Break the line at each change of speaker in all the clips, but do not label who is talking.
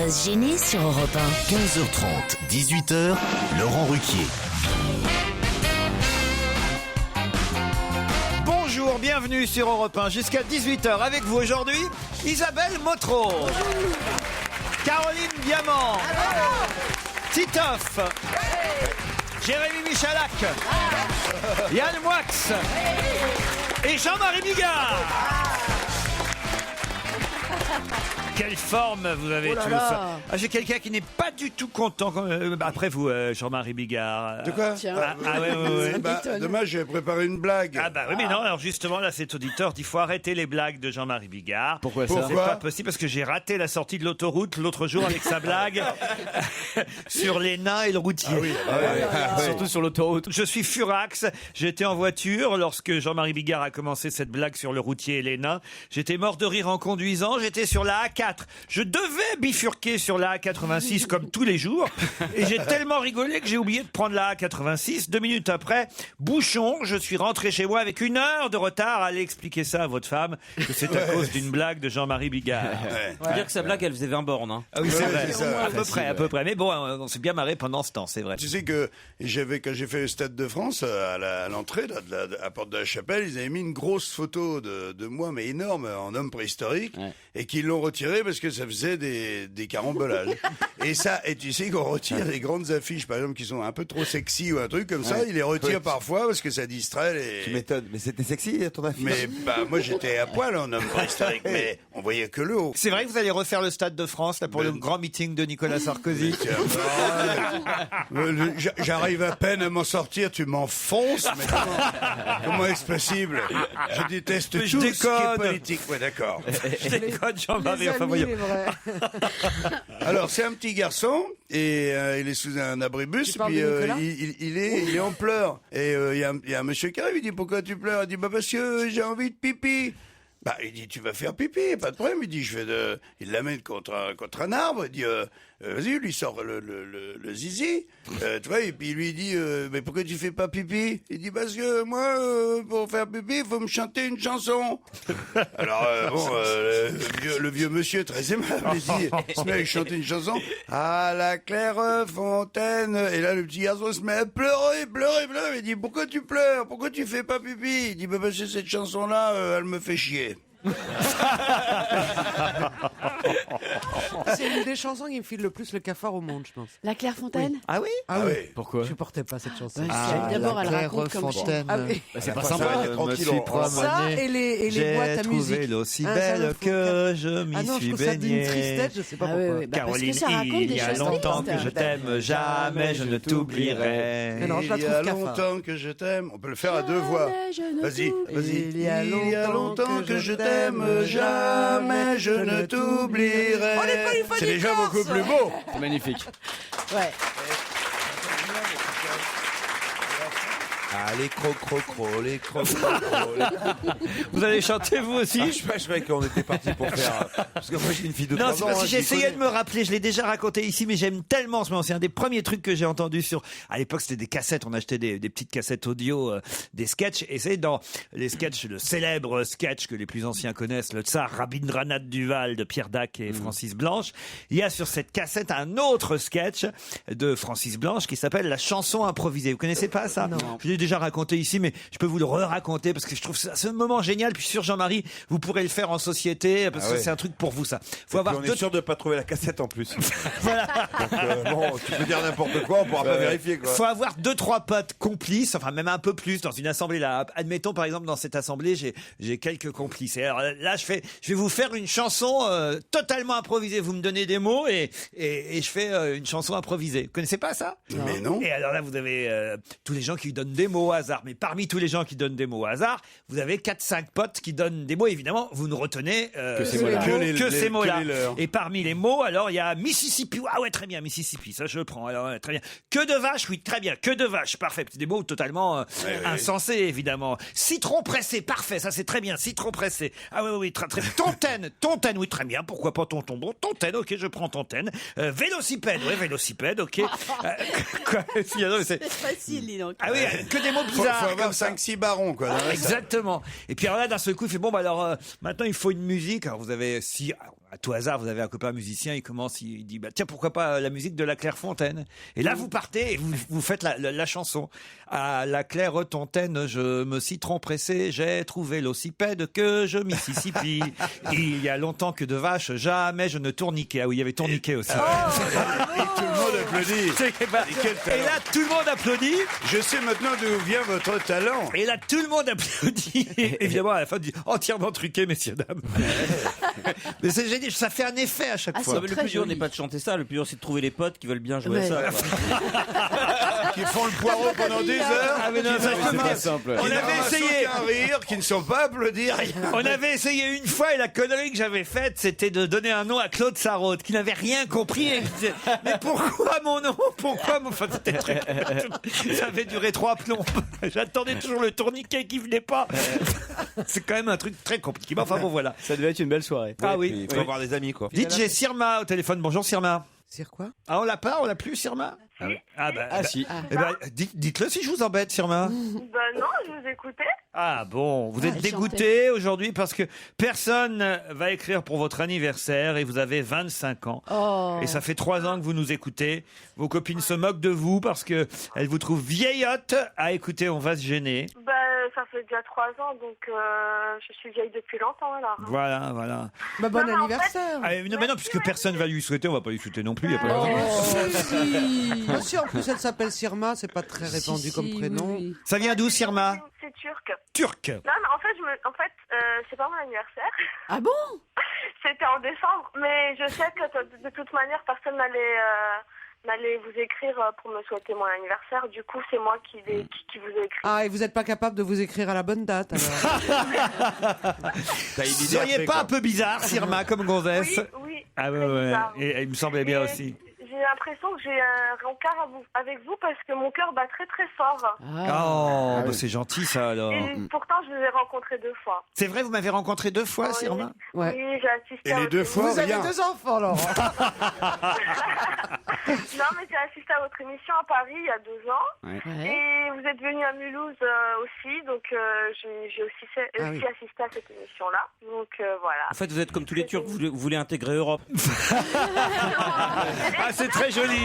va se gêner sur Europe 1.
15h30, 18h, Laurent Ruquier.
Bonjour, bienvenue sur Europe 1 jusqu'à 18h avec vous aujourd'hui, Isabelle Motro, Caroline Diamant, Titoff, Jérémy Michalak, Yann Moix et Jean-Marie Bigard. Quelle forme vous avez tous. J'ai quelqu'un qui n'est pas du tout content. Après vous, Jean-Marie Bigard.
De quoi?
Ouais.
Dommage, j'avais préparé une blague.
Ah bah oui, mais non, alors justement, là, cet auditeur dit, faut arrêter les blagues de Jean-Marie Bigard.
Pourquoi
C'est
ça?
pas possible parce que j'ai raté la sortie de l'autoroute l'autre jour avec sa blague sur les nains et le routier.
Surtout sur l'autoroute.
Je suis furax. J'étais en voiture lorsque Jean-Marie Bigard a commencé cette blague sur le routier et les nains. J'étais mort de rire en conduisant. J'étais sur la A4. Je devais bifurquer sur la A86 comme tous les jours. Et j'ai tellement rigolé que j'ai oublié de prendre la A86. 2 minutes après, bouchon, je suis rentré chez moi avec 1 heure de retard. Allez expliquer ça à votre femme, que c'est à cause d'une blague de Jean-Marie Bigard.
On peut dire que sa blague, elle faisait 20 bornes. Hein.
Ah oui, c'est vrai.
c'est ça.
À peu près. Mais bon, on s'est bien marré pendant ce temps, c'est vrai.
Tu sais que quand j'ai fait le Stade de France, à l'entrée, à la porte de la chapelle, ils avaient mis une grosse photo de moi, mais énorme, en homme préhistorique, et qu'ils l'ont retiré parce que ça faisait des carambolages. Et tu sais qu'on retire les grandes affiches, par exemple, qui sont un peu trop sexy ou un truc comme ça, ils les retirent parfois parce que ça distrait les...
Tu m'étonnes, mais c'était sexy ton affiche.
Mais moi j'étais à poil en homme préhistorique, mais on voyait que le haut.
C'est vrai que vous allez refaire le Stade de France là pour le grand meeting de Nicolas Sarkozy.
J'arrive à peine à m'en sortir, tu m'enfonces, mais comment est-ce possible? Je déteste
Mais je
tout ce qui est
déconne.
politique. Ouais, d'accord.
Je déconne, Jean-Marie. Enfin, voyons.
Alors c'est un petit garçon et il est sous un abribus, puis il est en pleurs et il y a un monsieur qui arrive, il dit pourquoi tu pleures? Il dit bah parce que j'ai envie de pipi. Bah il dit tu vas faire pipi, pas de problème. Il dit il l'amène contre un arbre. Il dit vas-y, lui sort le zizi, tu vois, et puis il lui dit mais pourquoi tu fais pas pipi? Il dit parce que moi pour faire pipi il faut me chanter une chanson. Alors le vieux monsieur très aimable il dit il se met à chanter une chanson à la claire fontaine, et là le petit garçon se met à pleurer. Il dit pourquoi tu pleures, pourquoi tu fais pas pipi? Il dit bah parce que cette chanson là elle me fait chier.
C'est une des chansons qui me file le plus le cafard au monde, je pense.
La Clairefontaine.
Ah oui?
Ah oui.
Pourquoi?
Je supportais pas cette chanson.
D'abord, elle raconte comme
Fontaine.
chien.
C'est
pas sympa, tranquille.
Ça et les boîtes à musique.
J'ai trouvé l'eau si
Ah,
belle
ça, faut
que je m'y
Ah non, je
suis
trouve ça d'une
baigné.
tristesse, je sais pas
Ah oui,
pourquoi.
oui, bah parce
Caroline,
que ça raconte
il
des
y a
choses
longtemps
tristes.
que je t'aime, jamais je ne t'oublierai.
Mais non, je la
Il y a
trouve cafard.
longtemps que je t'aime. On peut le faire à 2 voix. Vas-y.
Il y a longtemps
que je t'aime, jamais je ne t'oublierai.
On est polyphonique.
C'est déjà beaucoup plus beau.
C'est magnifique.
Ouais.
Ah, les crocs, les crocs.
Vous allez chanter vous aussi?
Je croyais qu'on était parti pour faire. Parce que moi j'ai une fille de 3
Non,
ans.
c'est parce que
hein,
j'ai
je
essayé
connais.
de me rappeler, je l'ai déjà raconté ici, mais j'aime tellement ce moment. C'est un des premiers trucs que j'ai entendu à l'époque, c'était des cassettes, on achetait des petites cassettes audio, des sketchs, et c'est dans les sketchs, le célèbre sketch que les plus anciens connaissent, le Tsar Rabindranath Duval de Pierre Dac et Francis Blanche. Il y a sur cette cassette un autre sketch de Francis Blanche qui s'appelle La chanson improvisée. Vous connaissez pas ça?
Non.
Je l'ai déjà raconté ici, mais je peux vous le re-raconter parce que je trouve ça ce moment génial. Puis sur Jean-Marie, vous pourrez le faire en société parce que c'est un truc pour vous, ça. Faut
Et
avoir
puis on est sûr de pas trouver la cassette en plus. Donc, bon, tu peux dire n'importe quoi, on pourra pas vérifier quoi.
Faut avoir 2-3 potes complices, enfin même un peu plus dans une assemblée là. Admettons par exemple dans cette assemblée, j'ai quelques complices. Et alors là je vais vous faire une chanson totalement improvisée. Vous me donnez des mots et je fais une chanson improvisée. Vous connaissez pas ça?
Mais non.
Et alors là vous avez tous les gens qui donnent des mots au hasard. Mais parmi tous les gens qui donnent des mots au hasard, vous avez 4-5 potes qui donnent des mots. Évidemment, vous ne retenez
Que ces mots-là.
que ces mots-là.
que les leurs.
Et parmi les mots, alors il y a Mississippi. Ah ouais, très bien, Mississippi. Ça je le prends. Alors très bien. Que de vache, oui, très bien. Que de vache, parfait. C'est des mots totalement insensés, évidemment. Citron pressé, parfait. Ça c'est très bien. Citron pressé. Ah oui, très très bien. Tontaine, oui, très bien. Pourquoi pas tonton? Bon, tontaine, ok, je prends tontaine. Vélocipède, ouais, vélocipède, ok. Quoi,
C'est facile, dis donc.
Ah oui, que des mots
Faut
bizarres.
avoir
comme ça.
5-6 barons, quoi. dans la salle.
Exactement. Et puis alors là, d'un seul coup, il fait bon, bah alors maintenant il faut une musique. Alors vous avez à tout hasard, vous avez un copain musicien, il dit, bah, tiens, pourquoi pas la musique de la Clairefontaine? Et là, vous partez et vous faites la chanson. À la Clairefontaine, je me suis trop pressé, j'ai trouvé l'ossipède que je Mississippi. Il y a longtemps que de vache, jamais je ne tourniquais. Ah oui, il y avait tourniqué aussi.
Et tout le monde applaudit.
Et là, tout le monde applaudit.
Je sais maintenant d'où vient votre talent.
Et là, tout le monde applaudit. Évidemment, à la fin, dit entièrement truqué, messieurs, dames. Mais c'est génial, ça fait un effet à chaque fois.
Le plus dur n'est pas de chanter ça, le plus dur c'est de trouver les potes qui veulent bien jouer ça.
Qui font le poireau pendant des heures.
Ah, mais non,
c'est pas simple.
On avait essayé.
Un rire, qui ne sont pas applaudis.
On avait essayé une fois et la connerie que j'avais faite, c'était de donner un nom à Claude Sarraute, qui n'avait rien compris. Et il disait, mais pourquoi mon nom? Pourquoi mon... Enfin, c'était très... Ça avait duré 3 plombs. J'attendais toujours le tourniquet qui venait pas. C'est quand même un truc très compliqué. Enfin bon, voilà.
Ça devait être une belle soirée.
Ah oui.
Il faut avoir des amis, quoi.
DJ Sirma au téléphone. Bonjour Sirma.
Sire quoi?
Ah, on l'a pas? On l'a plus, Sirma?
Si.
Eh ben, dites-le si je vous embête, Sirma.
Non, je vous écoutais.
Ah bon, vous êtes
elle
dégoûté aujourd'hui parce que personne va écrire pour votre anniversaire et vous avez 25 ans.
Oh.
Et ça fait 3 ans que vous nous écoutez. Vos copines se moquent de vous parce que elles vous trouvent vieillotte à écouter On va se gêner.
Ça fait déjà 3 ans, donc je suis vieille depuis longtemps alors.
Voilà.
Bah, bon
Non, mais en
anniversaire.
Ah, mais non, puisque personne va lui souhaiter, on va pas lui souhaiter non plus. Y a pas de raison.
Ah si, en plus elle s'appelle Sirma, c'est pas très répandu comme prénom.
Oui.
Ça vient d'où, Sirma?
C'est turc.
Turc.
Non, mais en fait, c'est pas mon anniversaire.
Ah bon?
C'était en décembre, mais je sais que de toute manière, personne n'allait vous écrire pour me souhaiter mon anniversaire. Du coup, c'est moi qui vous ai écrit.
Ah, et vous n'êtes pas capable de vous écrire à la bonne date alors.
Vous seriez pas un peu bizarre, Sirma, comme gonzesse?
Oui.
Ah ouais.
bizarre.
Et il me semblait bien
Mais
aussi.
J'ai l'impression que j'ai un rencard avec vous parce que mon cœur bat très très fort.
Oh, bah c'est gentil ça alors.
Et pourtant, je vous ai rencontré 2 fois.
C'est vrai, vous m'avez rencontré 2 fois, Sirma?
Ouais.
Oui, j'ai assisté
Et
à
les
votre
2 fois,
Vous avez
rien.
2 enfants, Laurent.
Non, mais j'ai assisté à votre émission à Paris il y a 2 ans. Et vous êtes venu à Mulhouse aussi, donc j'ai aussi assisté à cette émission-là. Donc voilà.
En fait, vous êtes comme tous les Turcs, vous voulez intégrer Europe.
Ah, c'est très joli.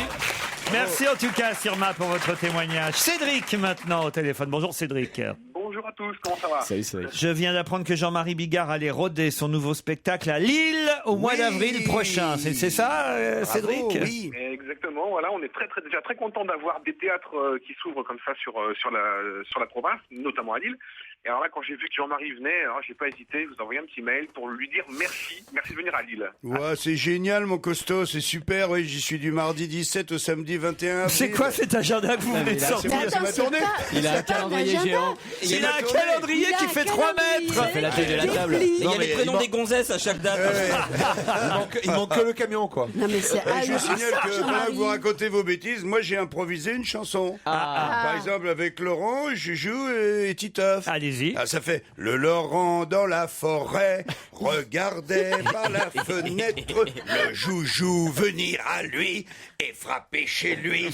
Merci en tout cas, Sirma, pour votre témoignage. Cédric, maintenant, au téléphone. Bonjour, Cédric.
Bonjour à tous, comment ça va?
Salut, salut.
Je viens d'apprendre que Jean-Marie Bigard allait roder son nouveau spectacle à Lille au mois d'avril prochain. C'est ça, Cédric?
Oui.
Exactement, voilà, on est déjà très content d'avoir des théâtres qui s'ouvrent comme ça sur la province, notamment à Lille. Et alors là, quand j'ai vu que Jean-Marie venait, alors j'ai pas hésité, je vous ai envoyé un petit mail pour lui dire merci de venir à Lille.
Ouais, c'est génial, mon costaud, c'est super. Oui, j'y suis du mardi 17 au samedi 21 avril.
C'est quoi cet agenda que vous venez de sortir?
C'est ma tournée.
Il a un calendrier géant.
Il a un calendrier qui fait 3 mètres.
Ça fait la taille de la table. Et il y a les prénoms des gonzesses à chaque date.
Il manque que le camion, quoi.
Non mais c'est
Je vous signale que pendant que vous racontez vos bêtises, moi j'ai improvisé une chanson. Par exemple avec Laurent, Juju et Titoff.
Allez-y.
Ah, ça fait le Laurent dans la forêt, regardait par la fenêtre, le Joujou venir à lui et frapper chez lui.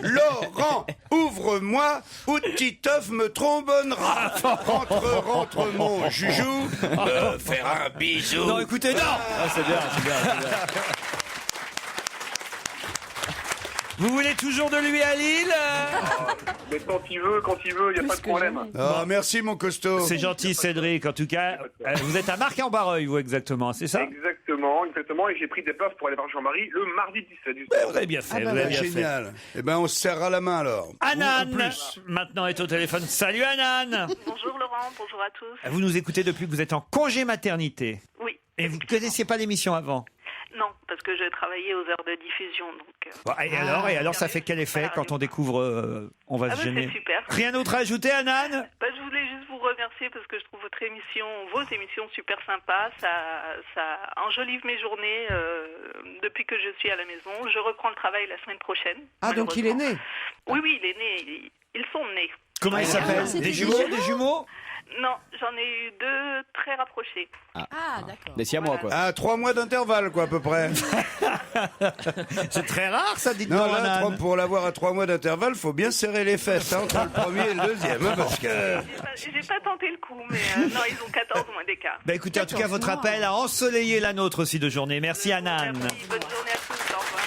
Laurent, ouvre-moi ou Titoff me trombonnera. Rentre mon Joujou, me faire un bisou.
Non, écoutez, non.
C'est bien.
Vous voulez toujours de lui à Lille?
Mais quand il veut, il n'y a pas de problème.
Ah, merci mon costaud.
C'est gentil, Cédric. En tout cas, vous êtes à Marc-en-Barreuil, vous, exactement, c'est ça?
Exactement. Et j'ai pris des places pour aller voir Jean-Marie le mardi 17.
Vous avez bien fait, vous avez bien fait.
Génial. Eh ben, on se serrera la main alors.
Anan,
Ou plus.
maintenant, est au téléphone. Salut, Anan.
Bonjour Laurent, bonjour à tous.
Vous nous écoutez depuis que vous êtes en congé maternité.
Oui.
Et vous ne connaissiez pas l'émission avant?
Non, parce que je travaillais aux heures de diffusion, donc...
Bon, et alors, ça fait quel effet quand on découvre On va se gêner?
c'est super.
Rien d'autre à ajouter, Anan?
Je voulais juste vous remercier parce que je trouve vos émissions super sympas. Ça enjolive mes journées depuis que je suis à la maison. Je reprends le travail la semaine prochaine.
Ah, donc il est né?
Oui, il est né. Ils sont nés.
Comment ils s'appellent? Des jumeaux?
Non, j'en ai eu 2 très rapprochés.
Ah, d'accord.
Des siamois, quoi.
Ah, 3 mois d'intervalle, quoi, à peu près.
C'est très rare, ça, dites-moi.
Non, là, pour l'avoir à 3 mois d'intervalle, faut bien serrer les fesses entre le premier et le deuxième, parce que...
J'ai pas tenté le coup, mais non, ils ont 14 mois d'écart.
Bah écoutez, en tout cas, votre appel a ensoleillé la nôtre aussi de journée. Merci, Anan.
Merci, bonne journée à tous, au revoir.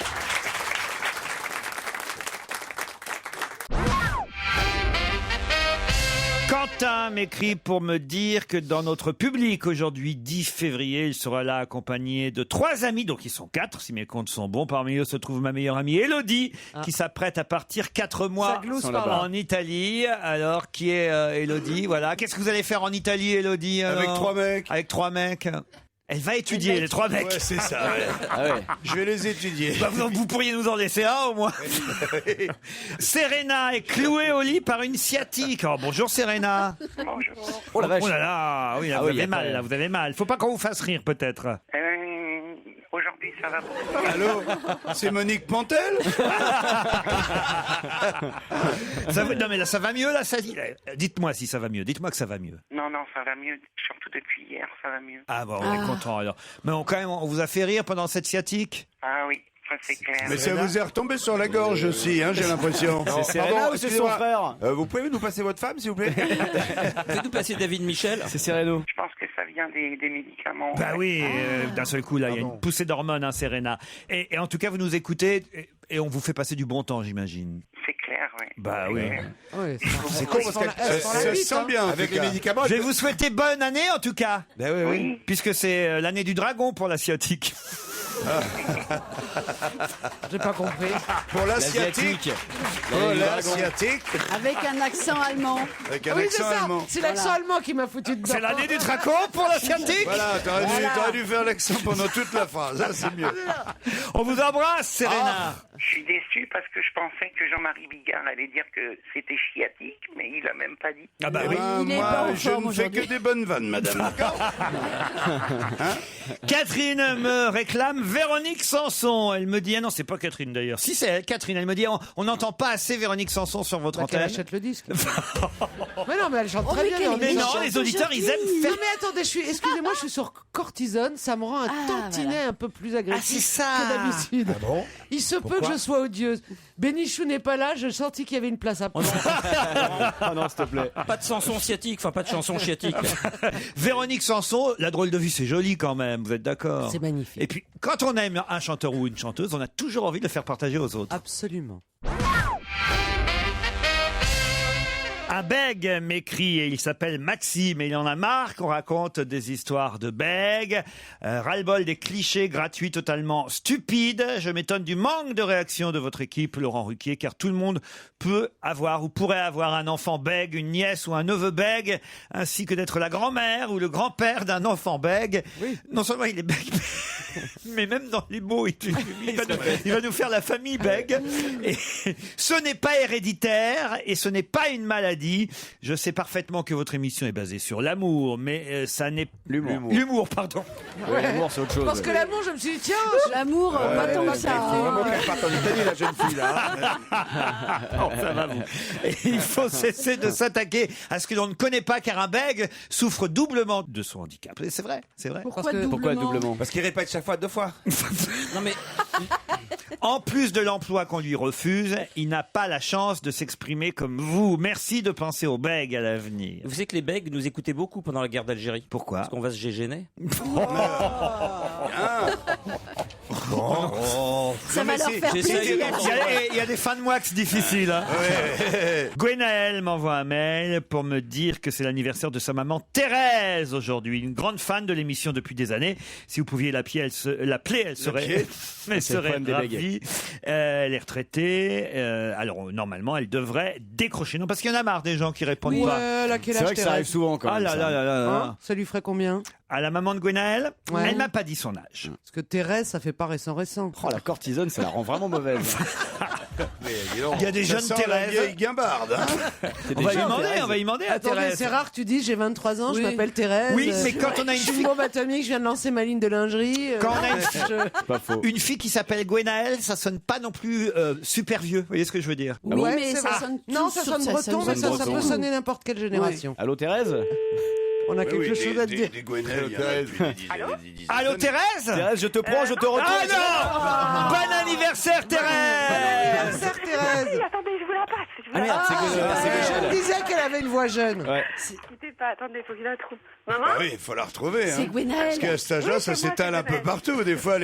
Quentin m'écrit pour me dire que dans notre public aujourd'hui, 10 février, il sera là accompagné de 3 amis, donc ils sont 4 si mes comptes sont bons. Parmi eux se trouve ma meilleure amie Élodie, qui s'apprête à partir 4 mois en Italie. Alors, qui est Élodie? Voilà. Qu'est-ce que vous allez faire en Italie, Élodie?
Avec 3 mecs.
Avec 3 mecs. Elle va étudier les 3 mecs.
Ouais, c'est ça. Ouais.
Ah ouais.
Je vais les étudier.
Bah, vous pourriez nous en laisser un au moins. Serena est clouée au lit par une sciatique. Oh, bonjour Serena.
Bonjour.
Oh la vache.
Oh là là, oui, là,
Ah
vous
oui,
avez
y a
mal,
pas-
là, vous avez mal. Faut pas qu'on vous fasse rire peut-être.
Aujourd'hui, ça va beaucoup.
Allô? C'est Monique Pantel?
Non mais là ça va mieux là, ça dit. Dites-moi si ça va mieux. Dites-moi que ça va mieux.
Non, ça va mieux. Surtout depuis hier, ça va mieux.
Ah bon, on est content alors. Mais quand même, on vous a fait rire pendant cette sciatique?
Ah oui, ça c'est clair.
Mais ça vous est retombé sur la gorge aussi, hein, j'ai l'impression.
C'est Serena ou c'est son frère?
Vous pouvez nous passer votre femme, s'il vous plaît?
Faites-nous passer David Michel. C'est Sereno.
Je pense que ça vient des médicaments.
Bah oui, d'un seul coup là, il y a une poussée d'hormones, hein, Serena. Et en tout cas, vous nous écoutez et on vous fait passer du bon temps, j'imagine.
C'est clair, oui.
Bah oui.
Ouais,
C'est con parce qu'elle
Ça se sent bien, en
avec
tout
les
cas.
médicaments.
Je vais vous souhaiter bonne année en tout cas.
Ben oui, oui.
Puisque c'est l'année du dragon pour la sciatique.
J'ai pas compris.
Pour l'asiatique. Oh, l'asiatique.
Avec un accent allemand.
Avec un
Oui, c'est
accent
ça.
allemand.
C'est l'accent allemand qui m'a foutu dedans.
C'est l'année du dragon pour la sciatique.
Voilà, t'aurais dû faire l'accent pendant toute la phrase. Ça, c'est mieux.
On vous embrasse, Serena.
Je suis déçu parce que je pensais que Jean-Marie Bigard allait dire que c'était chiatique, mais il a même pas dit.
Ah bah
Eh
oui.
ben,
Il est
moi,
pas en
je
forme
ne fais que
aujourd'hui.
des bonnes vannes, madame. D'accord?
Catherine me réclame Véronique Sanson. Elle me dit, ah non, c'est pas Catherine d'ailleurs. Si, c'est elle, Catherine. Elle me dit, on n'entend pas assez Véronique Sanson sur votre
Bah, qu'elle
antenne.
achète le disque. Mais non, mais elle chante très
mais
bien.
quelle
mais
Mais non,
chante
les auditeurs, ils aiment
aujourd'hui.
faire.
Non mais attendez, excusez-moi, je suis sur cortisone, ça me rend un tantinet un peu plus agressif
Ah, c'est ça.
que d'habitude.
Bon.
Il se peut que je sois odieuse. Bénichou n'est pas là, j'ai senti qu'il y avait une place à prendre.
Ah non, s'il te plaît. Pas de chanson sciatique, enfin pas de chanson sciatique.
Véronique Sanson, la drôle de vie, c'est joli quand même, vous êtes d'accord?
C'est magnifique.
Et puis, quand on aime un chanteur ou une chanteuse, on a toujours envie de le faire partager aux autres.
Absolument.
Un bègue m'écrit et il s'appelle Maxime et il en a marre qu'on raconte des histoires de bègues. Ras-le-bol des clichés gratuits totalement stupides. Je m'étonne du manque de réaction de votre équipe, Laurent Ruquier, car tout le monde peut avoir ou pourrait avoir un enfant bègue, une nièce ou un neveu bègue, ainsi que d'être la grand-mère ou le grand-père d'un enfant bègue.
Oui.
Non seulement il est bègue, mais même dans les mots, il va nous faire la famille bègue. Et ce n'est pas héréditaire et ce n'est pas une maladie. Je sais parfaitement que votre émission est basée sur l'amour, mais ça n'est...
L'humour.
L'humour, pardon.
L'humour, c'est autre chose.
Parce que l'amour, je me suis dit, tiens,
L'amour, pas tant que ça.
Faut vraiment qu'elle parte en Italie, la jeune fille, là.
Oh, ça va, vous. Et il faut cesser de s'attaquer à ce que l'on ne connaît pas, car un bègue souffre doublement de son handicap. Et c'est vrai, c'est vrai.
Pourquoi
Pourquoi
doublement?
doublement?
Parce qu'il répète chaque fois 2 fois.
Non mais
En plus de l'emploi qu'on lui refuse, il n'a pas la chance de s'exprimer comme vous. Merci de penser aux bègues à l'avenir.
vous savez que les bègues nous écoutaient beaucoup pendant la guerre d'Algérie.
Pourquoi?
Parce qu'on va se gêner.
Ça va leur faire
j'essaye
plaisir.
Il y a des fins de mois que c'est difficile. Hein. Gwenaëlle m'envoie un mail pour me dire que c'est l'anniversaire de sa maman Thérèse aujourd'hui. Une grande fan de l'émission depuis des années. Si vous pouviez l'appeler, elle serait, elle
C'est le
serait
problème des
ravie. Elle est retraitée. Alors normalement, elle devrait décrocher. Non, parce qu'il y en a marre des gens qui répondent pas.
ouais, là, quel
C'est
âge
vrai que ça arrive
Thérèse
souvent quand
Ah
même.
là
ça.
là là là là.
Hein, ça lui ferait combien?
À la maman de Gwenaëlle,
Ouais.
elle m'a pas dit son âge.
Parce que Thérèse, ça fait pas récent.
Oh, la cortisone, ça la rend vraiment mauvaise.
Il y a des jeunes
Ça sent la
Thérèse.
vieille guimbarde. Hein.
On va y demander à
Attendez,
Thérèse.
c'est rare que tu dis j'ai 23 ans,
Oui.
je m'appelle Thérèse.
Oui, mais quand on a une
je suis
fille-
une bombe atomique, je viens de lancer ma ligne de lingerie.
Quand on a
Pas faux.
une fille qui s'appelle Gwenaëlle, ça sonne pas non plus super vieux. Vous voyez ce que je veux dire?
Oui,
Ouais,
mais
c'est
ça
vrai.
sonne
Non, ça sonne breton, mais ça peut sonner n'importe quelle génération.
Allô Thérèse?
On a
Oui,
quelque chose à te dire.
Des Gwenelles, il y en a depuis des dizaines.
Allô Thérèse?
Thérèse, je te prends, je te retourne.
Ah non! Bon anniversaire Thérèse!
Anniversaire, Thérèse.
Attendez, je vous la passe. Je vous
Ah
la
merde,
passe.
Je me disais qu'elle avait une voix jeune.
Ouais.
Écoutez pas, attendez, faut que je la trouve. Maman?
Ah oui, il faut la retrouver.
C'est
Hein.
Gwenaëlle.
Parce qu'à cet âge-là,
Oui,
ça
c'est moi,
s'étale
c'est
un peu
Gwenaëlle.
partout. Des fois, elle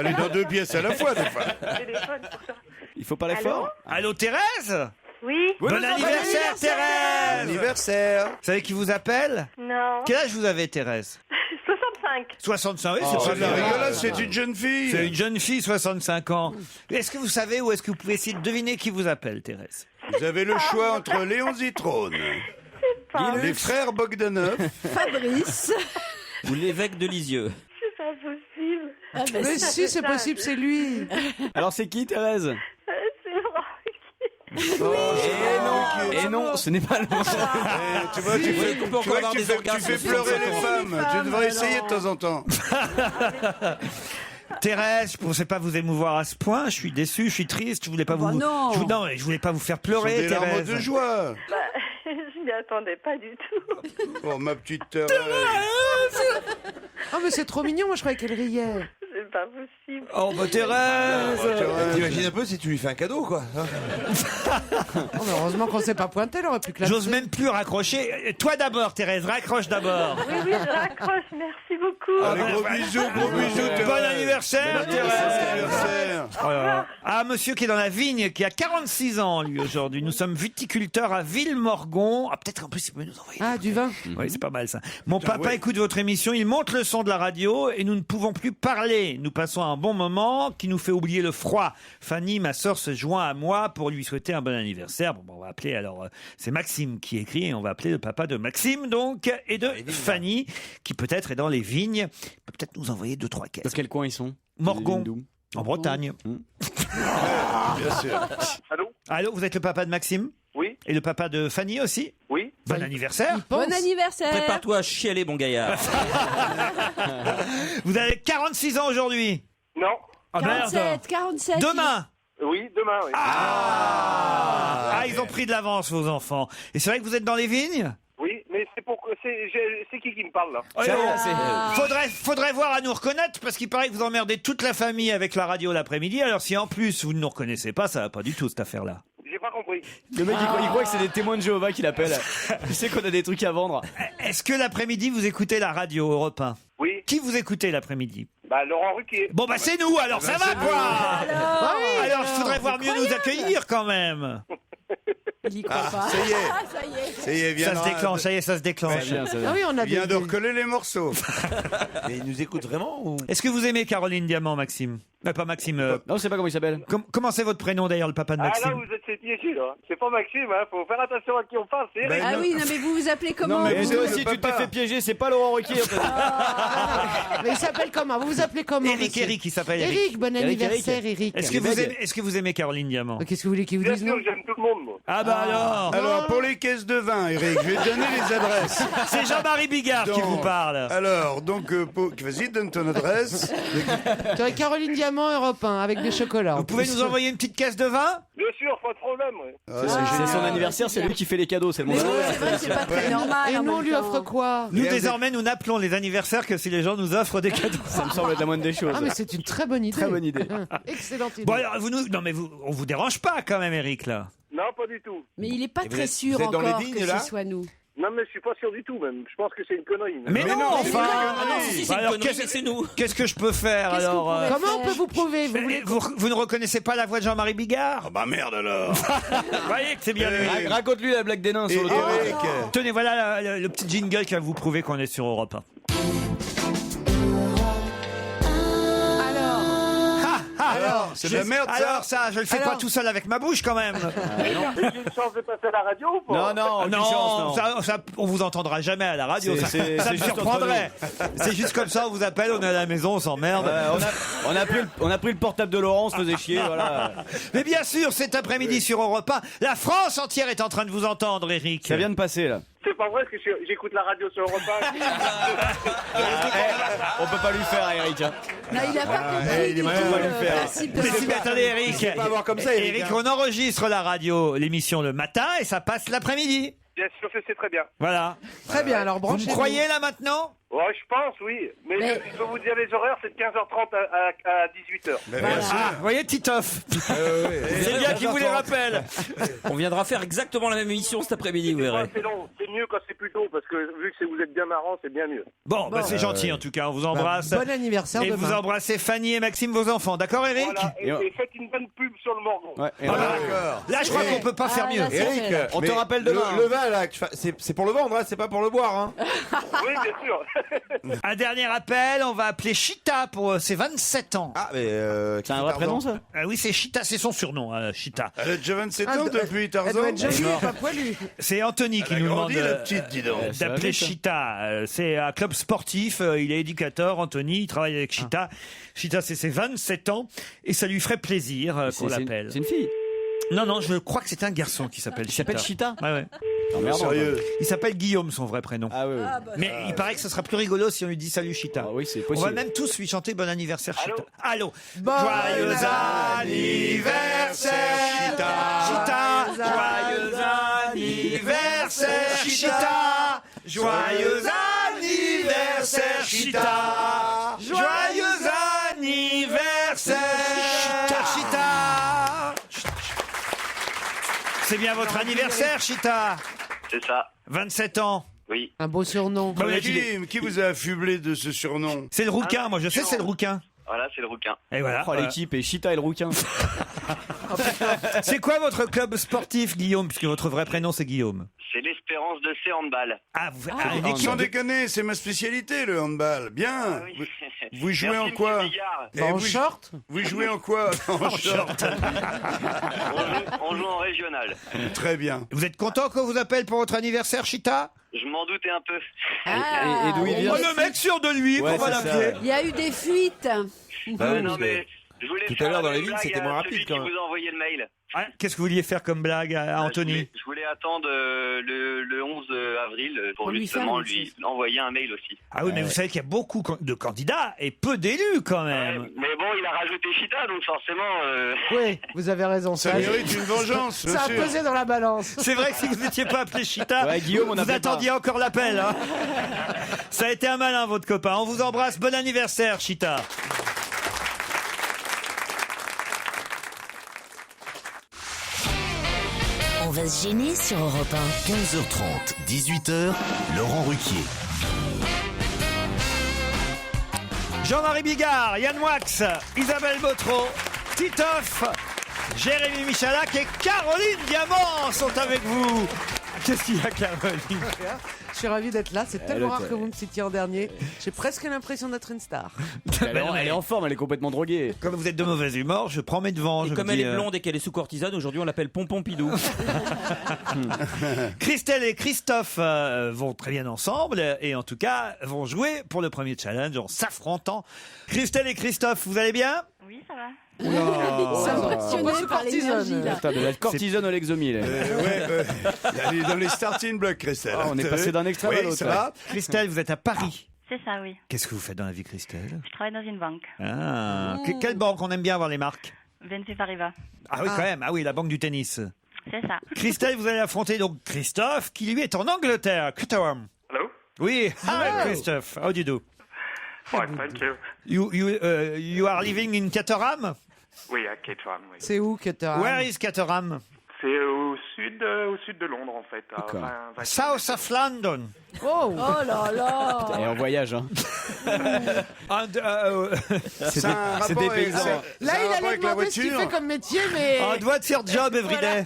est dans 2 pièces à la fois. Des fois.
Téléphone pour ça.
Il faut parler fort.
Allô Thérèse?
Oui?
Bon anniversaire Thérèse!
Anniversaire.
Vous savez qui vous appelle?
Non.
Quel âge vous avez Thérèse?
65.
65, oui,
C'est
c'est
pas
pas
de la
bien.
rigolade, c'est une jeune fille.
C'est une jeune fille, 65 ans. Est-ce que vous savez ou est-ce que vous pouvez essayer de deviner qui vous appelle, Thérèse?
Vous avez le choix entre Léon Zitrone, les frères Bogdanov,
Fabrice.
Ou l'évêque de Lisieux.
C'est pas possible.
Ah, bah,
Mais si, c'est possible, c'est lui.
Alors c'est qui Thérèse?
C'est vrai.
Et non, ce n'est pas le bon.
Tu vois, tu fais,
on peut encore avoir des
tu
orgasmes
fais
de
pleurer
65
les
ans.
femmes. Tu devrais essayer de temps en temps.
Thérèse, je ne pensais pas vous émouvoir à ce point. Je suis déçu, je suis triste. Je voulais pas
bah
vous.
non.
Je voulais pas vous faire
Ce sont
pleurer,
des larmes
Thérèse.
de joie.
Bah, je m'y attendais pas du tout.
Oh, ma petite Thérèse.
Oh, mais c'est trop mignon, moi je croyais qu'elle riait.
C'est pas possible.
Oh bah Thérèse.
T'imagines un peu si tu lui fais un cadeau, quoi.
Oh, mais heureusement qu'on s'est pas pointé, elle aurait pu classer.
J'ose même plus raccrocher. Toi d'abord, Thérèse, raccroche d'abord.
Oui, oui, je raccroche. Merci beaucoup.
Allez, gros bisous, Thérèse.
Bon anniversaire,
Bon
Thérèse.
anniversaire.
Oh là là. Ah, monsieur qui est dans la vigne, qui a 46 ans, lui, aujourd'hui. Nous sommes viticulteurs à Villemorgon. Ah, peut-être qu'en plus, il peut nous envoyer.
Ah, du vin.
Oui, c'est pas mal ça. Mon papa
ouais.
écoute votre émission, il monte le son de la radio et nous ne pouvons plus parler. Nous passons un bon moment qui nous fait oublier le froid. Fanny, ma sœur, se joint à moi pour lui souhaiter un bon anniversaire. Bon, on va appeler alors, c'est Maxime qui écrit et on va appeler le papa de Maxime donc et de Fanny qui peut-être est dans les vignes. Il peut peut-être nous envoyer 2-3
Dans
caisses.
quel coin ils sont?
Morgon, en Bretagne.
Bien sûr.
Allô?
Allô, vous êtes le papa de Maxime?
Oui?
Et le papa de Fanny aussi?
Oui?
Bon anniversaire.
Bon anniversaire.
Prépare-toi à chialer, bon gaillard.
Vous avez 46 ans aujourd'hui.
Non?
Ah, merde.
47.
Demain.
Oui, demain, oui.
Ah, ils ont pris de l'avance, vos enfants. Et c'est vrai que vous êtes dans les vignes?
Oui, mais c'est qui me parle là?
Oh, faudrait voir à nous reconnaître parce qu'il paraît que vous emmerdez toute la famille avec la radio l'après-midi. Alors si en plus vous ne nous reconnaissez pas, ça va pas du tout cette affaire-là.
J'ai pas compris.
Le mec, il croit que c'est des témoins de Jéhovah qui l'appellent. Tu sais qu'on a des trucs à vendre.
Est-ce que l'après-midi vous écoutez la radio Europe 1?
Oui.
Qui vous écoutez l'après-midi?
Bah, Laurent Ruquier.
Bon bah c'est nous alors, ça va quoi? Alors je voudrais voir mieux nous accueillir quand même.
Il y croit pas.
Ça y est.
Ah, ça y est.
Ça y est,
Ça se déclenche, ça y est, ça se déclenche.
Ah oui, on a
Il vient
des...
de recoller les morceaux.
Mais il nous écoute vraiment ou...
Est-ce que vous aimez Caroline Diamant, Maxime? Pas Maxime.
Non, je sais pas comment il s'appelle.
Comment c'est votre prénom d'ailleurs, le papa de
Ah là,
Maxime?
vous êtes piégé là. C'est pas Maxime, hein. Faut faire attention à qui on parle, c'est Eric.
Ah oui, non, mais vous vous appelez comment?
Non, mais
vous
toi aussi, tu t'es fait piéger, c'est pas Laurent Ruquier. En fait.
Mais il s'appelle comment? Vous vous appelez comment?
Eric,
monsieur
Eric, il s'appelle Eric.
Eric, bon anniversaire, Eric.
Est-ce que vous aimez Caroline Diamant?
Qu'est-ce que vous voulez qu'il vous
Bien
dise,
sûr,
non?
j'aime tout le monde, moi.
Ah bah alors.
Alors, pour les caisses de vin, Eric, je vais te donner les adresses.
C'est Jean-Marie Bigard qui vous parle.
Alors, donc, vas-y, donne ton adresse.
Tu aurais Caroline Diamant, Europe 1, avec des chocolats.
Vous pouvez nous envoyer une petite caisse de vin?
Bien sûr, pas de problème, ouais.
C'est son anniversaire, c'est lui qui fait les cadeaux, c'est le
Mais
bon.
oui, c'est vrai, c'est pas très normal.
Et
en
nous, on
même
lui
temps.
offre quoi?
Nous, désormais, nous n'appelons les anniversaires que si les gens nous offrent des cadeaux.
Ça me semble être la moindre des choses.
Ah, mais c'est une très bonne idée.
Très bonne idée.
Excellente idée.
Bon, alors, non, mais on vous dérange pas quand même, Eric, là.
Non, pas du tout.
Mais il est pas
Et
très
vous
sûr
êtes dans les
encore
vignes,
que
là
ce soit nous.
Non, mais je suis pas sûr du tout, même. Je pense que c'est une connerie.
Mais non, enfin.
Ah non, si, c'est
Bah
une
alors,
connerie, mais c'est nous.
Qu'est-ce que je peux faire
Qu'est-ce que
alors?
vous pouvez
Comment on
faire
peut vous prouver? Vous voulez...
Vous ne reconnaissez pas la voix de Jean-Marie Bigard?
Ah bah merde alors.
Vous voyez que c'est bien lui.
Raconte-lui la blague des nains sur le toit.
Eric,
Tenez, voilà le petit jingle qui va vous prouver qu'on est sur Europe 1.
Alors,
C'est de la merde, ça.
Alors ça, je le fais pas tout seul avec ma bouche quand même.
J'ai une chance de passer à la radio ou pas?
Non, ça, on vous entendra jamais à la radio. Ça me surprendrait. C'est juste comme ça, on vous appelle, on est à la maison, on s'emmerde.
On a pris le portable de Laurent, on se faisait chier, voilà.
Mais bien sûr, cet après-midi sur Europe 1, la France entière est en train de vous entendre, Eric.
Ça vient de passer, là.
C'est pas vrai parce que j'écoute la radio sur Europe 1.
On peut pas lui faire, Eric.
Non, il a pas compris du tout le principe de
Mais
la
si, mais attendez, Eric.
pas avoir comme ça, Eric,
On enregistre la radio, l'émission le matin et ça passe l'après-midi.
Bien sûr, c'est très bien.
Voilà.
Très bien, alors
Vous
branchez.
me croyez là maintenant?
Ouais, je pense, oui. Mais je peux vous dire les horaires, c'est de 15h30 à 18h.
Ah, vous voyez Titoff. C'est bien qu'il vous les rappelle.
On viendra faire exactement la même émission cet après-midi, vous verrez.
C'est long, c'est mieux quand c'est plus tôt, parce que vu que vous êtes bien marrant, c'est bien mieux.
Bon, c'est gentil en tout cas, on vous embrasse.
Bon anniversaire
Et
demain.
vous embrassez Fanny et Maxime, vos enfants, d'accord Eric?
Voilà, et faites une bonne pub sur le Morgon.
Ouais,
D'accord. Là, je crois qu'on peut pas faire mieux.
Eric,
On te rappelle demain.
Le vin, là, c'est pour le vendre, hein, c'est pas pour le boire. Hein.
Oui, bien sûr.
Un dernier appel, on va appeler Chita pour ses 27 ans.
Ah, mais.
C'est un vrai prénom, ça?
Ah oui, c'est Chita, c'est son surnom, Chita.
Elle a déjà 27 ans depuis
Elle
Tarzan.
doit être jolie, pas poilue.
C'est Anthony qui
Elle a
nous
grandi,
demande
la petite, dis donc.
ça va
d'appeler
vite, ça.
Chita. C'est un club sportif, il est éducateur, Anthony, il travaille avec Chita. Chita, c'est ses 27 ans et ça lui ferait plaisir qu'on l'appelle.
C'est une fille.
Non, je crois que c'est un garçon qui s'appelle Chita.
Il s'appelle Chita?
Ouais.
Sérieux.
Il s'appelle Guillaume, son vrai prénom.
Ah oui.
Mais il paraît que ce sera plus rigolo si on lui dit salut Chita.
Ah oui, c'est
On va
possible.
même tous lui chanter bon anniversaire Chita. Allô.
Bon
Joyeux anniversaire Chita. Joyeux anniversaire Chita. Joyeux anniversaire Chita. Joyeux anniversaire Chita. C'est bien votre anniversaire Chita.
C'est ça.
27 ans.
Oui.
Un beau surnom.
Bah,
Qui vous a affublé de ce surnom?
C'est le rouquin, moi je sais c'est le rouquin.
Voilà, c'est le rouquin.
Et voilà.
Oh, l'équipe et Chita et le rouquin.
C'est quoi votre club sportif, Guillaume, puisque votre vrai prénom c'est Guillaume?
C'est l'Espérance de C handball.
Ah, vous
Ah,
une équipe
sans
de-
déconner, c'est ma spécialité, le handball. Bien. Vous jouez
Merci,
en quoi?
monsieur Bigard.
Et
En
vous-
short.
Vous jouez en quoi? En short.
On joue en régional.
Très bien.
Vous êtes content qu'on vous appelle pour votre anniversaire, Chita?
Je m'en doutais un peu.
Et d'où il vient?
Oh, le mec sûr de lui,
Ouais,
qu'on va
c'est ça.
l'appeler.
Il y a eu des fuites.
Non, mais je voulais
Tout à
faire
l'heure, dans
la
les
même
lignes,
blague
c'était
à
moins
celui
rapide,
qui
quand même.
vous a envoyé le mail.
Ah, qu'est-ce que vous vouliez faire comme blague à Anthony?
Je voulais attendre le 11 avril pour
lui
justement
faire une
lui envoyer un mail aussi.
Ah oui, mais vous savez qu'il y a beaucoup de candidats et peu d'élus quand même.
Ouais, mais bon, il a rajouté Chita, donc forcément...
Oui, vous avez raison.
Ça mérite une vengeance, bien
Ça a
sûr.
pesé dans la balance.
C'est vrai que si vous n'étiez pas appelé Chita,
Ouais, Guillaume, on
vous
appelait
attendiez encore l'appel. Hein. Ça a été un malin, votre copain. On vous embrasse. Bon anniversaire, Chita.
On va se gêner sur Europe 1.
15h30, 18h, Laurent Ruquier.
Jean-Marie Bigard, Yann Wax, Isabelle Bautreau, Titoff, Jérémy Michalak et Caroline Diamant sont avec vous. Qu'est-ce qu'il y a, Caroline?
Je suis ravi d'être là. C'est tellement
le
rare
fait.
que vous me citiez en dernier. J'ai presque l'impression d'être une star.
Elle est en forme, elle est complètement droguée.
Comme vous êtes de mauvaise humeur, je prends mes devants.
Et
je
comme
me
elle
dis,
est blonde et qu'elle est sous cortisone, aujourd'hui on l'appelle Pompompidou.
Christelle et Christophe vont très bien ensemble et en tout cas vont jouer pour le premier challenge en s'affrontant. Christelle et Christophe, vous allez bien?
Oui, ça va.
C'est impressionné
sous
par l'énergie, là.
Putain, de la cortisone au Lexomil.
Elle est dans les starting blocks, Christelle.
Ah, on est passé d'un extrême à
Oui,
l'autre.
ça va.
Christelle, vous êtes à Paris.
C'est ça, oui.
Qu'est-ce que vous faites dans la vie, Christelle?
Je travaille dans une banque.
Ah, quelle banque? On aime bien avoir les marques.
BNP Paribas.
Ah oui, quand même. Ah oui, la banque du tennis.
C'est ça.
Christelle, vous allez affronter donc Christophe, qui lui est en Angleterre. Caterham.
Hello?
Oui. Hi, Christophe. How do you do?
Fine, thank you.
You are living in Caterham?
Oui, à Caterham, oui.
C'est où que t'as
Where is Caterham?
C'est au sud de Londres, en fait. À
D'accord.
20
South of London.
Oh,
Oh là là.
Elle est en voyage, hein.
And,
C'est
un rapport
des
avec-
paysans.
là, il allait demander ce qu'il fait comme métier, mais.
on doit faire job every day.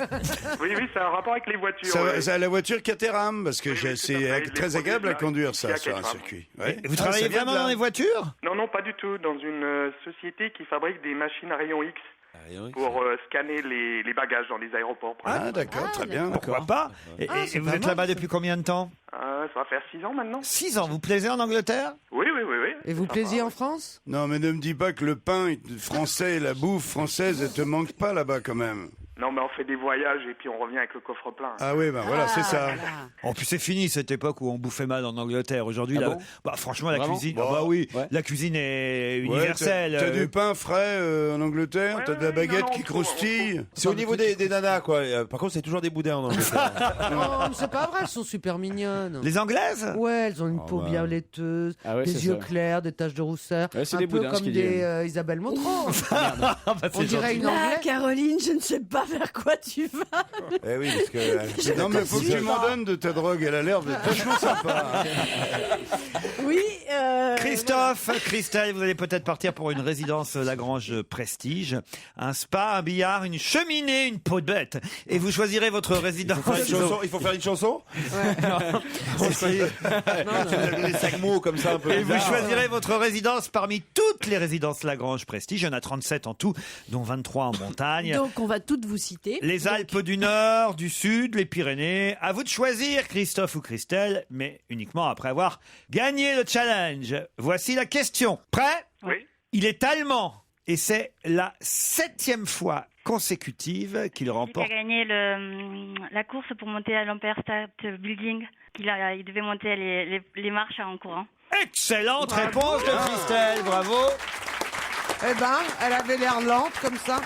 Oui, c'est un rapport avec les voitures.
Ça, la voiture Caterham, parce que
Oui, oui,
c'est
tout à fait. Les
très
produits
agréable à
là,
conduire ça
ici à
sur un
Caterham.
circuit. Ouais.
Vous
ça
travaillez
vient
vraiment
de là.
dans les voitures?
Non, pas du tout. Dans une société qui fabrique des machines à rayons X. pour scanner les bagages dans les aéroports.
Ah, d'accord, très bien.
Pourquoi pas? Et vous êtes là-bas depuis combien de temps?
Ça va faire 6 ans maintenant.
6 ans. Vous plaisez en Angleterre?
Oui.
Et vous plaisiez en France?
Non, mais ne me dis pas que le pain français et la bouffe française ne te manquent pas là-bas quand même.
Non, mais on fait des voyages et puis on revient avec le coffre plein.
Ah oui, ben voilà, c'est ça.
En plus, c'est fini cette époque où on bouffait mal en Angleterre. Aujourd'hui, franchement, la
Vraiment
cuisine,
Ouais.
la cuisine est universelle.
T'as du pain frais en Angleterre, t'as de la baguette qui croustille.
C'est au niveau des nanas, quoi. Par contre, c'est toujours des boudins en Angleterre.
Non, mais c'est pas vrai, elles sont super mignonnes.
Les Anglaises?
Ouais, elles ont une peau bien laiteuse,
Ah c'est
des yeux
ça.
clairs, des taches de rousseur,
Ouais, c'est
un
des
peu
boudins, ce
comme
qu'il
des
dit.
Isabelle Motro.
C'est
On dirait une
Là,
anglaise.
Caroline, je ne sais pas vers quoi tu vas.
Eh oui, parce que.
Non, mais faut que tu m'en donnes de ta drogue, elle a l'air d'être vachement sympa.
Oui.
Christophe, Christelle, vous allez peut-être partir pour une résidence Lagrange Prestige, un spa, un billard, une cheminée, une peau de bête. Et vous choisirez votre résidence.
Il faut faire une chanson.
Ouais.
Les 5 mots comme ça un peu.
Et vous
bizarres.
choisirez votre résidence parmi toutes les résidences Lagrange Prestige. Il y en a 37 en tout, dont 23 en montagne.
Donc, on va toutes vous citer.
Les Alpes du Nord, du Sud, les Pyrénées. À vous de choisir, Christophe ou Christelle, mais uniquement après avoir gagné le challenge. Voici la question. Prêt?
Oui.
Il est allemand et c'est la 7e fois consécutive qu'il remporte.
Il a gagné la course pour monter à l'Empire State Building. Il devait monter les marches en courant.
Excellente réponse de Christelle, bravo.
Eh ben, elle avait l'air lente comme ça.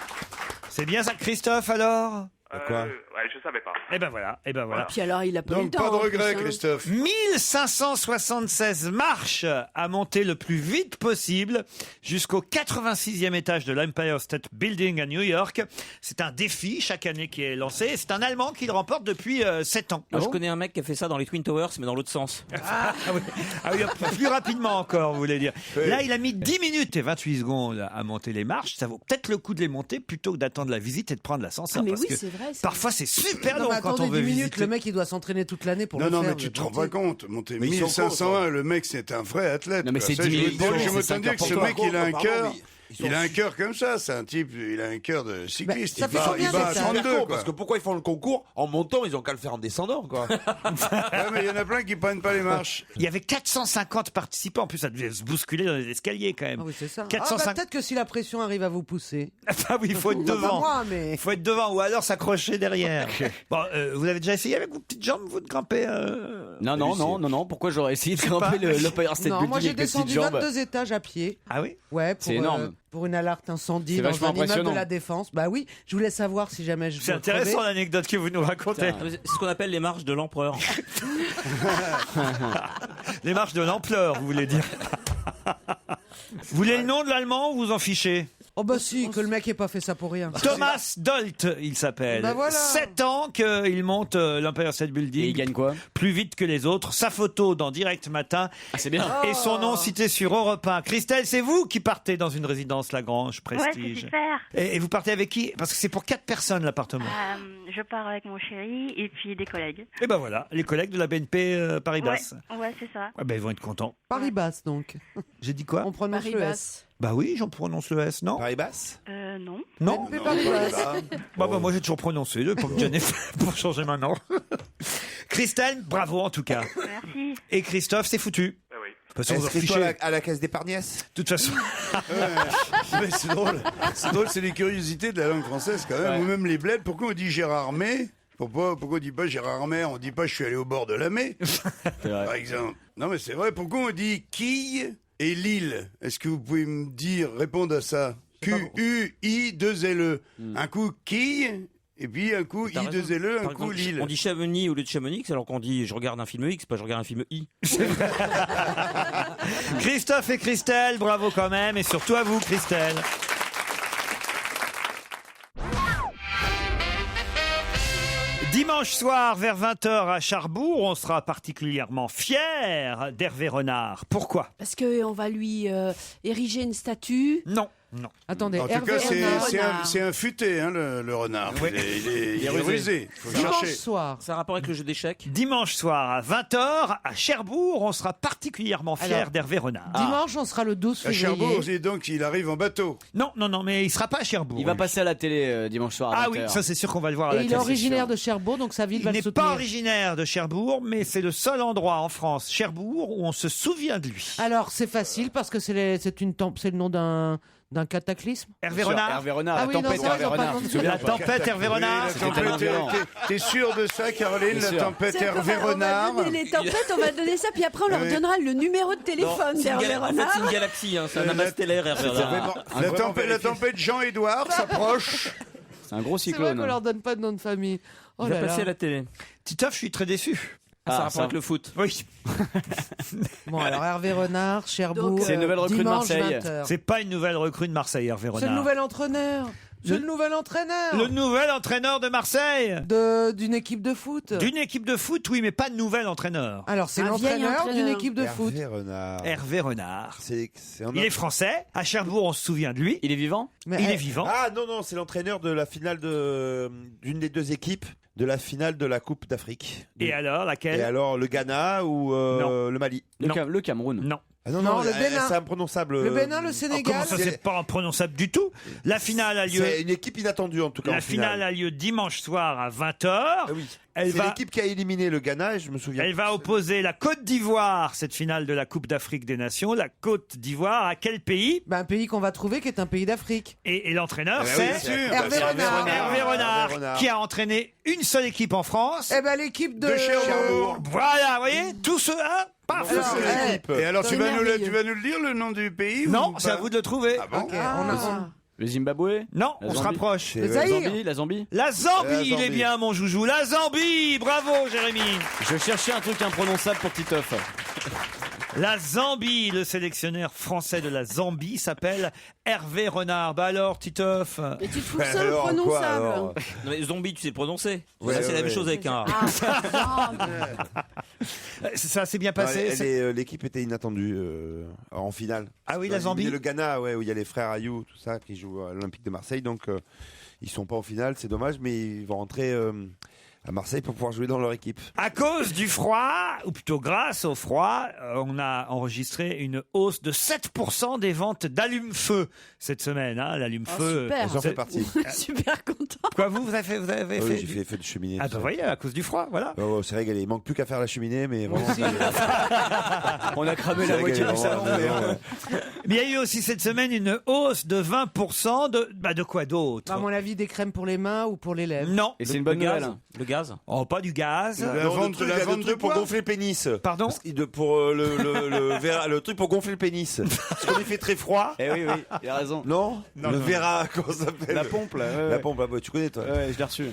C'est bien ça, Christophe, alors?
Quoi?
Ouais, je savais pas.
Eh ben voilà, eh ben voilà.
Puis alors, il a pas eu le
Donc
temps.
pas de
en
regret,
plus, hein.
Christophe.
1576 marches à monter le plus vite possible jusqu'au 86e étage de l'Empire State Building à New York. C'est un défi chaque année qui est lancé. C'est un Allemand qui le remporte depuis 7 ans.
Moi, je connais un mec qui a fait ça dans les Twin Towers, mais dans l'autre sens.
Ah oui, plus rapidement encore, vous voulez dire. Là, il a mis 10 minutes et 28 secondes à monter les marches. Ça vaut peut-être le coup de les monter plutôt que d'attendre la visite et de prendre l'ascenseur.
Ah, mais
parce
oui,
que
c'est vrai.
parfois, c'est super
Non,
long
mais
quand
attendez
on veut
10 minutes,
visiter.
le mec il doit s'entraîner toute l'année pour
Non,
le
non,
faire.
mais tu te rends
gentil.
pas compte. Monter
Mais ils sont
1101, le mec, c'est un vrai athlète.
Non, mais
quoi.
c'est
Ça,
10
je
minutes,
me
c'est
me
5
dire que ce
heures
mec, il a un
par
cœur.
an,
Il a un cœur comme ça, c'est un type, il a un cœur de cycliste.
ça
Il
fait
va,
combien
il va à
d'étages
32,
Super con,
quoi.
parce que pourquoi ils font le concours en montant, ils ont qu'à le faire en descendant, quoi.
Ouais, mais il y en a plein qui prennent pas les marches.
Il y avait 450 participants. En plus, ça devait se bousculer dans les escaliers quand même.
Ah oui, c'est ça.
450.
Peut-être que si la pression arrive à vous pousser.
Ah oui, il faut être
Pas
devant.
moi, mais.
Il faut être devant ou alors s'accrocher derrière. Bon, vous avez déjà essayé avec vos petites jambes, vous, de grimper
Non. Pourquoi j'aurais essayé de grimper l'Empire State
Non,
Building
moi j'ai
avec mes petites
descendu
jambes?
22 étages à pied.
Ah oui?
Ouais,
C'est énorme.
Pour une alerte incendie
C'est
dans
vachement
un immeuble de
impressionnant.
la Défense. Bah oui, je voulais savoir si jamais je
C'est
dois
intéressant
crever.
l'anecdote que vous nous racontez.
C'est ce qu'on appelle les marches de l'empereur.
Les marches de l'ampleur, vous voulez dire. Vous voulez le nom de l'allemand ou vous en fichez?
Oh bah si, que le mec ait pas fait ça pour rien.
Thomas Dolt, il s'appelle.
Bah voilà.
7 ans qu'il monte l'Empire State Building.
Et il gagne quoi?
Plus vite que les autres. Sa photo dans Direct Matin.
Ah, c'est bien.
Et son nom cité sur Europe 1. Christelle, c'est vous qui partez dans une résidence Lagrange
Ouais, c'est
Prestige.
super.
Et vous partez avec qui? Parce que c'est pour 4 personnes l'appartement.
Je pars avec mon chéri et puis des collègues.
Et ben voilà, les collègues de la BNP Paris-Basse.
Ouais, c'est ça.
Ah ben ils vont être contents.
Paris-Basse donc.
J'ai dit quoi?
On prononce le S.
Paris-Basse.
Bah oui, j'en prononce le S, non?
Paris-Basse?
Non.
Non?
BNP Paris-Basse.
Bah, moi j'ai toujours prononcé, pour me gêner, pour changer maintenant. Christelle, bravo en tout cas.
Merci.
Et Christophe, c'est foutu.
Ah oui.
De toute façon, vous en
Inscris-toi
fichez.
à la caisse d'épargnesse.
De toute façon.
Mais c'est drôle. C'est drôle, c'est les curiosités de la langue française quand même.
Ouais.
Ou même les bleds. Pourquoi on dit Gérard May? Pourquoi on dit pas Gérard May? On dit pas je suis allé au bord de la May, par exemple. Non mais c'est vrai. Pourquoi on dit quille et Lille? Est-ce que vous pouvez me dire, répondre à ça? Q-U-I-2-L-E. Un coup quille, et puis un coup
T'as raison.
I-2-L-E, un
Par
coup
exemple,
Lille.
on dit Chamonix au lieu de Chamonix, alors qu'on dit je regarde un film X, pas je regarde un film I.
Christophe et Christelle, bravo quand même. Et surtout à vous, Christelle. Dimanche soir, vers 20h à Charbourg, on sera particulièrement fiers d'Hervé Renard. Pourquoi?
Parce qu'on va lui ériger une statue.
Non. Non.
Attendez,
En tout
Hervé
cas,
Renard.
c'est un futé, hein, le renard.
Oui.
Il est rusé. Faut
Dimanche
chercher.
soir.
Ça a rapport avec le jeu d'échecs?
Dimanche soir à 20h à Cherbourg, on sera particulièrement fiers
Alors,
d'Hervé Renard.
Dimanche, on sera le 12
À
février.
Cherbourg, et donc il arrive en bateau.
Non, mais il sera pas à Cherbourg.
Il va passer à la télé dimanche soir à 20h.
Ah oui, ça c'est sûr qu'on va le voir à la
Et il
télé.
est originaire de Cherbourg, donc sa ville
Il
va le
n'est
soutenir.
pas originaire de Cherbourg, mais c'est le seul endroit en France, Cherbourg, où on se souvient de lui.
Alors, c'est facile parce que c'est le nom d'un cataclysme.
Hervé Renard.
Hervé Renard,
Ah
la
oui, non,
tempête
c'est vrai,
Hervé
ils ont pas
Renard.
le nom
Tu te
de-
souviens
La
pas
tempête Hervé Renard.
Oui, la tempête, t'es sûr de ça, Caroline?
Bien
La
sûr.
tempête
C'est
Hervé
quoi,
Renard.
On va donner les tempêtes, on va donner ça, puis après on leur
Oui.
donnera le numéro de téléphone
C'est
d'Hervé
en fait,
Renard.
c'est une galaxie, hein, c'est un
La-
amas stellaire, Hervé Renard.
La tempête Jean-Édouard s'approche.
C'est un gros
C'est vrai
cyclone.
qu'on leur donne pas de nom de famille. Oh
Il va
là là.
passer à la télé.
Titoff, je suis très déçu.
Ah, ça a
Ah,
rapport
ça.
avec le foot.
Oui,
Bon, alors Hervé Renard, Cherbourg.
Donc,
c'est une nouvelle recrue de
dimanche,
Marseille.
20h.
c'est pas une nouvelle recrue de Marseille, Hervé
C'est le
Renard.
nouvel entraîneur. C'est le nouvel entraîneur.
Le nouvel entraîneur de Marseille.
D'une équipe de foot.
D'une équipe de foot, oui, mais pas de nouvel entraîneur.
Alors, c'est
Un vieil
l'entraîneur d'une
entraîneur.
équipe de foot.
Hervé Renard.
Hervé Renard.
C'est un
Il est français. À Cherbourg, on se souvient de lui.
Il est vivant?
Mais,
Il est vivant.
Ah non, c'est l'entraîneur de la finale d'une des deux équipes de la finale de la Coupe d'Afrique.
Et alors,
Et
laquelle
alors, le Ghana ou
Non.
le Mali?
Non.
Le Cameroun.
Non.
Ah non,
Non, le Bénin.
c'est imprononçable.
Le Bénin, le
Oh,
Sénégal.
comment ça, c'est pas imprononçable du tout. La finale a lieu.
C'est une équipe inattendue en tout cas.
La
en
finale a lieu dimanche soir à 20h.
Ah oui.
Elle
C'est
va,
l'équipe qui a éliminé le Ghana et je me souviens.
elle va opposer la Côte d'Ivoire, cette finale de la Coupe d'Afrique des Nations. La Côte d'Ivoire, à quel pays
Ben, un pays qu'on va trouver qui est un pays d'Afrique.
Et l'entraîneur,
Eh ben oui,
c'est
bien sûr.
Hervé Renard.
Hervé Renard,
Hervé Renard.
qui a entraîné une seule équipe en France.
Eh ben, l'équipe de...
De Cherbourg.
Voilà, vous voyez, tout ce... Hein, paf.
Alors,
C'est l'équipe. Et alors,
C'est
tu vas nous
merveilleux.
le dire, le nom du pays?
Non,
ou
c'est à
pas?
vous de le trouver.
Ah bon?
Ok, on a...
Le Zimbabwe?
Non,
La
on se
Zambie.
rapproche.
Le Zaïre.
La Zambie?
La Zambie,
La
il est
Zambie.
bien, mon joujou. La Zambie, bravo, Jérémy.
Je cherchais un truc imprononçable pour Titoff.
La Zambie, le sélectionneur français de la Zambie s'appelle Hervé Renard. Bah alors, Titoff.
Mais tu trouves ça
Alors, quoi,
imprononçable?
alors
Non, mais zombie, tu sais le prononcer.
Ouais,
Ça, c'est la
ouais,
même chose
ouais.
avec un A.
Ah, non,
Ça s'est bien
Non,
passé.
l'équipe était inattendue en finale.
Ah oui,
Ils
la
ont
Zambie.
éliminé le Ghana, ouais, où il y a les frères Ayou, tout ça, qui jouent à l'Olympique de Marseille. Donc, ils sont pas en finale, c'est dommage, mais ils vont rentrer à Marseille pour pouvoir jouer dans leur équipe.
À cause du froid, ou plutôt grâce au froid, on a enregistré une hausse de 7% des ventes d'allume-feu cette semaine. Hein, l'allume-feu.
super.
Ils en fait partie.
super content.
Quoi, vous avez fait,
Ah oui, j'ai fait feu de cheminée.
Ah
tout
bah
ça.
voyez, à cause du froid, voilà.
Oh, c'est régalé. Il manque plus qu'à faire la cheminée, mais vraiment.
On a cramé
C'est
la moitié
régalé,
du salon.
vraiment,
mais,
ouais.
Mais il y a eu aussi cette semaine une hausse de 20% de quoi d'autre
À mon avis, des crèmes pour les mains ou pour les lèvres.
Non.
Et c'est une bonne
Le gaz.
nouvelle.
Le gaz.
Oh, pas du gaz.
La
Non,
vente-
il y a
la
le
vente de
truc pour
poids.
gonfler le pénis.
Pardon
Pour le truc pour gonfler le pénis. Parce qu'on il fait très froid.
Eh oui, oui, il a raison.
Non,
Non,
le
non.
Vera, comment ça s'appelle?
La pompe, là. ouais,
La
ouais.
pompe, ah bah, tu connais toi.
Ouais, je l'ai reçu.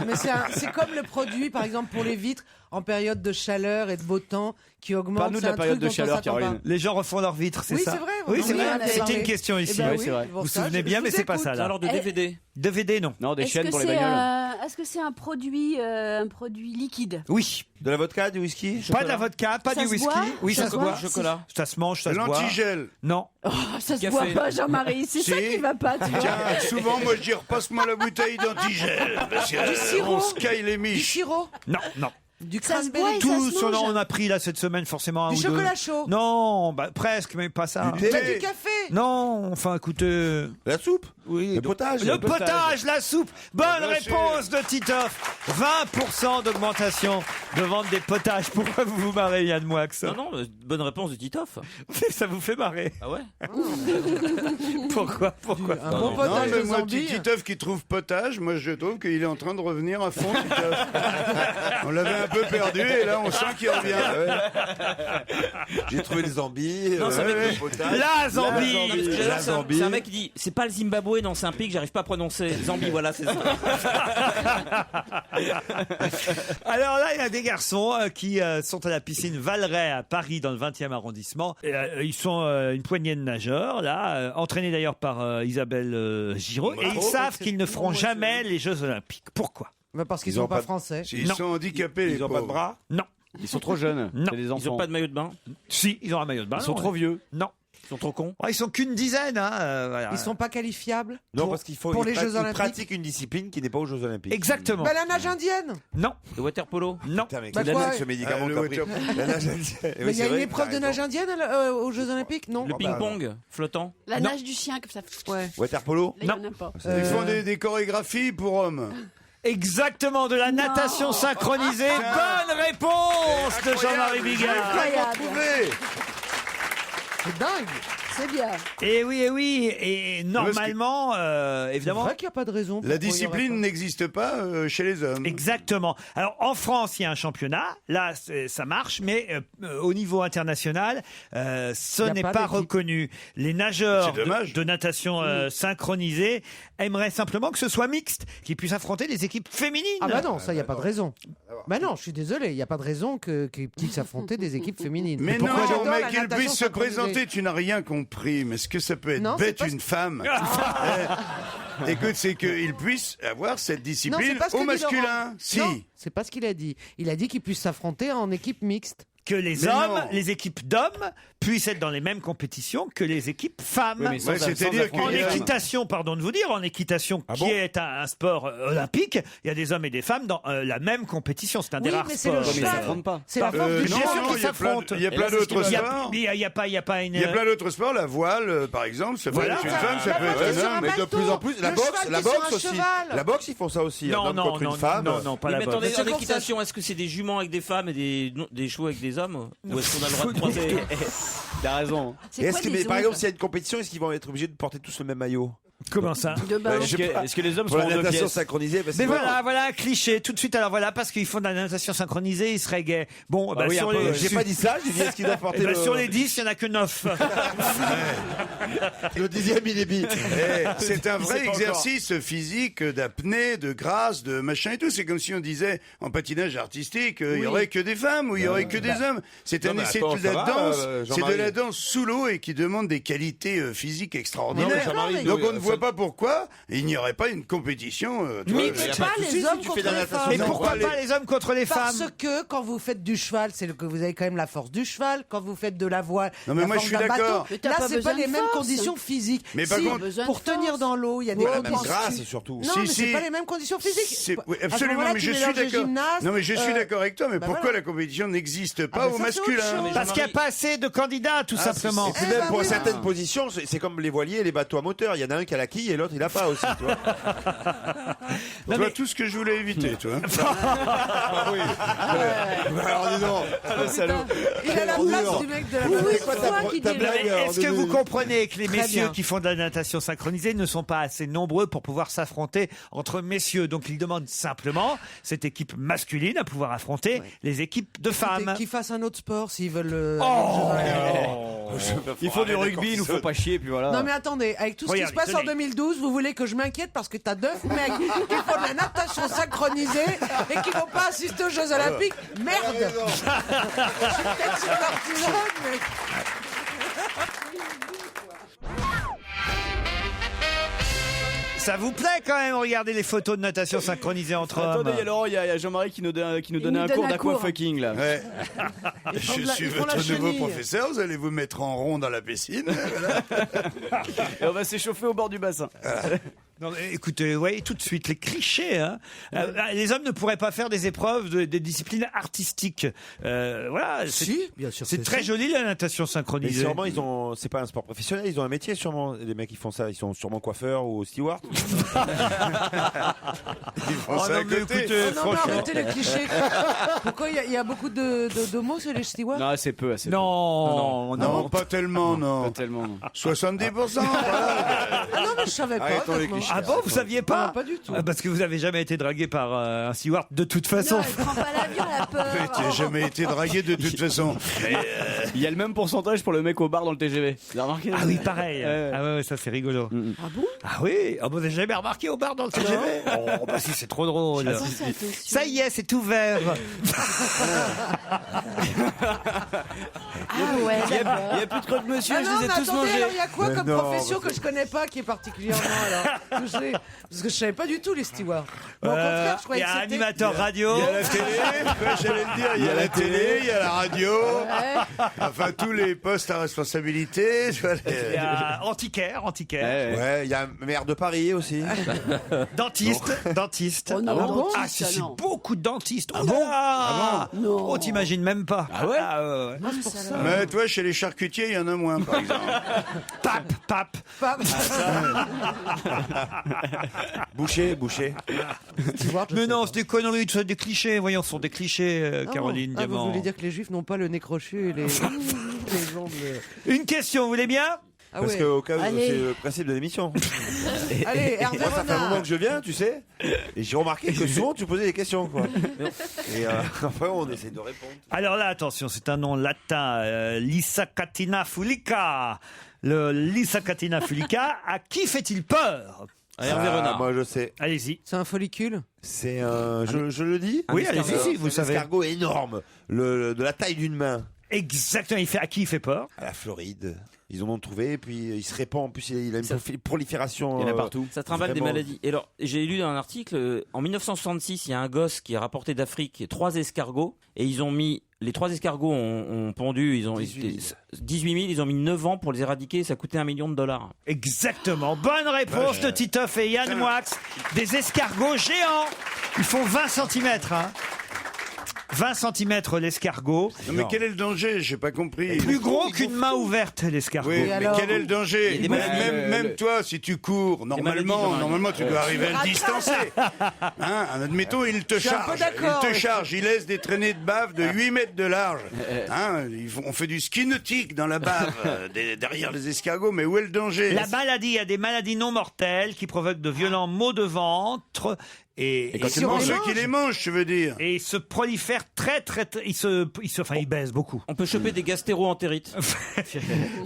Mais c'est comme le produit, par exemple, pour les vitres, en période de chaleur et de beau temps, qui augmente.
Parle-nous de
C'est
la
un
période
truc
de
dont on
chaleur,
s'attend
Caroline.
pas.
Les gens refont leurs vitres, c'est
Oui,
ça
c'est vrai.
Oui, c'est
Oui,
vrai.
on en avait
C'était
parlé.
une question ici.
Eh ben
Oui,
oui,
c'est vrai.
pour
Vous
ça,
vous souvenez
je
bien, mais
vous
c'est pas
écoute.
ça là.
Alors de
Eh,
DVD.
DVD, non.
Non, des
Est-ce
chaînes
que
pour les
c'est
bagnoles.
est-ce que c'est un produit liquide?
Oui.
De la vodka, du whisky?
Pas de la vodka, pas
Ça
du
se
whisky.
boit
Oui, ça se boit.
Chocolat.
Ça se mange, ça se boit.
L'antigel.
Non.
Oh, ça se
Café.
boit pas, Jean-Marie. C'est ça
Si.
qui va pas, tu vois.
Tiens, souvent, moi, je dis, repasse-moi la bouteille d'antigel. Parce que,
Du sirop.
on se caille les
Du
miches.
sirop,
Non, non.
du
Ça se boit
cranberry,
et ça
Tout
se
ce
mange.
dont on a pris là cette semaine, forcément un
du
ou deux.
chocolat chaud,
Non, bah, presque, mais pas ça.
Du thé.
bah, du café.
Non, enfin, écoutez.
La soupe?
Oui.
Le potage?
Le potage, la soupe. Bonne
Bien sûr.
réponse de Titoff. 20% d'augmentation de vente des potages. Pourquoi vous vous marrez, Yann Moix?
Non, non, bonne réponse de Titoff.
Ça vous fait marrer.
Ah ouais.
Pourquoi
Un bon
Non,
potage
mais
de
moi,
Zambie.
Titeuf qui trouve potage, moi je trouve qu'il est en train de revenir à fond. Titeuf. On l'avait un peu perdu et là on sent qu'il revient.
J'ai trouvé les zombies.
Non, ça
le
fait-
potage.
La Zambie.
Non, parce que j'adore,
La
c'est un-
Zambie.
c'est un mec qui dit c'est pas le Zimbabwe, non, c'est un pays que j'arrive pas à prononcer. Zambie, voilà, c'est ça.
Alors là, il y a des garçons qui sont à la piscine Valeret à Paris, dans le 20e arrondissement. Et, ils sont une poignée de nageurs, là, entraînés d'ailleurs par Isabelle Giraud. Et ils savent qu'ils ne feront jamais les Jeux Olympiques. Pourquoi?
Bah, parce qu'ils
Ils
sont
ont
pas
pas-
français.
Ils sont handicapés, les
Ils ont pas de
pauvres.
bras?
Non.
Ils sont trop jeunes.
Non.
C'est des
Ils
enfants.
ont pas de maillot de bain.
Si, ils ont un maillot de bain.
Ils sont
non,
trop vieux.
Non.
Ils sont trop cons.
Ils sont qu'une dizaine. Voilà.
Ils sont pas qualifiables
Non, parce qu'il faut
pour les Jeux
ils
Olympiques.
pratiquent une discipline qui n'est pas aux Jeux Olympiques.
Exactement.
La nage indienne.
Non.
Le water-polo.
Non.
Putain, mais
Bah
quel
quoi
ce médicament
le
que t'as pris.
water-
La nage indienne.
Mais il y a une épreuve de nage indienne aux Jeux Olympiques, non?
Le ping-pong flottant.
La nage du chien, comme ça.
Ouais.
Water-polo.
Là, il y en a pas.
Ils font des chorégraphies pour hommes.
Exactement, de la natation synchronisée. Bonne réponse de Jean-Marie Bigard.
Incroyable.
C'est dingue.
C'est bien.
Et oui, et normalement,
C'est
évidemment.
vrai qu'il n'y a pas de raison.
La
pourquoi il y aurait
discipline
pas.
n'existe pas chez les hommes.
Exactement. Alors en France, il y a un championnat. Là, ça marche, mais au niveau international, ce
Il y a
n'est
pas
pas
d'équipe.
reconnu. Les nageurs
C'est dommage.
de natation synchronisée aimeraient simplement que ce soit mixte, qu'ils puissent affronter des équipes féminines.
Ah bah non, ça, il n'y a pas de raison. Bah non, je suis désolé, il n'y a pas de raison qu'ils puissent affronter des équipes féminines.
Mais
Pourquoi
non,
j'adore
mais
la
qu'elle
natation
puisse se
synchronisée.
présenter, tu n'as rien compris. Mais est-ce que ça peut être
Non, c'est
bête
pas
une femme Écoute, c'est qu'il puisse avoir cette
Non,
discipline
c'est pas ce
au
que dit
masculin.
Laurent.
Si.
Non, c'est pas ce qu'il a dit. Il a dit qu'ils puissent s'affronter en équipe mixte.
Que les
Mais
hommes,
non.
les équipes d'hommes, puissent être dans les mêmes compétitions que les équipes femmes.
Oui, mais sans-
Ouais, c'est-à-dire
sans
En
qu'il y a-
équitation, pardon de vous dire, en équitation, qui est un sport olympique, il y a des hommes et des femmes dans la même compétition. C'est un des
Oui,
rares
mais c'est
sports.
le
Mais ils
cheval.
s'affrontent pas.
C'est la force du
Bien
cheval.
sûr qu'ils
il y a plein-
s'affrontent.
il y a
Et
plein
là, c'est ce
d'autres
qu'ils
Il y a,
sports.
il y a pas une.
Il y a plein d'autres sports, la voile, par exemple, ça peut
Voilà.
être une femme, ça
La
peut
voile
être
qui est sur
un
un
homme.
Mais de
bateau.
plus en plus, la
Le
boxe,
cheval
la
qui est sur
boxe
un
aussi.
cheval.
La boxe, ils font ça aussi.
Non,
un homme
non,
contre
non,
une femme.
non, pas
Oui,
la
mais
boxe.
attendez,
C'est
en
comme ça.
équitation, est-ce que c'est des juments avec des femmes et des chevaux avec des hommes? Ou est-ce qu'on a le droit de croiser?
T'as raison.
C'est
Et
quoi
est-ce que,
des
mais par
ongles
exemple, s'il y a une compétition, est-ce qu'ils vont être obligés de porter tous le même maillot?
Comment ça?
de bain.
Est-ce que les hommes
Pour la
seront en deux
natation
pièces?
synchronisée, parce
Mais
que-
voilà un cliché. Tout de suite, alors voilà, parce qu'ils font de la natation synchronisée, ils seraient gays. Bon,
oui,
sur
un peu,
les,
ouais.
J'ai pas dit ça, j'ai dit est-ce qu'ils doivent porter
eh ben,
le...
sur les 10, il y en a que 9.
le 10e il est bit.
C'est un
Il
vrai
sait pas
exercice physique d'apnée, de grâce, de machin et tout. C'est comme si on disait en patinage artistique, il y aurait que des femmes ou il y aurait que des hommes. C'est
Non,
un
mais
c'est
attends,
de la
ça va,
danse, c'est de
Jean-Marie.
la danse sous l'eau et qui demande des qualités physiques
Non,
extraordinaires.
mais Jean-Marie,
Donc on ne
ça-
voit pas pourquoi il n'y aurait pas une compétition. tu vois,
Mixte.
il y a
Pas
pas de
les
souci si
hommes
tu
contre
fais de la
les
natation.
femmes.
Mais
Non,
pourquoi
pas
pas les hommes contre les
Parce
femmes?
que quand vous faites du cheval, c'est que vous avez quand même la force du cheval. Quand vous faites de la voile,
Non, mais
la
moi,
force
je suis
d'un
d'accord.
bateau.
Mais t'as
Là,
pas
c'est pas
besoin
les
de
mêmes
force.
conditions physiques.
Mais par
Si,
contre-
Besoin de
pour tenir
force.
dans l'eau, il y a des
Ouais,
La même
conditions.
grâce, surtout.
Non,
Si,
mais
si.
c'est pas les mêmes conditions physiques.
Oui,
À ce
absolument,
moment-là,
mais
tu
je suis
mélanges les
d'accord.
gymnastes,
Non, mais je suis d'accord avec toi, mais
bah
pourquoi
voilà.
la compétition n'existe pas
Ah,
au
mais ça, c'est autre
masculin
chose.
Parce qu'il n'y a pas assez de candidats, tout simplement.
Et puis
Eh
même
ben
pour
oui.
certaines positions, c'est comme les voiliers et les bateaux à moteur. Il y en a un qui a la quille et l'autre il a pas aussi. Tu vois.
Tu vois tout ce que je voulais éviter, toi.
Ah oui. Alors dis donc.
Le salaud.
Il a la
ordure.
place du mec de la
Oui,
C'est
c'est
quoi
toi
ta
qui
ta
dis-
blague alors,
Est-ce que vous
Denis
comprenez que les
Très
messieurs
bien.
qui font de la natation synchronisée ne sont pas assez nombreux pour pouvoir s'affronter entre messieurs? Donc ils demandent simplement cette équipe masculine à pouvoir affronter les équipes de femmes.
Qu'ils fassent un autre sport s'ils veulent.
Il faut du rugby, ils nous font pas chier, puis voilà.
Non mais attendez, avec tout ce qui
Regarde,
se passe en
tenez.
2012, vous voulez que je m'inquiète parce que t'as 9 mecs qui font de la natation synchronisée et qui vont pas assister aux Jeux Olympiques? Merde. Je suis peut-être sympathisante, mais...
Ça vous plaît quand même, regardez les photos de natation synchronisée entre
Attendez,
hommes.
il y a Laurent, il y a Jean-Marie qui nous donnait
nous
un
donne
cours
un
d'aquafucking là.
Ouais.
Ils font
Je
de la-
suis
ils font la
votre nouveau
chenille.
professeur, vous allez vous mettre en rond dans la piscine.
Et on va s'échauffer au bord du bassin.
Non, mais écoutez, ouais, tout de suite, les clichés. Hein. Les hommes ne pourraient pas faire des épreuves des disciplines artistiques. Voilà,
Si, bien sûr.
c'est très joli la natation
Mais
synchronisée.
sûrement ils ont, c'est pas un sport professionnel, ils ont un métier sûrement. Les mecs qui font ça, ils sont sûrement coiffeurs ou stewards.
Ils font
Oh
ça
non,
à
mais
côté.
écoutez,
Oh non, mais
franchement.
arrêtez les clichés. Pourquoi il y a beaucoup d'homos sur les stewards?
Non, assez peu, assez
Non,
Non, pas tellement,
peu.
non.
Pas tellement. non.
70%. voilà.
Ah non, mais je savais pas.
Arrêtons les
franchement.
clichés.
Ah bon, vous saviez pas?
Non, pas du tout.
Ah, parce que vous avez jamais été dragué par un steward de toute façon.
Non, elle prend pas l'avion, la peur.
Mais tu n'as jamais été dragué de toute façon.
Il y a le même pourcentage pour le mec au bar dans le TGV. Vous avez remarqué?
Ah oui, pareil.
Ouais.
Ah ouais, ça c'est rigolo.
Ah bon?
Ah oui, vous n'avez jamais remarqué au bar dans le TGV? Oh, bah si, c'est trop drôle.
Attention.
Ça y est, c'est ouvert.
ouais,
Il y a plus de croque-monsieur, je les ai tous mangés.
Alors il y a quoi comme
non,
profession que je connais pas qui est particulièrement alors touchée? Parce que je savais pas du tout les stewards. Au contraire, je
Il
croyais
y
que
a
c'était...
animateur radio.
Il y a la télé, ouais, j'allais le dire, il y a la télé, il y a la radio, enfin tous les postes à responsabilité. Tu vois,
Il y a antiquaire.
Ouais, il y a maire de Paris aussi.
Dentiste.
Oh non, dentiste,
Ah, si,
non.
beaucoup de dentistes.
Ah bon
Non.
Oh, t'imagines même pas.
Ah ouais
ouais.
Ah, c'est pour ça.
Mais toi, chez les charcutiers, il y en a moins, par exemple.
Pape.
Boucher.
Steward, je
Mais
sais
non,
pas.
c'est des conneries, c'est des clichés. Voyons, ce sont des clichés, Caroline
Ah, vous
Diamant.
voulez dire que les juifs n'ont pas le nez crochu et les jambes...
Une question, vous voulez bien?
Ah
Parce
ouais.
qu'au cas où,
Allez.
c'est le principe de l'émission.
Allez, Hervé
Moi, ça fait un moment
Renard.
que je viens, tu sais, et j'ai remarqué que souvent tu posais des questions, quoi. Et enfin, on essaie de répondre.
Alors là, attention, c'est un nom latin, Lysacatina fulica. Le Lysacatina fulica, à qui fait-il peur?
Hervé Renard.
Moi, je sais.
Allez-y.
C'est un follicule?
C'est un. Je le dis.
Oui, allez-y, si, vous
un
savez.
escargot énorme, de la taille d'une main.
Exactement, à qui il fait peur?
À la Floride. Ils en ont trouvé, et puis il se répand. En plus, il a une prolifération.
Il y en a partout.
Ça trimballe des
Vraiment.
maladies. Et alors, j'ai lu un article, en 1966, il y a un gosse qui a rapporté d'Afrique 3 escargots, et ils ont mis, les 3 escargots ont pondu, ils ont
18
18 000, ils ont mis 9 ans pour les éradiquer, ça coûtait $1 million.
Exactement. Bonne réponse de Titoff et Yann Moix. Des escargots géants. Ils font 20 cm. 20 cm l'escargot.
Non, mais quel est le danger? J'ai pas compris.
Plus gros qu'une main ouverte, l'escargot.
Oui, mais
alors
quel est le danger?
Il y a des maladies,
Même toi, si tu cours,
maladies,
normalement, tu dois arriver à le distancer. Hein, admettons, il te
suis un peu
charge.
d'accord,
Il te
oui.
charge. Il laisse des traînées de bave de 8 mètres de large. Hein, on fait du ski nautique dans la bave, derrière les escargots. Mais où est le danger?
La maladie, il y a des maladies non mortelles qui provoquent de violents maux de ventre. Et
Quand c'est pour ceux qui les mangent, tu veux dire?
Et il se prolifère très, il baise beaucoup.
On peut choper des gastéro-entérites.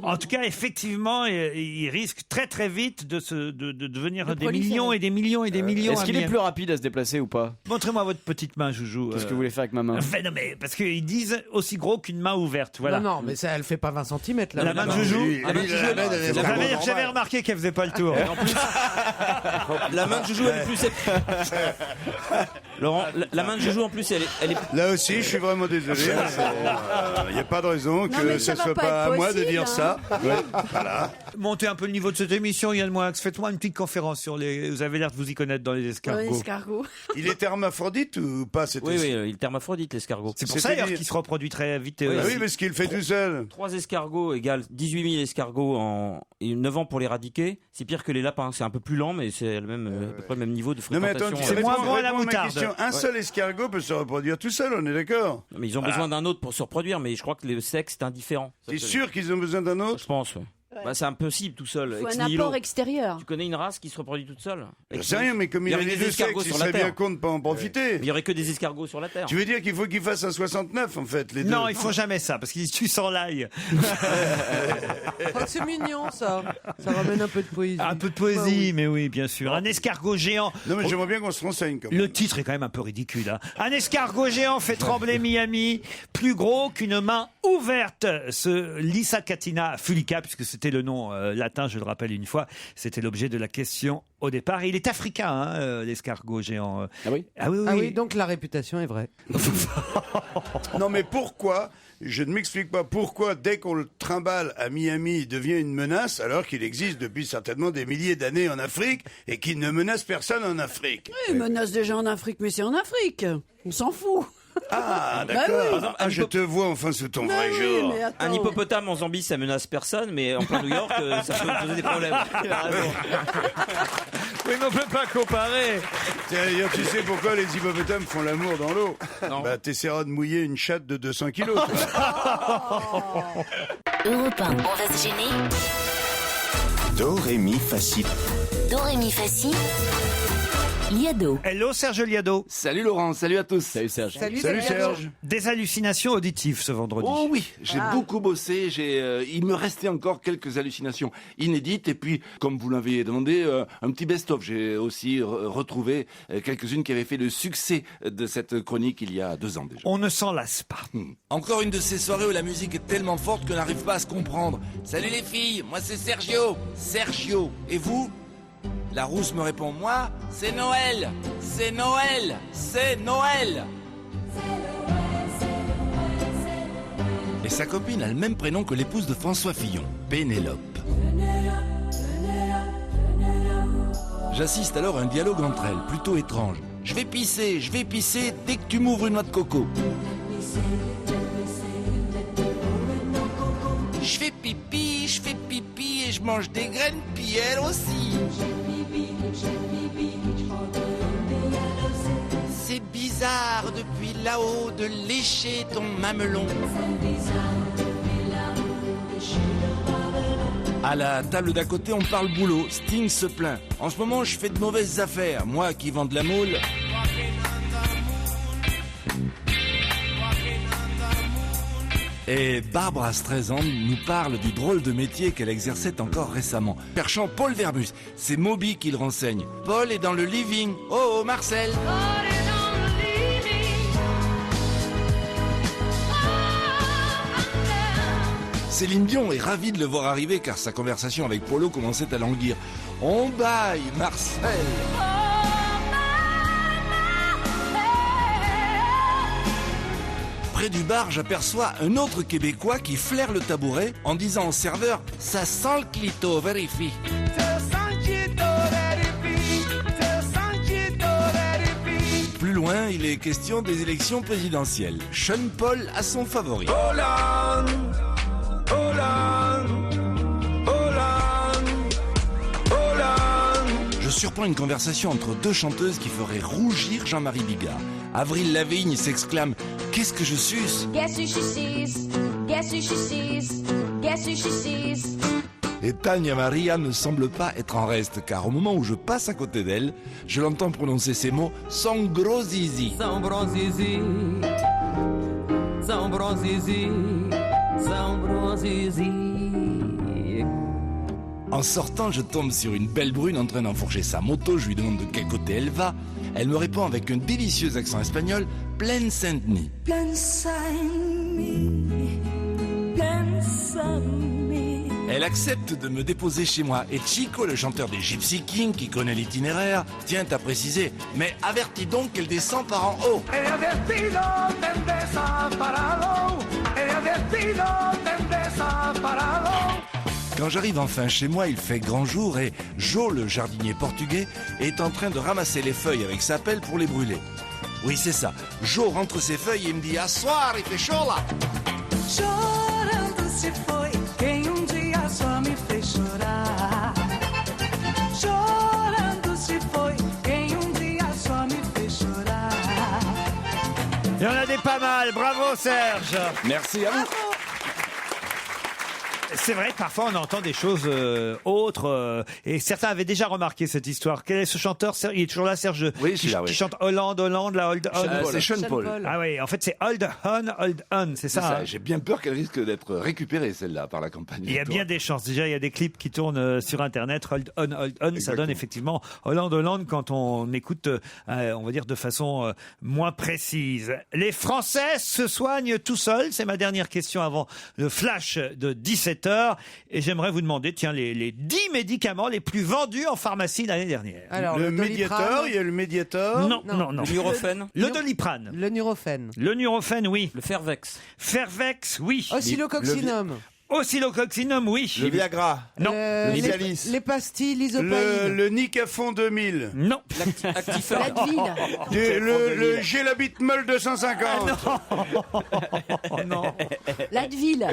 En tout cas, effectivement, il risque très très vite de devenir
De
des
proliférer.
millions et des millions et des millions.
Est-ce qu'il est plus rapide à se déplacer ou pas?
Montrez-moi votre petite main, Joujou.
Qu'est-ce que vous voulez faire avec ma main?
Non, mais parce qu'ils disent aussi gros qu'une main ouverte. Voilà.
Non, mais ça, elle fait pas 20 cm là.
La main de Joujou.
J'avais
remarqué qu'elle faisait pas le tour.
La main de Joujou, elle est plus... Laurent, la main de Joujou, en plus, elle est...
Là aussi, je suis vraiment désolé. Il n'y a pas de raison
Non,
que
mais
ce
ça va
soit
pas
pas
être
à moi de
possible,
dire
hein.
ça. Voilà.
Montez un peu le niveau de cette émission, Yann Moix. Faites-moi une petite conférence sur les. Vous avez l'air de vous y connaître dans les escargots.
Escargot.
Il est hermaphrodite ou pas cet
Oui, il est hermaphrodite, l'escargot.
C'est pour ça d'ailleurs
C'est-à-dire
qu'il se reproduit très vite.
Ah oui, parce qu'il le fait tout seul.
3 escargots égale 18 000 escargots et 9 ans pour l'éradiquer. C'est pire que les lapins. C'est un peu plus lent, mais c'est à peu près le même niveau de
Non mais
fréquentation.
attends, tu sais,
C'est moins bon à la
réponds ma
moutarde.
question. Un seul escargot peut se reproduire tout seul, on est d'accord?
Mais ils ont besoin d'un autre pour se reproduire, mais je crois que le sexe est indifférent.
T'es sûr qu'ils ont besoin d'un autre?
Je pense, ouais. Bah, c'est impossible tout seul.
Il faut
ex
un
nihilo.
apport extérieur.
Tu connais une race qui se reproduit toute seule?
Je sais rien, mais comme il
y
a
aurait
les
des
deux
escargots
sexes, il
sur la
serait bien
Terre.
con de pas en profiter.
Il y aurait que des escargots sur la Terre.
Tu veux dire qu'il faut qu'il fasse un 69 en fait, les deux?
Non, ils font jamais ça parce qu'ils tuent sans l'ail.
Oh, c'est mignon ça. Ça ramène un peu de poésie.
Un peu de poésie, mais oui, bien sûr. Un escargot géant.
Non mais j'aimerais bien qu'on se renseigne quand même.
Le titre est quand même un peu ridicule. Hein. Un escargot géant fait trembler Miami, plus gros qu'une main ouverte. Ce Lysacatina fulica, puisque c'était le nom latin, je le rappelle une fois, c'était l'objet de la question au départ. Et il est africain, hein, l'escargot géant.
Ah oui?
Ah oui, oui.
Ah oui, donc la réputation est vraie.
Non mais pourquoi? Je ne m'explique pas pourquoi dès qu'on le trimballe à Miami, il devient une menace alors qu'il existe depuis certainement des milliers d'années en Afrique et qu'il ne menace personne en Afrique.
Il menace déjà en Afrique, mais c'est en Afrique. On s'en fout.
Ah
Bah
d'accord.
oui.
Par exemple,
Ah, je te vois enfin sous ton
Bah
vrai
oui,
jour.
mais attends.
Un hippopotame en Zambie, ça menace personne, mais en plein New York, ça peut poser des problèmes.
Oui, mais on peut pas comparer.
D'ailleurs, tu sais pourquoi les hippopotames font l'amour dans l'eau?
Non.
Bah t'essaieras de mouiller une chatte de 200 kilos. Toi.
Europe 1, on va se gêner.
Do, ré, mi, fa, si.
Dorémy Fassi, Liado.
Hello Serge Liado.
Salut Laurent, salut à tous.
Salut Serge.
Salut
Serge.
Des hallucinations auditives ce vendredi.
Oh oui, j'ai beaucoup bossé, il me restait encore quelques hallucinations inédites et puis, comme vous l'avez demandé, un petit best-of. J'ai aussi retrouvé quelques-unes qui avaient fait le succès de cette chronique il y a 2 ans déjà.
On ne s'en lasse pas.
Encore une de ces soirées où la musique est tellement forte qu'on n'arrive pas à se comprendre. Salut les filles, moi c'est Sergio. Sergio. Et vous ? La rousse me répond, moi, c'est Noël. C'est Noël. C'est Noël. Et sa copine a le même prénom que l'épouse de François Fillon, Pénélope. J'assiste alors à un dialogue entre elles, plutôt étrange. Je vais pisser dès que tu m'ouvres une noix de coco. Je fais pipi et je mange des graines, puis elle aussi. C'est bizarre depuis là-haut de lécher ton mamelon. À la table d'à côté, on parle boulot. Sting se plaint. En ce moment, je fais de mauvaises affaires. Moi qui vends de la moule. Et Barbara Streisand nous parle du drôle de métier qu'elle exerçait encore récemment. Cherchant Paul Verbus, c'est Moby qui le renseigne. Paul est dans le living. Oh, Marcel. Céline Dion est ravie de le voir arriver car sa conversation avec Polo commençait à languir. On baille, Marcel. Près du bar, j'aperçois un autre Québécois qui flaire le tabouret en disant au serveur « Ça sent le clito, vérifie ». Plus loin, il est question des élections présidentielles. Sean Paul a son favori. Hollande, Hollande, Hollande, Hollande. Je surprends une conversation entre 2 chanteuses qui ferait rougir Jean-Marie Bigard. Avril Lavigne s'exclame « Qu'est-ce que je suce ?»
Guess who she sees? Guess who she sees? Guess who she sees?
Et Tania Maria ne semble pas être en reste, car au moment où je passe à côté d'elle, je l'entends prononcer ces mots « Son gros zizi ».
Son gros zizi, son gros zizi, son gros zizi.
En sortant, je tombe sur une belle brune en train d'enfourcher sa moto. Je lui demande de quel côté elle va. Elle me répond avec un délicieux accent espagnol, Plaine Saint-Denis.
Plaine Saint-Denis, Plaine Saint-Denis.
Elle accepte de me déposer chez moi. Et Chico, le chanteur des Gypsy Kings, qui connaît l'itinéraire, tient à préciser, mais avertis donc qu'elle descend par en haut. Quand j'arrive enfin chez moi, il fait grand jour et Jo, le jardinier portugais, est en train de ramasser les feuilles avec sa pelle pour les brûler. Oui, c'est ça. Jo rentre ses feuilles et me dit « Assoir, il fait chaud là !»
Chorando se foi quem dia só me fez chorar. Chorando se foi quem dia só me fez chorar.
Il y en a des pas mal. Bravo Serge.
Merci à vous.
C'est vrai que parfois on entend des choses autres et certains avaient déjà remarqué cette histoire. Quel est ce chanteur? Il est toujours là, Serge, qui chante Hollande, la Hold On.
C'est Sean Paul.
Ah oui, en fait c'est Hold On, c'est ça.
J'ai bien peur qu'elle risque d'être récupérée celle-là par la campagne.
Il y a bien des chances. Déjà, il y a des clips qui tournent sur Internet. Hold On. Exactement. Ça donne effectivement Hollande quand on écoute, on va dire de façon moins précise. Les Français se soignent tout seuls. C'est ma dernière question avant le flash de 17h. Et j'aimerais vous demander, tiens, les 10 médicaments les plus vendus en pharmacie l'année dernière.
Alors, le Mediator, il y a le Mediator.
Non.
Le Nurofen.
Le Doliprane.
Le Nurofen.
Le Nurofen, oui.
Le Fervex.
Fervex, oui.
Oscillococcinum.
Oscillococcinum, oui.
Le Viagra.
Non.
Les pastilles, l'isopaïne.
Le Nicafon 2000.
Non.
Actifeur.
Le Gélabitmol 250.
Non.
L'Advil.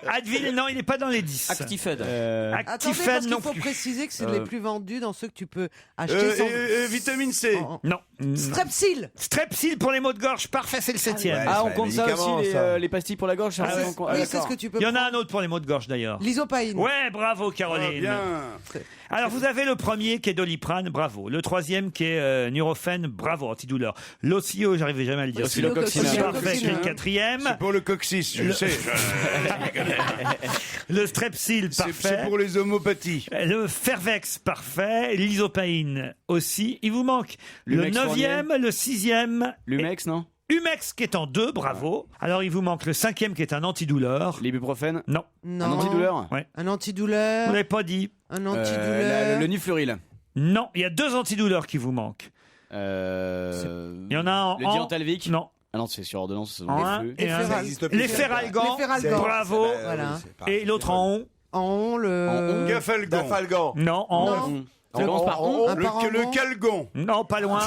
Advil, non, il n'est pas dans les 10.
Actifed.
Attendez,
Actifed,
parce
non
qu'il faut
plus.
préciser que c'est les plus vendus dans ceux que tu peux acheter sans...
Vitamine C.
Non.
Strepsil.
Strepsil pour les maux de gorge, parfait, c'est le 7e.
On compte ça aussi, les pastilles pour la gorge.
Oui, c'est ce que tu peux
Il y en a a un autre pour les maux de gorge d'ailleurs.
L'isopaïne.
Ouais, bravo Caroline.
Ah, bien.
Alors vous avez le premier qui est Doliprane, bravo. Le troisième qui est Nurofen, bravo, antidouleur. L'Ocio, j'arrivais jamais à le dire.
Oscillococcinum.
C'est parfait, c'est le quatrième.
C'est pour le coccyx, je sais.
Le Strepsil, parfait.
C'est pour les homopathies.
Le Fervex, parfait. L'isopaïne aussi. Il vous manque le
Lumex
9e, le 6e.
Lumex, non?
Humex qui est en 2, bravo. Alors il vous manque le 5e qui est un antidouleur.
L'ibuprofène?
Non.
Non.
Un antidouleur?
Ouais.
Un antidouleur.
Vous l'avez pas dit.
Un antidouleur.
Le Nifluril.
Non, il y a 2 antidouleurs qui vous manquent. Il y en a un
Le Diantalvic?
Non.
Ah non, c'est sur ordonnance.
En un et un. Les Feralgan.
Bravo.
Bravo.
Voilà.
Et l'autre en on.
En on, le...
Dafalgan.
Non, en on.
Ça commence par on?
Le calgon.
Non, pas loin.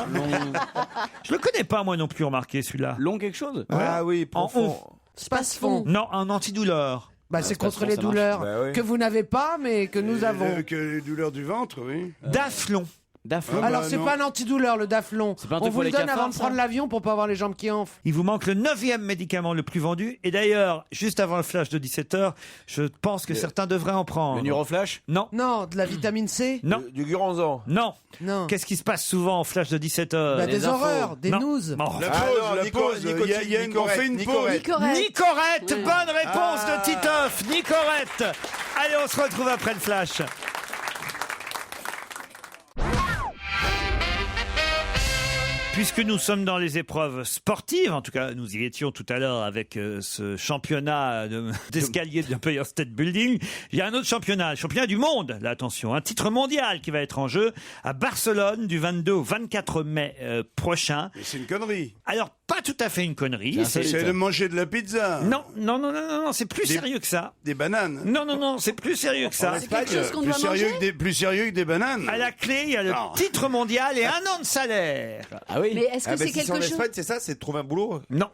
Je le connais pas, moi non plus, remarquez celui-là.
Long quelque chose?
Ah oui,
En
profond.
Spasfon.
Non, un antidouleur.
Bah, c'est
c'est pas
contre
fort,
les
ça marche.
douleurs
Bah oui.
que vous n'avez pas, mais que nous avons.
Que les douleurs du ventre, oui.
Daflon.
Daflon.
Alors,
bah
c'est
non.
pas un antidouleur, le Daflon.
C'est pas un
On
truc
vous
pour
le
les
donne
cafards,
avant de
ça
prendre l'avion pour pas avoir les jambes qui enflent.
Il vous manque le 9e médicament le plus vendu. Et d'ailleurs, juste avant le flash de 17h, je pense que certains devraient en prendre.
Le Nuroflash?
Non.
Non, de la vitamine C.
Non.
Du Guranzan.
Non.
Non.
Qu'est-ce qui se passe souvent en flash de 17h
Bah,
des
des
infos.
horreurs, des
Non.
news.
Non.
La
Ah
pause,
non,
la
Nico-
pause.
nicotine,
Il y a on fait une
Nicorette,
pause.
Nicorette, bonne réponse
Ah.
de Titoff. Nicorette. Allez, on se retrouve après le flash. Puisque nous sommes dans les épreuves sportives, en tout cas nous y étions tout à l'heure avec ce championnat d'escalier de Empire State Building, il y a un autre championnat, le championnat du monde, là attention, un titre mondial qui va être en jeu à Barcelone du 22 au 24 mai prochain.
Mais c'est une connerie.
Alors pas tout à fait une connerie.
C'est de manger de la pizza.
Non, c'est plus sérieux que ça.
Des bananes.
Non, c'est plus sérieux que ça.
C'est quelque chose qu'on doit manger.
Plus sérieux que des bananes.
À la clé, il y a le titre mondial et 1 an de salaire.
Ah oui?
Mais est-ce que c'est
si
quelque
en
chose?
Espagne, c'est ça, c'est de trouver un boulot.
Non.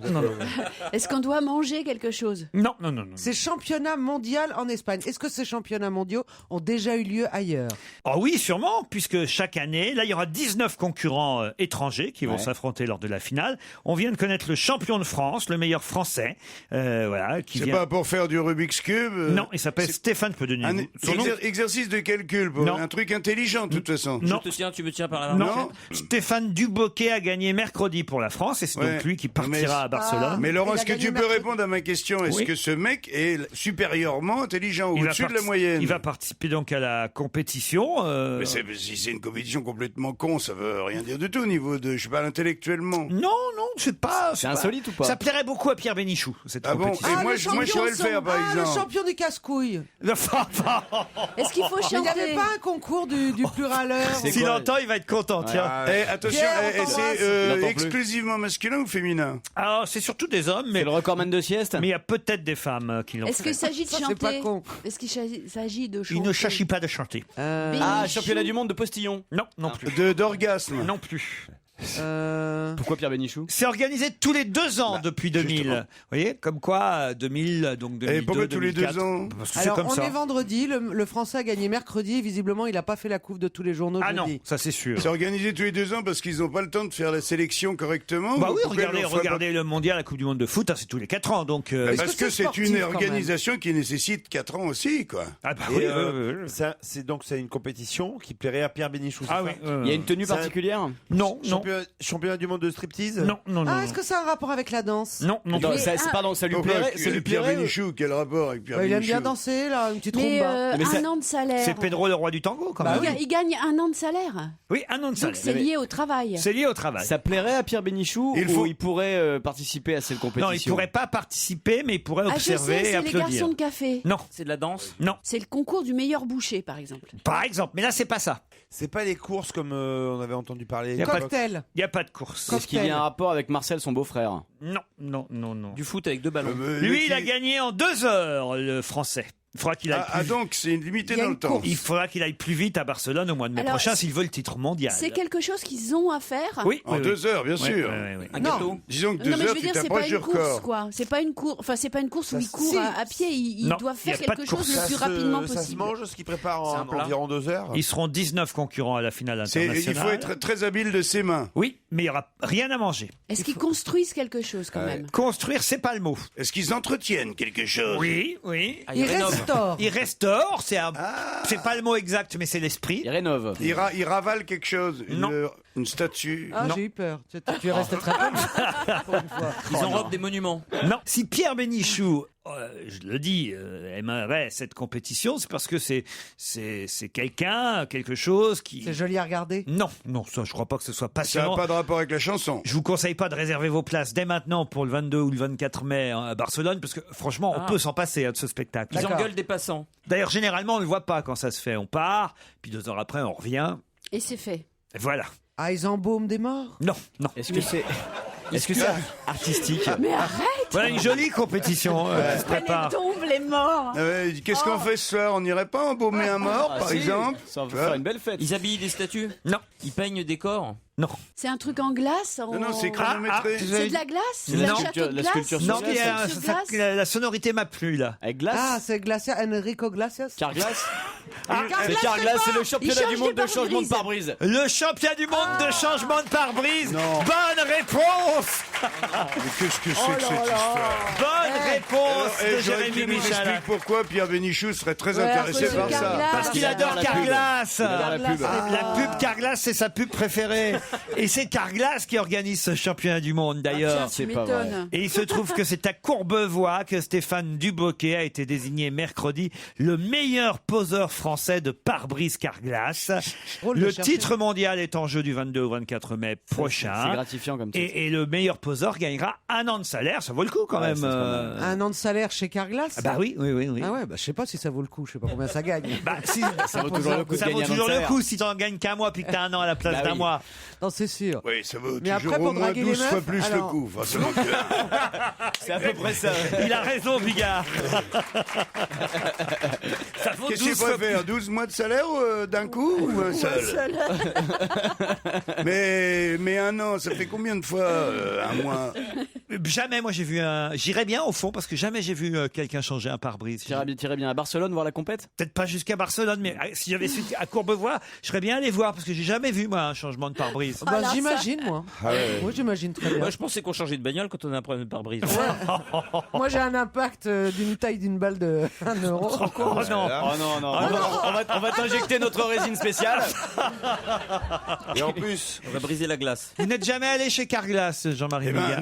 Est-ce qu'on doit manger quelque chose?
Non.
C'est championnat mondial en Espagne. Est-ce que ces championnats mondiaux ont déjà eu lieu ailleurs?
Oh oui, sûrement, puisque chaque année, là, il y aura 19 concurrents étrangers qui vont s'affronter lors de la finale. On vient de connaître le champion de France, le meilleur français, voilà, qui
C'est
vient...
pas pour faire du Rubik's Cube.
Non, il s'appelle Stéphane Pedoni.
Un
Son nom-
exercice de calcul, pour
Non.
un truc intelligent, de toute façon.
Non.
Tu me tiens par la main.
Non, Stéphane Duboquet a gagné mercredi pour la France et c'est
Ouais.
donc lui qui partira à Barcelone.
Mais Laurent,
Il a
est-ce que
gagné
tu peux
mercredi.
répondre à ma question? Est-ce
Oui.
que ce mec est supérieurement intelligent ou
Il va
au-dessus de la
parti-
moyenne?
Il va participer donc à la compétition.
Mais si c'est une compétition complètement con, ça veut rien dire du tout au niveau de, je parle intellectuellement.
Non, c'est pas.
C'est
pas-
insolite ou pas?
Ça plairait beaucoup à Pierre Bénichou, cette
Ah bon?
compétition.
Et moi, je pourrais le faire, par
le
exemple.
champion du casse-couille.
Est-ce qu'il faut
Il n'y avait
chanter?
pas un concours du plus râleur?
S'il entend, il va être content, tiens.
Attention,
Pierre, on
c'est
t'embrasse.
Il entend plus.
exclusivement masculin ou féminin?
Alors, c'est surtout des hommes, mais
C'est le recordman de sieste?
il y a peut-être des femmes qui l'ont
Est-ce
fait.
qu'il s'agit de
Ça, c'est pas
chanter?
con.
Est-ce qu'il s'agit de chanter?
Il ne s'agit pas de chanter.
Ah, championnat du monde de postillon.
Non plus.
D'orgasme.
Non plus.
Pourquoi Pierre Bénichou?
C'est organisé tous les 2 ans depuis 2000.
justement.
Vous voyez, comme quoi 2000, donc 2002,
Et pourquoi tous les
2004,
2 ans?
Parce que c'est
Alors,
comme
on
ça.
est vendredi, le Français a gagné mercredi, et visiblement, il n'a pas fait la couve de tous les journaux
Ah non,
jeudi.
ça c'est sûr.
C'est organisé tous les 2 ans parce qu'ils n'ont pas le temps de faire la sélection correctement?
Bah
ou
oui,
pourquoi ils le feraient
regardez le mondial, la Coupe du Monde de foot, c'est tous les 4 ans, donc.
pas?
Est-ce
Parce
que
que
c'est
c'est une
sportif, quand même
organisation qui nécessite 4 ans aussi, quoi.
Ah bah
Et,
oui,
c'est donc c'est une compétition qui plairait à Pierre Bénichou.
Ah
c'est
oui.
ça
Il y a une tenue
C'est un-
particulière?
Non,
Championnat du monde de striptease.
non.
Ah, est-ce que ça a un rapport avec la danse?
Non.
Non, pardon, ça lui
Pourquoi
plairait? Ça lui
Pierre
plairait?
Bénichou, quel rapport avec Pierre
Bah, il aime
Bénichou?
bien danser, là, une petite
Mais
rumba.
Mais ça-
un an de salaire.
C'est Pedro le roi du tango, quand
Bah
même.
Il gagne 1 an de salaire.
Oui, 1 an de
Donc
salaire.
c'est lié au travail.
C'est lié au travail.
Ça plairait à Pierre Bénichou
Il
ou
faut-
il pourrait participer à cette compétition?
Non, il pourrait pas participer, mais il pourrait
Ah, je sais,
observer et
c'est les
applaudir.
garçons de café.
Non,
C'est de la danse?
non.
C'est le concours du meilleur boucher, par exemple.
Par exemple, mais là c'est pas ça.
C'est pas les courses comme on avait entendu parler.
Y a pas de-
Cocktail.
Il y a pas de course.
Est-ce qu'il y a un rapport avec Marcel, son beau-frère?
Non.
Du foot avec 2 ballons.
Lui, il a gagné en 2 heures, le français. Il faudra qu'il aille plus
donc c'est limité
Il y a
dans le
une
temps.
course.
Il faudra qu'il aille plus vite à Barcelone au mois de mai
Alors,
prochain s'il veut le titre mondial.
C'est quelque chose qu'ils ont à faire.
Oui,
En
oui,
2 heures, bien
oui.
sûr.
Oui.
Un
Non.
gâteau?
Disons que
Non,
2
mais je
heures,
veux
tu
dire, c'est
t'approches
pas
du
une course,
record.
quoi. C'est pas une course. Enfin, c'est pas une course où ils courent
si.
à pied. Ils
Non,
doivent
y a
faire
pas
quelque
de
chose
course.
le plus rapidement
Ça se
possible.
mange, ce qui prépare
C'est un
en
plat.
environ 2 heures.
Ils seront 19 concurrents à la finale
Il
internationale.
faut être très habile de ses mains.
Oui, mais il n'y aura rien à manger.
Est-ce qu'ils construisent quelque chose quand même?
Construire, c'est pas le mot.
Est-ce qu'ils entretiennent quelque chose?
Oui, oui.
Ils restaurent.
Ils restaurent, c'est pas le mot exact, mais c'est l'esprit.
Ils rénovent.
Ils ravalent quelque chose?
Non.
Une statue?
Ah, j'ai eu peur. Tu es resté très poli. Pour une fois.
Ils enrobent des monuments.
Non. Si Pierre Bénichou, je le dis, aimerait cette compétition, c'est parce que c'est quelqu'un, quelque chose qui...
C'est joli à regarder.
Non, ça, je crois pas que ce soit
Ça
passionnant.
n'a pas de rapport avec la chanson.
Je vous conseille pas de réserver vos places dès maintenant pour le 22 ou le 24 mai à Barcelone, parce que franchement, on peut s'en passer de ce spectacle.
Ils engueulent des passants.
D'ailleurs, généralement, on ne le voit pas quand ça se fait. On part, puis 2 heures après, on revient.
Et c'est fait.
Et voilà.
Ah, ils embaument des morts?
Non.
Est-ce que c'est artistique?
Mais arrête!
Voilà une jolie compétition qui se prépare.
Les tombes, les morts!
Qu'est-ce qu'on fait ce soir? On n'irait pas embaumer un mort, par exemple?
Ça va faire une belle fête.
Ils habillent des statues?
Non.
Ils peignent des corps?
Non.
C'est un truc en glace?
Non, c'est chronométré.
C'est de la glace?
C'est
un
la
château de
la
glace?
sculpture
Non,
sur
mais
glace.
sur glace.
la sonorité m'a plu, là.
Avec glace?
Ah, c'est Glacias, Enrico Glacias.
Carglass?
Carglass,
Carglass, c'est le
Il
championnat
change
du
de
monde de
pare-brise.
changement de pare-brise.
Le champion du monde de changement de pare-brise.
Non.
Bonne réponse.
Mais qu'est-ce que c'est que cette histoire?
Bonne réponse de
J'aurais
Jérémy
qu'il nous
Michel.
explique pourquoi Pierre Bénichou serait très
Ouais,
intéressé
à cause
par
de
ça.
Carglass.
Parce qu'il
Il
adore
adore la pub.
Carglass.
Il adore la pub.
La pub Carglass, c'est sa pub préférée. Et c'est Carglass qui organise ce championnat du monde, d'ailleurs.
Tu
pas vrai.
m'étonnes.
Et il se trouve que c'est à Courbevoie que Stéphane Duboquet a été désigné mercredi le meilleur poseur français de pare-brise Carglass.
Drôle de
Le
chercher.
titre mondial est en jeu du 22 au 24 mai prochain.
C'est gratifiant comme titre.
Et le meilleur poseur gagnera 1 an de salaire. Ça vaut le coup quand
Ouais,
même.
c'est pas mal.
Un an de salaire chez Carglass?
Ah bah oui.
Ah ouais, bah je sais pas si ça vaut le coup, je sais pas combien ça gagne.
Bah, si,
Ça vaut toujours le coup de
ça
gagner
vaut
un an de
toujours le
salaire.
coup si t'en gagnes qu'un mois puis que t'as 1 an à la place
Bah
d'un
oui.
mois.
Non, c'est sûr.
Oui, ça vaut
Mais
toujours
après,
au
pour
moins
draguer les
12 fois
meufs,
plus le
alors-
coup. Enfin, ça vaut que-
C'est à peu près ça.
Il a raison, Bigard. Ça vaut
Qu'est-ce qu'il
12 fois plus.
préfère? 12 mois de salaire d'un coup ou un seul? Mais 1 an, ça fait combien de fois un mois?
Jamais, moi j'ai vu un. J'irais bien au fond parce que jamais j'ai vu quelqu'un changer un pare-brise.
T'irais bien à Barcelone voir la compète?
Peut-être pas jusqu'à Barcelone, mais si j'avais su à Courbevoie, je serais bien allé voir parce que j'ai jamais vu moi un changement de pare-brise.
Bah, j'imagine, moi.
Ah ouais.
Moi, j'imagine très bien.
Moi, je pensais qu'on changeait de bagnole quand on a un problème de pare-brise.
Moi, j'ai un impact d'une taille d'une balle de 1 euro.
Oh non.
Oh non. On va t'injecter notre résine spéciale.
Et en plus,
On va briser la glace.
Vous n'êtes jamais allé chez Carglass, Jean-Marie
Eh ben
Bigard?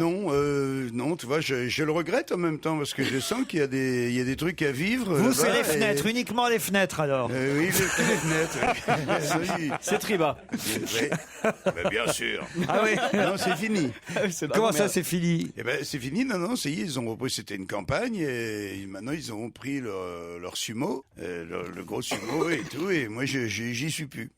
non, tu vois, je le regrette en même temps parce que je sens qu'il y a des trucs à vivre.
Vous, c'est
là-bas,
les fenêtres,
et-
uniquement les fenêtres alors.
Oui, les fenêtres. Oui.
C'est Triba.
Oui. Ben, bien sûr.
Ah oui.
Non, c'est fini.
Comment ça, c'est fini?
Eh ben, c'est fini, non, ça y est, ils ont repris, c'était une campagne, et maintenant ils ont pris leur sumo, le gros sumo et tout, et moi j'y suis plus.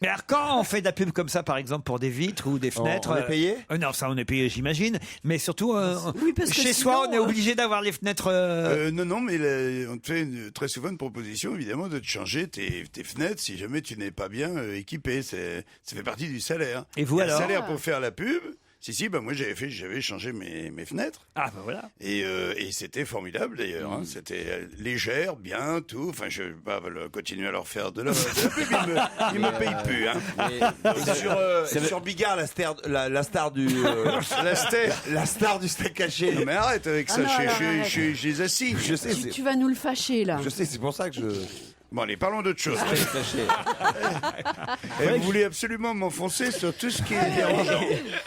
Mais alors, quand on fait de la pub comme ça, par exemple, pour des vitres ou des fenêtres...
on est payé
Non, ça, on est payé, j'imagine. Mais surtout,
Oui, parce que
chez
sinon,
soi, on est obligé d'avoir les fenêtres...
Non, mais on te fait très souvent une proposition, évidemment, de te changer tes fenêtres si jamais tu n'es pas bien équipé. Ça fait partie du salaire.
Et vous,
Il y a
alors
un salaire pour faire la pub. Si, bah moi j'avais changé mes fenêtres.
Ah, bah voilà.
Et c'était formidable d'ailleurs. Hein. C'était légère, bien, tout. Enfin, je vais pas continuer à leur faire de la pub. Ils me payent plus. Hein.
sur Bigard, la star du la star du steak haché.
Non mais arrête avec ça.
non, arrête.
Je les assis.
Je sais,
Tu vas nous le fâcher, là.
je sais, c'est pour ça que je.
Bon, allez, parlons d'autre chose. Et vous voulez absolument m'enfoncer sur tout ce qui est dérangeant.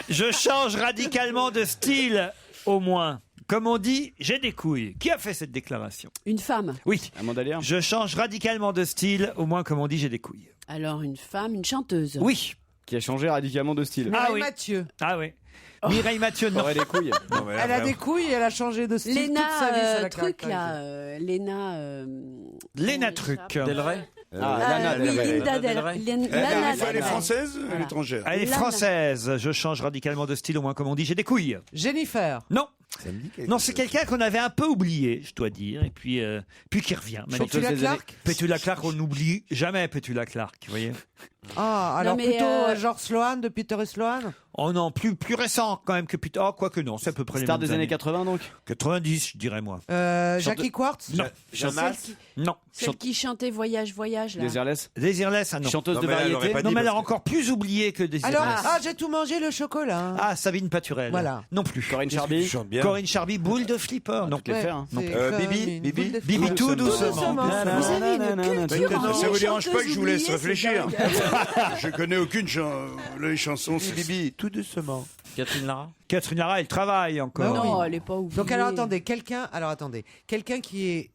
Je change radicalement de style, au moins. Comme on dit, j'ai des couilles. Qui a fait cette déclaration?
Une femme.
Oui.
Amanda Lear.
Je change radicalement de style, au moins, comme on dit, j'ai des couilles.
Alors, une femme, une chanteuse.
Oui.
Qui a changé radicalement de style.
Ah
Mireille
oui.
Mathieu.
Ah oui. Mireille Mathieu, non.
Aurait des couilles.
Elle a des couilles et elle a changé de style
Léna,
toute sa vie. ça la
truc,
caractérise.
là. Léna...
Léna Truc.
Del Rey.
Lana
oui,
Del Rey.
Linda Del
Rey.
Lana
Elle est
Del Rey.
française ou
Voilà.
étrangère?
Elle est
Lana.
française. Je change radicalement de style, au moins, comme on dit, j'ai des couilles.
Jennifer.
Non.
Ça me dit quelque
Non,
chose.
c'est quelqu'un qu'on avait un peu oublié, je dois dire, et puis qui revient.
Petula Clark.
Petula Clark, on n'oublie jamais Petula Clark, vous voyez.
Ah, alors
Non, mais,
plutôt genre Sloan, de Peter et Sloan.
Oh non, plus récent quand même que Peter. Oh, quoique non, c'est à peu près
Star
les mêmes
des années 80 donc.
90, je dirais moi.
Jackie Quartz.
Non. Non.
Celle qui chantait Voyage, Voyage, là.
Désirless.
Désirless, ah non.
Chanteuse
Non,
de
mais elle aurait
variété.
pas
Non,
dit
mais elle a
parce
encore plus oublié que Désirless.
Alors, j'ai tout mangé le chocolat.
Ah, Sabine Paturel.
Voilà.
Non plus.
Corinne
Tu
Charby.
chantes bien.
Corinne Charby, boule de flipper. Non.
Toutes les faire. Hein.
C'est
Bibi,
comme
Bibi.
une boule de
Bibi,
fleurs.
tout doucement.
Vous avez une culture en
Ça vous dérange pas que je vous laisse
chanteuses
réfléchir
oubliées, c'est dingue.
Je connais aucune les chansons.
Bibi, tout doucement.
Catherine Lara.
Catherine Lara, elle travaille encore.
Non, elle est pas oubliée.
Donc alors attendez, quelqu'un qui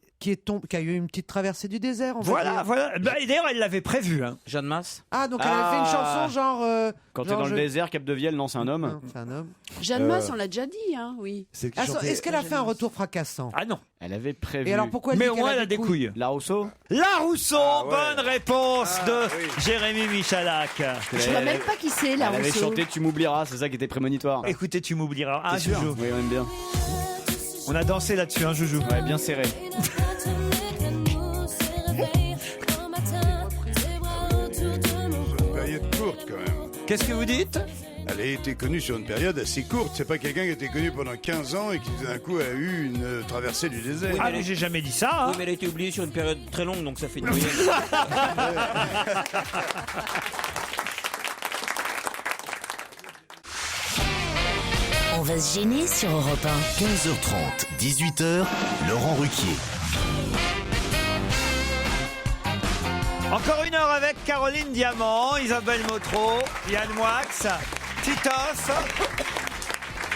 a eu une petite traversée du désert. On va dire.
Voilà. Bah, et d'ailleurs, elle l'avait prévu. Hein.
Jeanne Masse.
Ah, donc elle avait fait une chanson genre.
Quand t'es
genre
dans le
je-
désert, Cap de Vielle, non, c'est un homme.
Non, c'est un homme.
Jeanne Masse, on l'a déjà dit, hein, oui.
C'est
Ah, est-ce qu'elle a fait un retour fracassant?
Ah non.
Elle avait prévu.
Et alors pourquoi elle
Mais
dit
au
qu'elle
moins,
a
elle a des couilles.
La Rousseau.
La Rousseau,
ouais.
bonne réponse de Jérémy Michalak.
Je sais même pas qui c'est, la
Elle avait
Rousseau.
chanté Tu m'oublieras, c'est ça qui était prémonitoire.
Écoutez, tu m'oublieras. Ah,
T'es sûr?
Joujou.
Oui, on aime bien.
On a dansé là-dessus, hein, Joujou.
Ouais, bien serré.
Une période courte quand même.
Qu'est-ce que vous dites?
Elle a été connue sur une période assez courte. C'est pas quelqu'un qui a été connu pendant 15 ans et qui d'un coup a eu une traversée du désert.
Ah, mais j'ai jamais dit ça. Hein.
Oui, mais elle a été oubliée sur une période très longue, donc ça fait une moyenne.
On va se gêner sur Europe 1.
15h30, 18h, Laurent Ruquier.
Encore une heure avec Caroline Diamant, Isabelle Motro, Yann Moix, Titoff,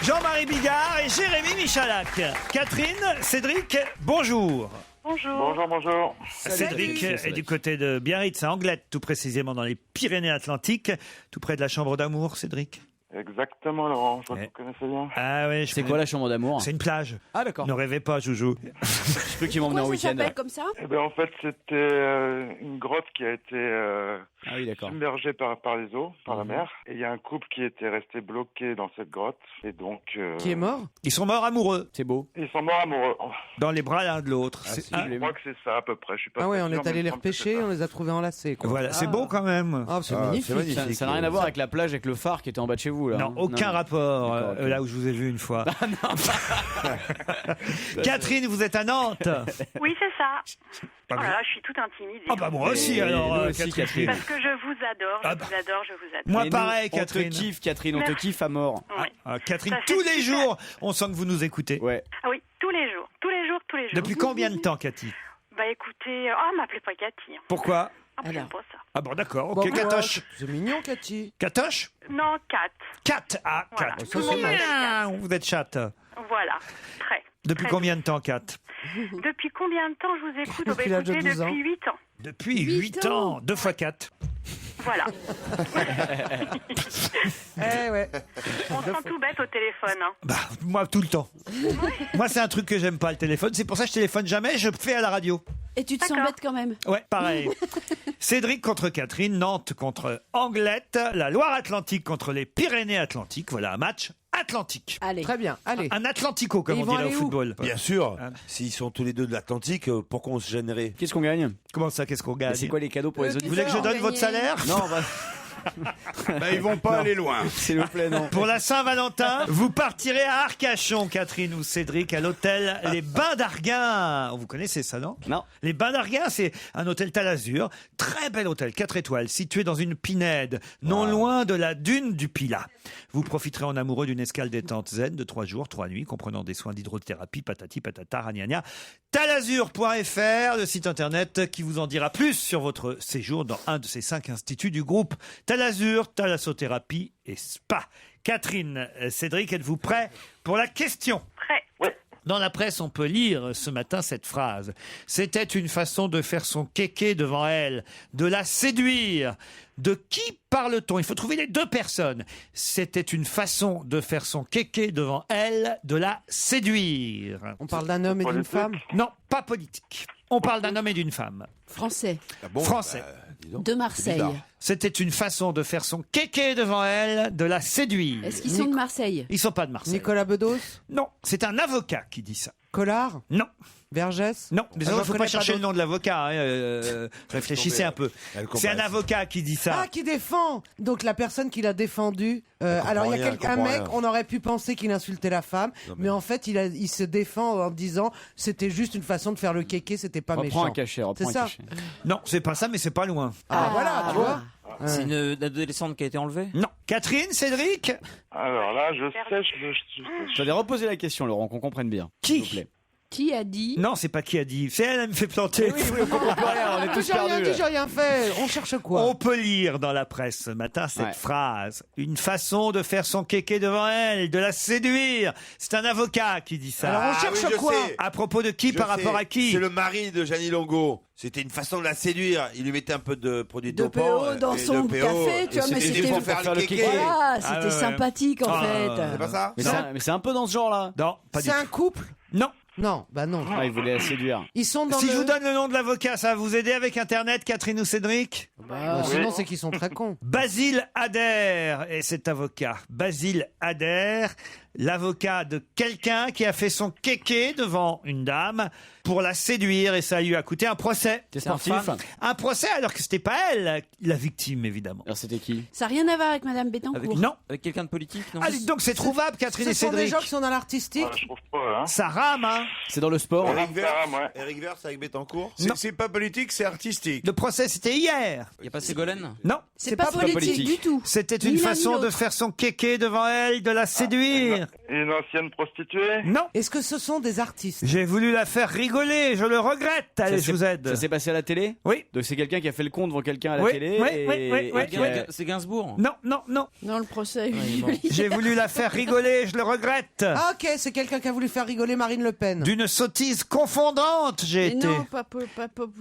Jean-Marie Bigard et Jérémy Michalak. Catherine, Cédric, bonjour.
Bonjour.
Bonjour.
Cédric est du côté de Biarritz, à Anglette, tout précisément dans les Pyrénées-Atlantiques, tout près de la Chambre d'amour, Cédric.
Exactement, Laurent. Je vois que vous connaissez bien.
Ah oui,
C'est quoi la chambre d'amour?
C'est une plage.
Ah d'accord.
Ne rêvez pas, Joujou.
Je peux qu'ils m'emmener en
Pourquoi ça
week-end.
s'appelle comme ça?
Eh ben, en fait, c'était une grotte qui a été
Ah oui, d'accord.
submergée par les eaux, par la mer. Et il y a un couple qui était resté bloqué dans cette grotte. Et donc...
Qui est mort?
Ils sont morts amoureux,
C'est beau.
Ils sont morts amoureux.
dans les bras l'un de l'autre.
Ah,
C'est-
si.
ah,
Je crois que c'est ça à peu près. Je suis pas
Ah ouais,
très
on
sûr,
est
mais
allé
il
les
me semble que c'est
repêcher,
ça.
on les a trouvés enlacés. Quoi.
Voilà, c'est beau quand même.
Ah, c'est
Ah,
magnifique.
c'est magnifique.
Ça n'a rien à voir avec la plage, avec le phare qui était en bas de chez vous là.
Non, aucun rapport,
D'accord, ok.
là où je vous ai vu une fois. Catherine, vous êtes à Nantes.
Oui, c'est ça.
Ah,
Oh là là, je suis toute intimidée.
Ah bah moi aussi
Et
alors,
nous aussi, Catherine.
Parce que je vous adore,
Ah bah.
je vous adore.
Moi
Et
pareil,
nous,
Catherine.
On te kiffe, Catherine, on te
Merci.
kiffe à mort.
Oui.
Ah, Catherine,
Ça fait
tous les
super.
jours, on sent que vous nous écoutez.
Ouais.
Ah oui, tous les jours.
Depuis combien de temps, Cathy?
Bah écoutez, oh, m'appelez pas Cathy.
Pourquoi?
Ah, j'aime pas ça.
Ah bon, d'accord,
Bon,
ok,
moi,
Catoche.
C'est mignon, Cathy.
Catoche?
Non, Cat.
4. Ah,
Voilà.
4.
Ça, c'est moche.
Vous êtes chatte.
Voilà, très.
Depuis
Très
combien de temps, 4?
Depuis combien de temps je vous écoute?
Depuis l'âge de 12 ans.
Depuis 8 ans.
Depuis 8 ans. 2 fois 4.
Voilà.
Eh ouais.
On se sent tout bête au téléphone. Hein.
Bah, moi, tout le temps. Moi, c'est un truc que j'aime pas, le téléphone. C'est pour ça que je téléphone jamais, je fais à la radio.
Et tu te sens
D'accord.
bête quand même.
Ouais, pareil. Cédric contre Catherine, Nantes contre Anglette, la Loire-Atlantique contre les Pyrénées-Atlantiques. Voilà un match atlantique.
Allez.
Très bien, allez.
Un Atlantico, comme
Et
on
ils vont
dirait au
aller où?
football.
Bien sûr.
Ah.
S'ils sont tous les deux de l'Atlantique, pourquoi on se gênerait?
Qu'est-ce qu'on gagne?
Comment ça, qu'est-ce qu'on gagne?
C'est quoi les cadeaux pour les
Vous
auditeurs?
voulez que je donne votre salaire?
Non, on va...
Bah, ils vont pas aller loin.
s'il vous plaît, non.
Pour la Saint-Valentin, vous partirez à Arcachon, Catherine ou Cédric, à l'hôtel Les Bains d'Arguin. Vous connaissez ça, non?
Non.
Les Bains d'Arguin, c'est un hôtel Talazur. Très bel hôtel, 4 étoiles, situé dans une pinède, non loin de la dune du Pilat. Vous profiterez en amoureux d'une escale détente zen de 3 jours, 3 nuits, comprenant des soins d'hydrothérapie, patati patata, ragnagna. Talazur.fr, le site internet qui vous en dira plus sur votre séjour dans un de ces 5 instituts du groupe Talazur, thalassothérapie et spa. Catherine, Cédric, êtes-vous prêts pour la question?
Prêt.
Dans la presse, on peut lire ce matin cette phrase. C'était une façon de faire son kéké devant elle, de la séduire. De qui parle-t-on? Il faut trouver les deux personnes. C'était une façon de faire son kéké devant elle, de la séduire.
On parle d'un homme et d'une femme?
Non, pas politique. On parle d'un homme et d'une femme.
Français.
Ah bon,
Français.
dis donc,
De
c'est
Marseille.
bizarre.
C'était une façon de faire son kéké devant elle, de la séduire.
Est-ce qu'ils sont de Marseille?
Ils sont pas de Marseille.
Nicolas Bedos?
Non, c'est un avocat qui dit ça.
Collard?
Non.
Vergès?
Non, mais il
Alors,
ne faut
je
pas
connais
chercher
pas
le nom de l'avocat. Réfléchissez un peu. C'est un avocat qui dit ça.
Ah, qui défend. Donc la personne qui l'a défendu. Alors il y a un mec, on aurait pu penser qu'il insultait la femme, mais en fait il se défend en disant c'était juste une façon de faire le kéké, c'était pas méchant.
Reprends un cachet,
C'est ça.
Non, c'est pas ça, mais c'est pas loin.
Ah, voilà, tu vois.
C'est une adolescente qui a été enlevée?
Non. Catherine, Cédric?
Alors là, je sais.
J'avais reposé la question, Laurent, qu'on comprenne bien.
Qui?
S'il vous plaît.
Qui a dit?
Non, c'est pas qui a dit. C'est elle me fait planter.
Oui, on comprend pas rien, on est tous
J'ai rien
perdus.
dit, j'ai rien fait. On cherche quoi?
On peut lire dans la presse ce matin cette phrase. Une façon de faire son kéké devant elle, de la séduire. C'est un avocat qui dit ça.
Alors on cherche quoi?
À propos de qui, par rapport à qui?
C'est le mari de Jeannie Longo. C'était une façon de la séduire. Il lui mettait un peu de produits
De
dopants.
PO dans
et
son
de PO.
café, tu vois, mais c'était
pour faire le kéké.
Voilà, c'était sympathique en fait.
C'est pas ça?
Mais c'est un peu dans ce genre-là.
Non, pas du
C'est
tout.
un couple?
Non.
Non, bah non.
Ah, il voulait la séduire.
Ils sont dans
Si
le...
je vous donne le nom de l'avocat, ça va vous aider avec Internet, Catherine ou Cédric?
Sinon c'est qu'ils sont très cons.
Basile Adair est cet avocat. Basile Adair, l'avocat de quelqu'un qui a fait son kéké devant une dame pour la séduire et ça lui a coûté un procès.
T'es sportif?
Un procès alors que c'était pas elle la victime évidemment.
Alors c'était qui?
Ça n'a rien à voir avec Madame Bettencourt.
Non.
Avec quelqu'un de politique, non?
Ah, dites donc c'est trouvable Catherine
Ce
et
sont des
Cédric.
gens qui sont dans l'artistique.
Je trouve pas, hein.
Ça rame hein.
C'est dans le sport.
Eric Verse avec Bettencourt.
C'est pas politique, c'est artistique.
Le procès c'était hier.
Il n'y a pas Ségolène?
Non.
C'est pas politique du tout.
C'était
Ni
une
l'un,
façon
ni
de
l'autre.
faire son kéké devant elle, de la séduire.
Une ancienne prostituée?
Non.
Est-ce que ce sont des artistes?
J'ai voulu la faire rigoler, je le regrette. Allez, je vous aide.
Ça s'est passé à la télé?
Oui.
Donc c'est quelqu'un qui a fait le con devant quelqu'un à la
Oui,
télé.
oui,
et-
oui, oui,
et qui
oui.
a-
C'est Gainsbourg?
Non, non, non.
Dans le procès.
J'ai voulu la faire rigoler, je le regrette.
Ah ok, c'est quelqu'un qui a voulu faire rigoler Marine Le Pen.
D'une sottise confondante, j'ai
Mais
été.
non, pas.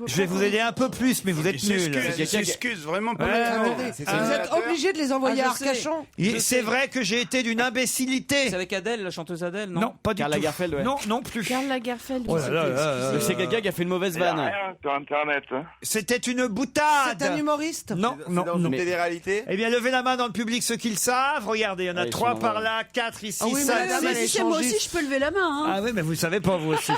Je vais vous aider un peu plus, mais vous êtes nuls.
Il s'excuse vraiment pas.
Ouais,
Attendez, vous êtes obligé de les envoyer à
je sais.
Arcachon.
C'est vrai que j'ai été d'une imbécilité.
C'est avec Adèle, la chanteuse Adèle, non?
Non, pas du
Karl
tout.
Lagerfeld, ouais.
Non, non plus.
Karl Lagerfeld.
Oh là là là là.
Donc c'est quelqu'un qui a fait une mauvaise
Il y a
vanne.
rien sur Internet. Hein.
C'était une boutade.
C'est un humoriste?
Non,
C'est
non,
dans
non.
une télé-réalité.
Eh bien, levez la main dans le public ceux qui le savent. Regardez, il y en a
Ah, ils
3
sont
par
dans-
là, 4 ici,
Ah oui, mais
5,
la dame, elle est
Si c'est moi
échangiste.
aussi, je peux lever la main. Hein.
Ah oui, mais vous le savez pas, vous aussi.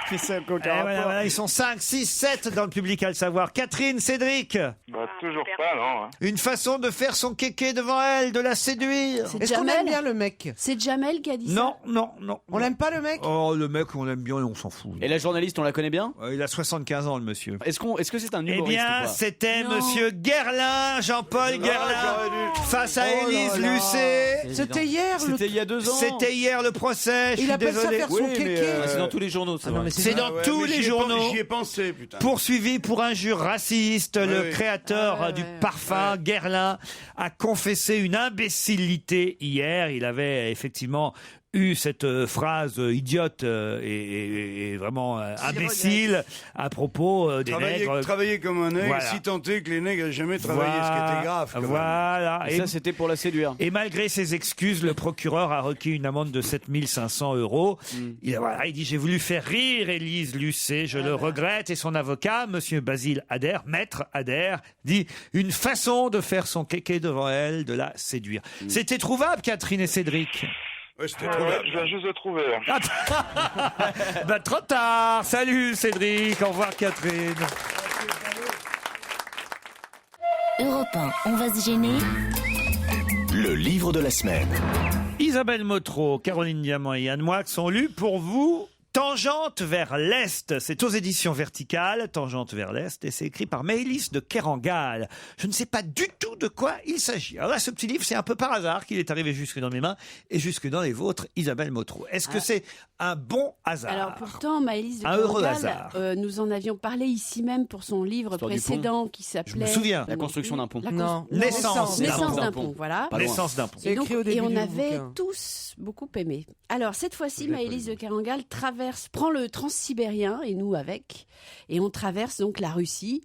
C'est ça,
Eh, voilà, ils sont 5, 6, 7 dans le public à le savoir. Catherine, Cédric,
Bah, toujours pas, non. Hein.
une façon de faire son kéké devant elle, de la séduire.
C'est
Est-ce qu'on aime
Jamel.
bien le mec?
C'est Jamel qui a dit ça.
Non, non, non.
On l'aime pas le mec?
Oh, le mec, on l'aime bien et on s'en fout.
Et la journaliste, on la connaît bien?
Il a 75 ans, le monsieur.
Est-ce que c'est un
Eh
humoriste
bien,
ou pas?
c'était
Non.
monsieur Guerlain, Jean-Paul Guerlain, face à
Oh là
Élise
là.
Lucet.
C'était hier.
C'était il y a 2 ans.
C'était hier le procès, je
Il
suis
appelle ça
désolé.
faire son
Oui, mais,
kéké.
C'est dans tous les journaux, c'est
Ah non,
vrai.
mais
C'est dans
Ouais,
tous
mais
les
j'y ai
journaux.
J'y ai pensé, putain.
Poursuivi pour injure raciste, le
oui.
créateur
Ah ouais,
du
ouais.
parfum, Guerlain, a confessé une imbécilité hier. Il avait effectivement eu cette phrase idiote et vraiment imbécile à propos des nègres.
Travailler comme un nègre,
Voilà.
si tant est que les nègres n'aient jamais travaillé, ce qui était grave. quand même.
Voilà.
Et ça, c'était pour la séduire.
Et malgré ses excuses, le procureur a requis une amende de 7 500 €. Il dit, j'ai voulu faire rire Élise Lucet, je le regrette. Et son avocat, monsieur Basile Adair, maître Adair, dit une façon de faire son kéké devant elle, de la séduire. C'était trouvable, Catherine et Cédric?
Ouais, c'était
Ouais,
trop
ouais, je viens juste de trouver. Là.
Bah, trop tard. Salut Cédric, au revoir Catherine.
Europe 1, on va se gêner.
Le livre de la semaine.
Isabelle Motro, Caroline Diamant et Yann Moix sont lus pour vous. Tangente vers l'Est, c'est aux éditions Verticales, Tangente vers l'Est, et c'est écrit par Maëlys de Kerangal. Je ne sais pas du tout de quoi il s'agit. Alors là, ce petit livre, c'est un peu par hasard qu'il est arrivé jusque dans mes mains et jusque dans les vôtres, Isabelle Motro. Est-ce que c'est un bon hasard?
Alors pourtant, Maëlys de
Un heureux
Kerangal,
hasard.
nous en avions parlé ici même pour son livre
L'histoire du
précédent qui s'appelait...
Je me souviens.
La construction d'un pont.
Non.
Naissance
Naissance d'un pont, voilà.
Pas loin.
Naissance d'un pont.
C'est
Et, donc,
écrit au début
et on
du
avait
bouquin.
tous beaucoup aimé. Alors cette fois-ci, Maëlys de Kerangal prend le transsibérien et nous avec, et on traverse donc la Russie.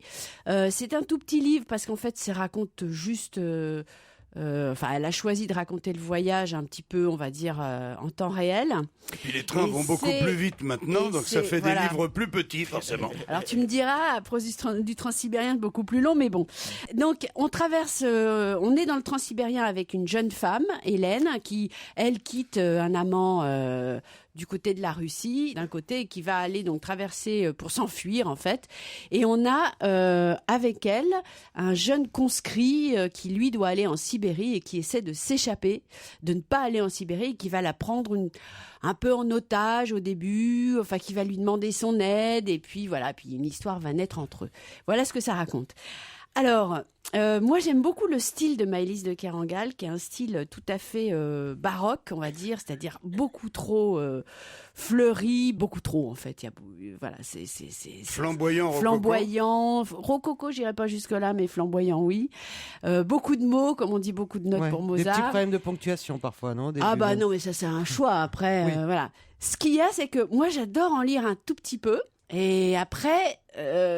C'est un tout petit livre parce qu'en fait, ça raconte juste elle a choisi de raconter le voyage un petit peu, on va dire, en temps réel.
Et puis les trains vont beaucoup plus vite maintenant, donc ça fait des livres plus petits, forcément.
Alors tu me diras, à propos du transsibérien, c'est beaucoup plus long, mais bon. Donc on traverse, on est dans le transsibérien avec une jeune femme, Hélène, qui, elle, quitte un amant du côté de la Russie, d'un côté, qui va aller donc traverser pour s'enfuir en fait. Et on a avec elle un jeune conscrit qui lui doit aller en Sibérie et qui essaie de s'échapper, de ne pas aller en Sibérie, et qui va la prendre un peu en otage au début, enfin qui va lui demander son aide, et puis voilà, puis une histoire va naître entre eux. Voilà ce que ça raconte. Alors, moi j'aime beaucoup le style de Maëlys de Kerangal, qui est un style tout à fait baroque, on va dire, c'est-à-dire beaucoup trop fleuri, beaucoup trop en fait. C'est
flamboyant,
rococo, j'irai pas jusque là, mais flamboyant, oui. Beaucoup de mots, comme on dit, beaucoup de notes pour Mozart.
Des petits problèmes de ponctuation parfois, non?
Non, mais ça c'est un choix après.
Oui.
Voilà. Ce qu'il y a, c'est que moi j'adore en lire un tout petit peu. Et après,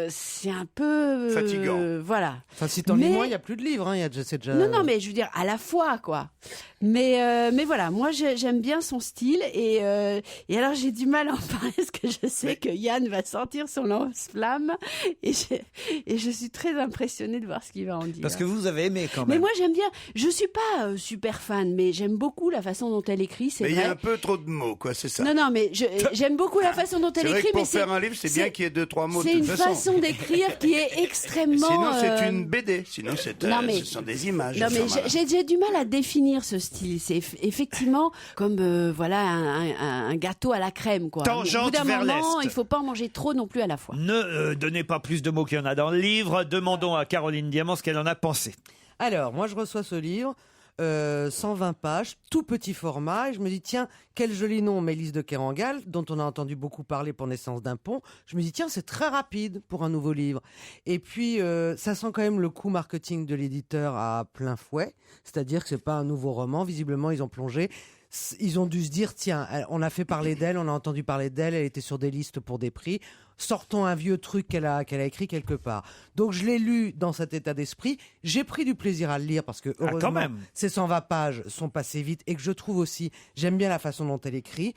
c'est un peu
fatigant.
Voilà.
Enfin, si t'en lis moins, il n'y a plus de livres. Hein. C'est déjà...
Non, mais je veux dire à la fois, quoi. Mais voilà, moi j'aime bien son style et alors j'ai du mal à en parler parce que je sais que Yann va sortir son lance-flamme et je suis très impressionnée de voir ce qu'il va en dire.
Parce que vous avez aimé quand même.
Mais moi j'aime bien. Je suis pas super fan, mais j'aime beaucoup la façon dont elle écrit. C'est vrai.
Mais il y a un peu trop de mots, quoi. C'est ça.
Non, mais j'aime beaucoup la façon dont elle écrit.
Vrai que
mais
pour faire un livre, c'est bien qu'il y ait 2-3 mots.
C'est une façon d'écrire qui est extrêmement.
Sinon, c'est une BD. Sinon, ce sont des images.
Non, mais j'ai du mal à définir ce style. C'est effectivement comme un gâteau à la crème, quoi.
Tangente vers l'Est.
Il faut pas en manger trop non plus à la fois.
Ne donnez pas plus de mots qu'il y en a dans le livre. Demandons à Caroline Diamant ce qu'elle en a pensé.
Alors, moi, je reçois ce livre. 120 pages, tout petit format, et je me dis tiens, quel joli nom, Maëlys de Kerangal, dont on a entendu beaucoup parler pour Naissance d'un pont. Je me dis tiens, c'est très rapide pour un nouveau livre. Et puis ça sent quand même le coup marketing de l'éditeur à plein fouet, c'est-à-dire que c'est pas un nouveau roman, visiblement ils ont plongé. Ils ont dû se dire tiens, on a fait parler d'elle, on a entendu parler d'elle, elle était sur des listes pour des prix. Sortons un vieux truc qu'elle a écrit quelque part. Donc je l'ai lu dans cet état d'esprit. J'ai pris du plaisir à le lire parce que heureusement ces 120 pages sont passées vite et que je trouve aussi, j'aime bien la façon dont elle écrit.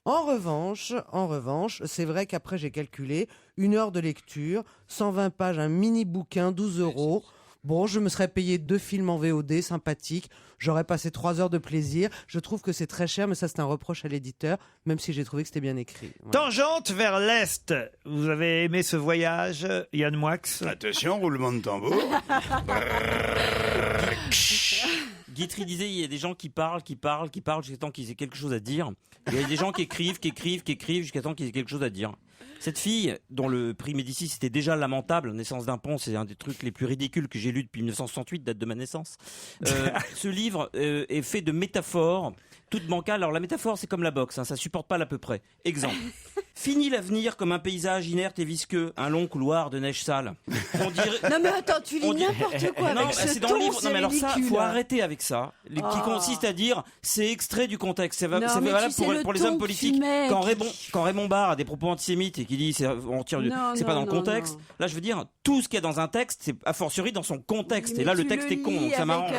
En revanche, c'est vrai qu'après j'ai calculé 1 heure de lecture, 120 pages, un mini bouquin, 12 €. Bon, je me serais payé 2 films en VOD sympathiques. J'aurais passé 3 heures de plaisir. Je trouve que c'est très cher, mais ça c'est un reproche à l'éditeur, même si j'ai trouvé que c'était bien écrit. Voilà.
Tangente vers l'Est. Vous avez aimé ce voyage, Yann Moix?
Attention, roulement de tambour.
Guitry disait, il y a des gens qui parlent jusqu'à temps qu'ils aient quelque chose à dire. Il y a des gens qui écrivent jusqu'à temps qu'ils aient quelque chose à dire. Cette fille, dont le prix Médicis était déjà lamentable, Naissance d'un pont, c'est un des trucs les plus ridicules que j'ai lu depuis 1968, date de ma naissance. Ce livre est fait de métaphores, toutes bancales. Alors la métaphore, c'est comme la boxe, ça supporte pas l'à peu près. Exemple. Fini l'avenir comme un paysage inerte et visqueux, un long couloir de neige sale. On dirait...
Non mais attends, tu lis n'importe quoi avec ce
c'est dans
ton,
le livre.
c'est
Non mais alors ça,
ridicule.
faut arrêter avec ça, qui consiste à dire c'est extrait du contexte. C'est valable pour les hommes politiques. Quand Raymond Barre a des propos antisémites et qui dit c'est pas dans le contexte.
Non.
Là, je veux dire, tout ce qu'il y a dans un texte, c'est a fortiori dans son contexte.
Mais
et là, le
tu
texte
le
est con,
lis
donc ça
avec-
m'arrange.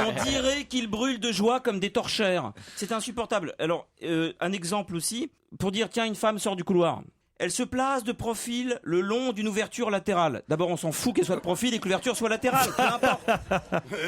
On dirait qu'il brûle de joie comme des torchères. C'est insupportable. Alors, un exemple aussi, pour dire, tiens, une femme sort du couloir. Elle se place de profil le long d'une ouverture latérale. D'abord, on s'en fout qu'elle soit de profil et que l'ouverture soit latérale. Peu importe.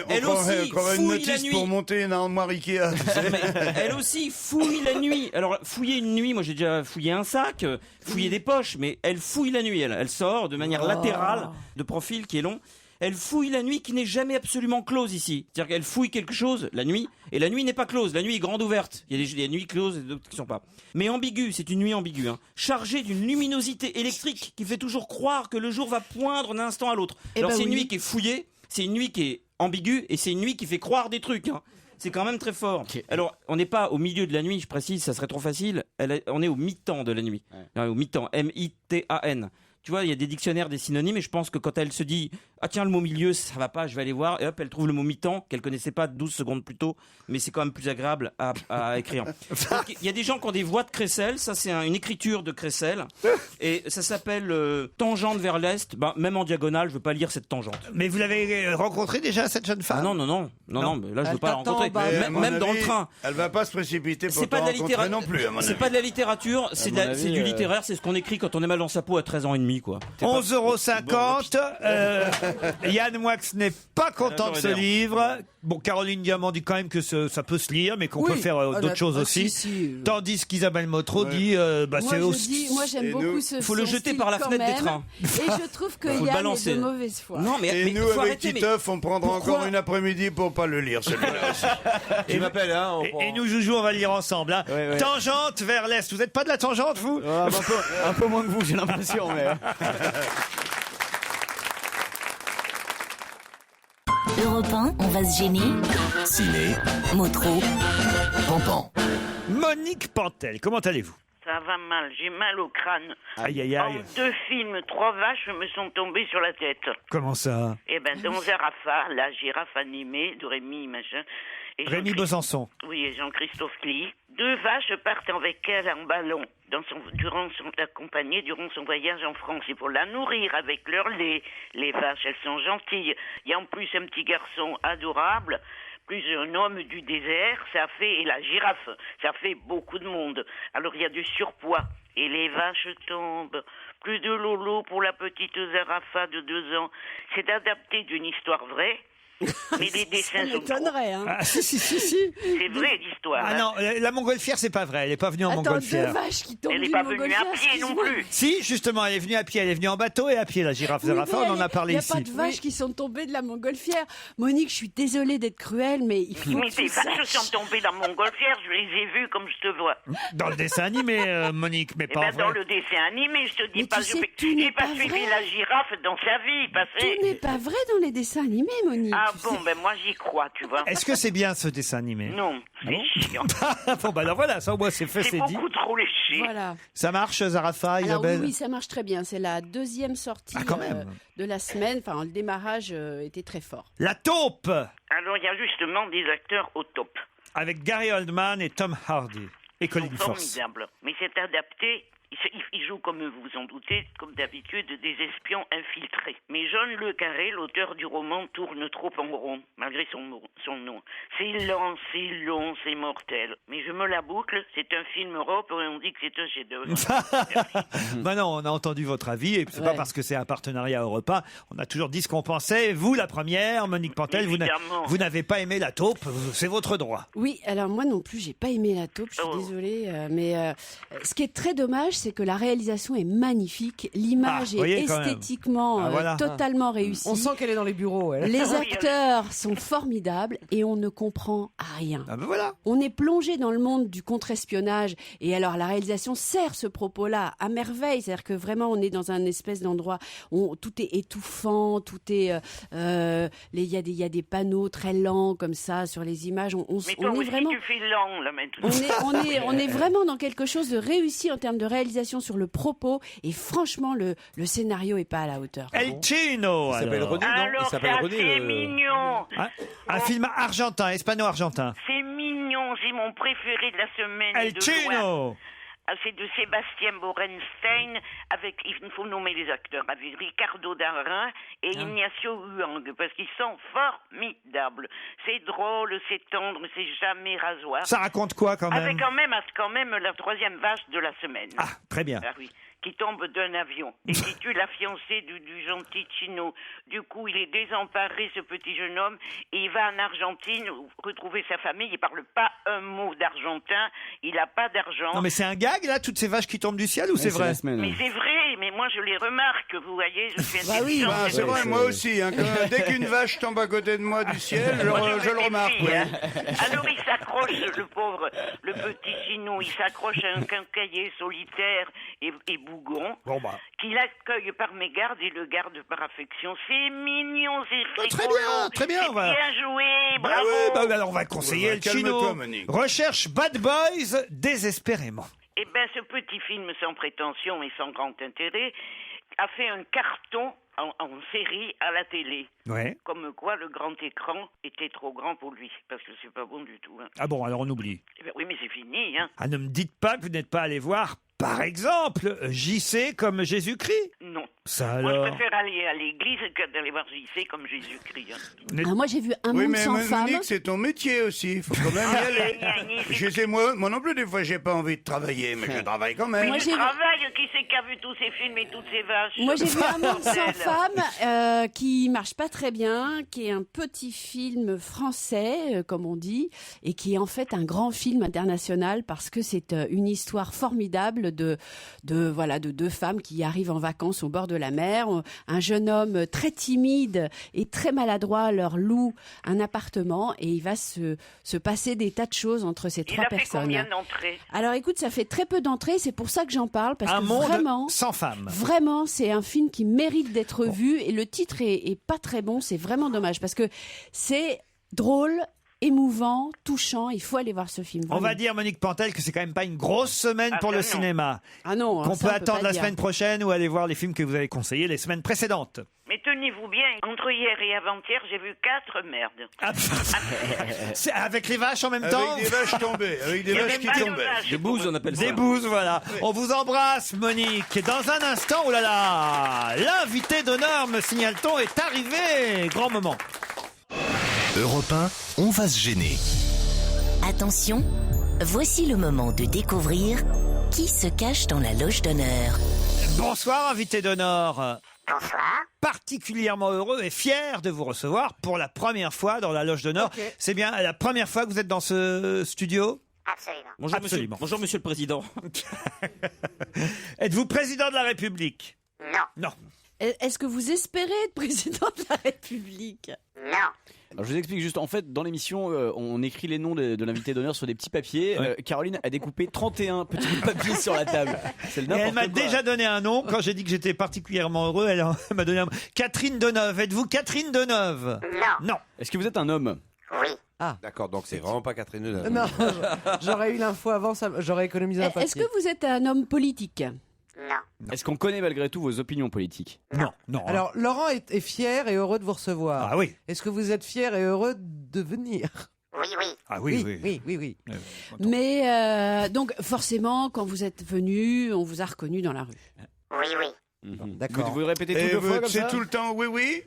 Elle aussi
Encore une
fouille la
notice
nuit.
pour monter une armoire Ikea. tu sais.
Elle aussi fouille la nuit. Alors, fouiller une nuit, moi j'ai déjà fouillé un sac, fouillé des poches, mais elle fouille la nuit. Elle sort de manière latérale, de profil qui est long. Elle fouille la nuit qui n'est jamais absolument close ici. C'est-à-dire qu'elle fouille quelque chose la nuit, et la nuit n'est pas close. La nuit est grande ouverte. Il y a des nuits closes et d'autres qui ne sont pas. Mais ambiguë, c'est une nuit ambiguë, chargée d'une luminosité électrique qui fait toujours croire que le jour va poindre d'un instant à l'autre. Alors c'est une nuit qui est fouillée, c'est une nuit qui est ambiguë, et c'est une nuit qui fait croire des trucs. C'est quand même très fort. Alors, on n'est pas au milieu de la nuit, je précise, ça serait trop facile. On est au mi-temps de la nuit. Au mi-temps, M-I-T-A-N. Tu vois, il y a des dictionnaires, des synonymes, et je pense que quand elle se dit ah tiens, le mot milieu, ça va pas, je vais aller voir. Et hop, elle trouve le mot mi-temps qu'elle connaissait pas 12 secondes plus tôt, mais c'est quand même plus agréable à écrire. Donc, il y a des gens qui ont des voix de crécelle, ça c'est une écriture de crécelle, et ça s'appelle tangente vers l'est. Ben, même en diagonale, je veux pas lire cette tangente.
Mais vous l'avez rencontrée déjà, cette jeune femme?
Ah non, mais là je veux pas la rencontrer. Même dans le train.
Elle va pas se précipiter pour
C'est
te
pas de la
rencontrer non plus, à mon
C'est
avis.
pas de la littérature, c'est du littéraire, c'est ce qu'on écrit quand on est mal dans sa peau à 13 ans et demi, quoi.
11,50 €. Yann Moix n'est pas content de ce livre. Bon, Caroline Diamant dit quand même que ça peut se lire, mais qu'on peut faire d'autres choses aussi. Tandis qu'Isabelle Motro dit, c'est aussi.
Moi, j'aime beaucoup ce.
Faut le jeter par la fenêtre des trains.
Et je trouve que Yann est de mauvaise foi.
Non,
Et nous, avec Titeuf, on prendra encore une après-midi pour pas le lire, celui-là aussi.
Tu m'appelles, hein.
Et nous, Joujou, on va le lire ensemble. Hein.
Ouais.
Tangente vers l'est. Vous n'êtes pas de la tangente, vous?
Un peu moins que vous, j'ai l'impression. Mais...
Europe 1, on va se gêner.
Ciné,
Motro.
Pampan.
Monique Pantel, comment allez-vous?
Ça va mal, j'ai mal au crâne.
Aïe, aïe, aïe.
En 2 films, 3 vaches me sont tombées sur la tête.
Comment ça?
Eh ben, dans Zarafa, la girafe animée de Rémi, machin. Et
Rémi Besançon.
Oui, et Jean-Christophe Klee. 2 vaches partent avec elle en ballon, accompagnée durant son voyage en France. Et pour la nourrir avec leur lait, les vaches, elles sont gentilles. Il y a en plus un petit garçon adorable, plus un homme du désert, et la girafe, ça fait beaucoup de monde. Alors il y a du surpoids, et les vaches tombent. Plus de lolo pour la petite Zarafa de 2 ans. C'est adapté d'une histoire vraie. Mais les dessins sont
m'étonnerait, hein.
Ah, si.
C'est vrai l'histoire.
Ah non, la montgolfière, c'est pas vrai. Elle est pas venue en montgolfière.
2 vaches qui tombent
Elle n'est
d'une
pas venue à
montgolfière,
pied non
excuse-moi.
plus.
Si, justement, elle est venue à pied. Elle est venue en bateau et à pied, la girafe Zarafa. On en a parlé ici.
Il n'y a pas de vaches qui sont tombées de la montgolfière. Monique, je suis désolée d'être cruelle, mais il faut
Mais
que
tes
tu
vaches
saches.
sont tombées dans mon montgolfière, je les ai vues comme je te vois.
Dans le dessin animé, Monique, mais
Eh
pas en
ben, dans
vrai.
le dessin animé, je te dis
Mais
pas,
tu sais, tout n'est
j'ai pas
pas
suivi
vrai.
la girafe dans sa vie passée.
Tout n'est pas vrai dans les dessins animés, Monique.
Ah
tu
bon,
sais.
ben moi j'y crois, tu vois.
Est-ce que c'est bien ce dessin animé?
Non, c'est chiant.
Bon, bah alors voilà, ça au moins c'est fait,
C'est
c'est dit.
beaucoup trop léché.
Voilà.
Ça marche, Zarafa,
Alors
Isabelle?
oui, ça marche très bien. C'est la 2e sortie
Ah, quand même.
de la semaine. Enfin, le démarrage était très fort.
La taupe,
Alors il y a justement des acteurs au top.
avec Gary Oldman et Tom Hardy. Et Colin Firth.
Formidable. Mais c'est adapté. Ils jouent, comme vous vous en doutez, comme d'habitude, des espions infiltrés. Mais John Le Carré, l'auteur du roman, tourne trop en rond, malgré son nom. C'est lent, c'est long, c'est mortel. Mais je me la boucle, c'est un film Europe et on dit que c'est un chef-d'œuvre.
Bah non, on a entendu votre avis et c'est pas parce que c'est un partenariat Europe 1. On a toujours dit ce qu'on pensait. Vous, la première, Monique Pantel,
Évidemment.
vous n'avez pas aimé la taupe. C'est votre droit.
Oui, alors moi non plus, j'ai pas aimé la taupe, je suis désolée. Mais ce qui est très dommage, c'est que la réalisation est magnifique. L'image est
quand même.
esthétiquement
voilà.
totalement réussie.
On sent qu'elle est dans les bureaux. Elle.
Les acteurs sont formidables et on ne comprend rien.
Ah ben voilà.
On est plongé dans le monde du contre-espionnage et alors la réalisation sert ce propos-là à merveille. C'est-à-dire que vraiment on est dans un espèce d'endroit où tout est étouffant, tout est, il y a des panneaux très lents comme ça sur les images.
Mais toi
On est
aussi,
vraiment.
tu fais lent, là, maintenant.
On est vraiment dans quelque chose de réussi en termes de réalisation sur le propos et franchement le scénario est pas à la hauteur.
El Chino.
Il s'appelle
alors.
René, non Il
Alors
s'appelle
ça,
René.
c'est mignon.
Un film argentin, hispano-argentin.
C'est mignon, c'est mon préféré de la semaine.
El
et de
Chino.
loin. Ah, c'est de Sébastien Borenstein, il faut nommer les acteurs, avec Ricardo Darin et Ignacio Huang, parce qu'ils sont formidables. C'est drôle, c'est tendre, c'est jamais rasoir.
Ça raconte quoi quand même?
Avec quand même la 3e vache de la semaine.
Ah, très bien.
Ah oui, qui tombe d'un avion et qui tue la fiancée du gentil Chino. Du coup, il est désemparé, ce petit jeune homme, et il va en Argentine retrouver sa famille. Il parle pas un mot d'argentin, il a pas d'argent.
Non mais c'est un gag là, toutes ces vaches qui tombent du ciel ou c'est vrai?
Mais c'est vrai, mais moi je les remarque, vous voyez, je suis intelligente.
Bah, c'est vrai, moi aussi. Hein, dès qu'une vache tombe à côté de moi du ciel, je le remarque. Oui.
Alors il s'accroche, le pauvre, le petit Chino, il s'accroche à un quincaillier solitaire et bougon,
Bon bah.
qu'il accueille par mégarde et le garde par affection. C'est mignon, c'est
Très
rigolo.
bien, très bien.
C'est bien joué, bravo.
Ouais, alors on va conseiller El Chino.
calme-toi, Monique.
Recherche Bad Boys désespérément.
Eh ben, ce petit film sans prétention et sans grand intérêt a fait un carton en série à la télé.
Ouais.
Comme quoi le grand écran était trop grand pour lui, parce que c'est pas bon du tout. Hein.
Ah bon, alors on oublie.
Eh ben oui, mais c'est fini. Hein.
Ah, ne me dites pas que vous n'êtes pas allé voir, par exemple, JC comme Jésus-Christ.
Non.
Ça
Moi,
alors.
je préfère aller à l'église que d'aller voir JC comme Jésus-Christ. Hein.
Ah, moi, j'ai vu un
Oui,
monde
mais
sans femmes.
Monique, c'est ton métier aussi. Il faut quand même y aller. Je sais, moi non plus, des fois, j'ai pas envie de travailler, mais je travaille quand même.
Mais je travaille, qui c'est qui a vu tous ces films et toutes ces vaches?
Moi, j'ai vu Un monde sans
Bordel.
femmes qui marche pas très bien, qui est un petit film français, comme on dit, et qui est en fait un grand film international parce que c'est une histoire formidable de deux femmes qui arrivent en vacances au bord de la mer. Un jeune homme très timide et très maladroit leur loue un appartement et il va se passer des tas de choses entre ces trois
Il a fait
personnes.
combien d'entrées?
Alors écoute, ça fait très peu d'entrées, c'est pour ça que j'en parle parce
Un
que
monde
vraiment
sans femmes.
Vraiment, c'est un film qui mérite d'être vu et le titre est pas très bon, c'est vraiment dommage parce que c'est drôle, émouvant, touchant, il faut aller voir ce film.
On va dire, Monique Pantel, que c'est quand même pas une grosse semaine pour le cinéma.
Ah non,
qu'on
ça,
peut
on
attendre
pas
la
dire.
semaine prochaine ou aller voir les films que vous avez conseillés les semaines précédentes.
Mais tenez-vous bien, entre hier et avant-hier, j'ai vu 4 merdes.
C'est avec les vaches en même
Avec
temps.
des vaches tombées, avec des
Il y
vaches
avait
qui
pas de
tombaient.
vaches.
Des bouses, on appelle ça.
Des bouses, voilà. On vous embrasse, Monique. Dans un instant, oh là là, l'invité d'honneur, me signale-t-on, est arrivé. Grand moment.
Europe 1, on va se gêner.
Attention, voici le moment de découvrir qui se cache dans la loge d'honneur.
Bonsoir, invité d'honneur.
Bonsoir.
Particulièrement heureux et fier de vous recevoir pour la première fois dans la loge d'honneur.
Ok.
C'est bien la première fois que vous êtes dans ce studio?
Absolument.
Bonjour,
Absolument.
Bonjour, monsieur le président.
Êtes-vous président de la République?
Non.
Non.
Est-ce que vous espérez être président de la République?
Non.
Alors, je vous explique juste, en fait, dans l'émission, on écrit les noms de l'invité d'honneur sur des petits papiers.
Ouais.
Caroline a découpé 31 petits bouts de papier sur la table. C'est le
Et elle
n'importe
m'a
quoi.
déjà donné un nom. Quand j'ai dit que j'étais particulièrement heureux, elle m'a donné un nom. Catherine Deneuve. Êtes-vous Catherine Deneuve?
Non.
Non.
Est-ce que vous êtes un homme?
Oui.
D'accord, donc c'est vraiment pas Catherine Deneuve.
Non, j'aurais eu l'info avant, j'aurais économisé un papier.
Est-ce que vous êtes un homme politique?
Non.
Est-ce qu'on connaît malgré tout vos opinions politiques?
Non, non.
Alors, Laurent est fier et heureux de vous recevoir.
Ah oui.
Est-ce que vous êtes fier et heureux de venir?
Oui, oui.
Ah oui, oui.
Oui.
Mais donc forcément, quand vous êtes venu, on vous a reconnu dans la rue.
Oui, oui.
D'accord.
Vous répétez tout
Et
deux fois comme
c'est
ça?
tout le temps oui, oui.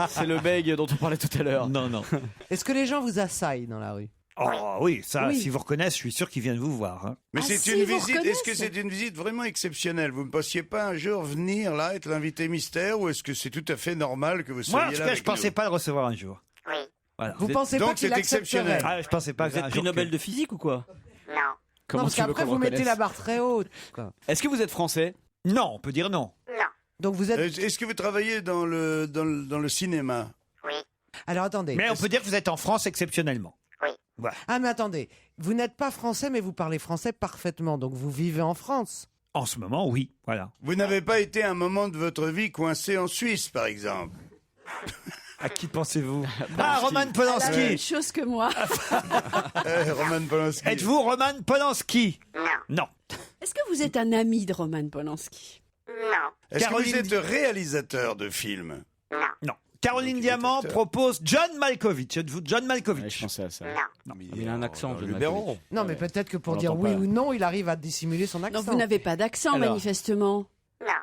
C'est le bègue dont on parlait tout à l'heure.
Non, non.
Est-ce que les gens vous assaillent dans la rue?
Oh oui, ça,
Oui.
si vous reconnaissent, je suis sûr qu'ils viennent vous voir. Hein.
Mais
Ah,
c'est
si,
une
vous
visite. Est-ce que
reconnaissent.
c'est une visite vraiment exceptionnelle? Vous ne pensiez pas un jour venir là, être l'invité mystère, ou est-ce que c'est tout à fait normal que vous soyez
Moi, en
là
tout cas,
avec
je pensais
nous?
pas le recevoir un jour.
Oui.
Voilà.
Vous pensez
Donc
pas qu'il
c'est exceptionnel.
accepterait?
Ah, je pensais pas
Vous êtes
qu'un
prix
jour
Nobel
que-
de physique ou quoi?
Non.
Comment
Non, parce
tu veux
qu'après,
qu'on
vous
le
mettez la
reconnaisse?
barre très haute. quoi.
Est-ce que vous êtes français?
Non, on peut dire non.
Non.
Donc vous êtes...
Est-ce que vous travaillez dans le cinéma?
Oui.
Alors attendez.
Mais on peut dire que vous êtes en France exceptionnellement.
Oui.
Voilà.
Ah mais attendez, vous n'êtes pas français mais vous parlez français parfaitement, donc vous vivez en France.
En ce moment, oui. Voilà.
Vous n'avez pas été un moment de votre vie coincé en Suisse, par exemple?
À qui pensez-vous? Ah, Roman Polanski.
La même chose que moi.
Roman Polanski.
Êtes-vous Roman Polanski?
Non.
Non.
Est-ce que vous êtes un ami de Roman Polanski?
Non.
Est-ce que
Caroline
vous êtes réalisateur de films?
Non.
Non. Caroline
Donc, il est
Diamant
acteur.
propose John Malkovich. Êtes-vous John
Ouais,
Malkovich?
je pensais à ça.
Non.
Il a un accent, John
Luberon.
Non mais peut-être que pour
On
dire
l'entend
oui
pas.
ou non, il arrive à dissimuler son accent.
Non, vous n'avez pas d'accent
Alors.
manifestement.
Non.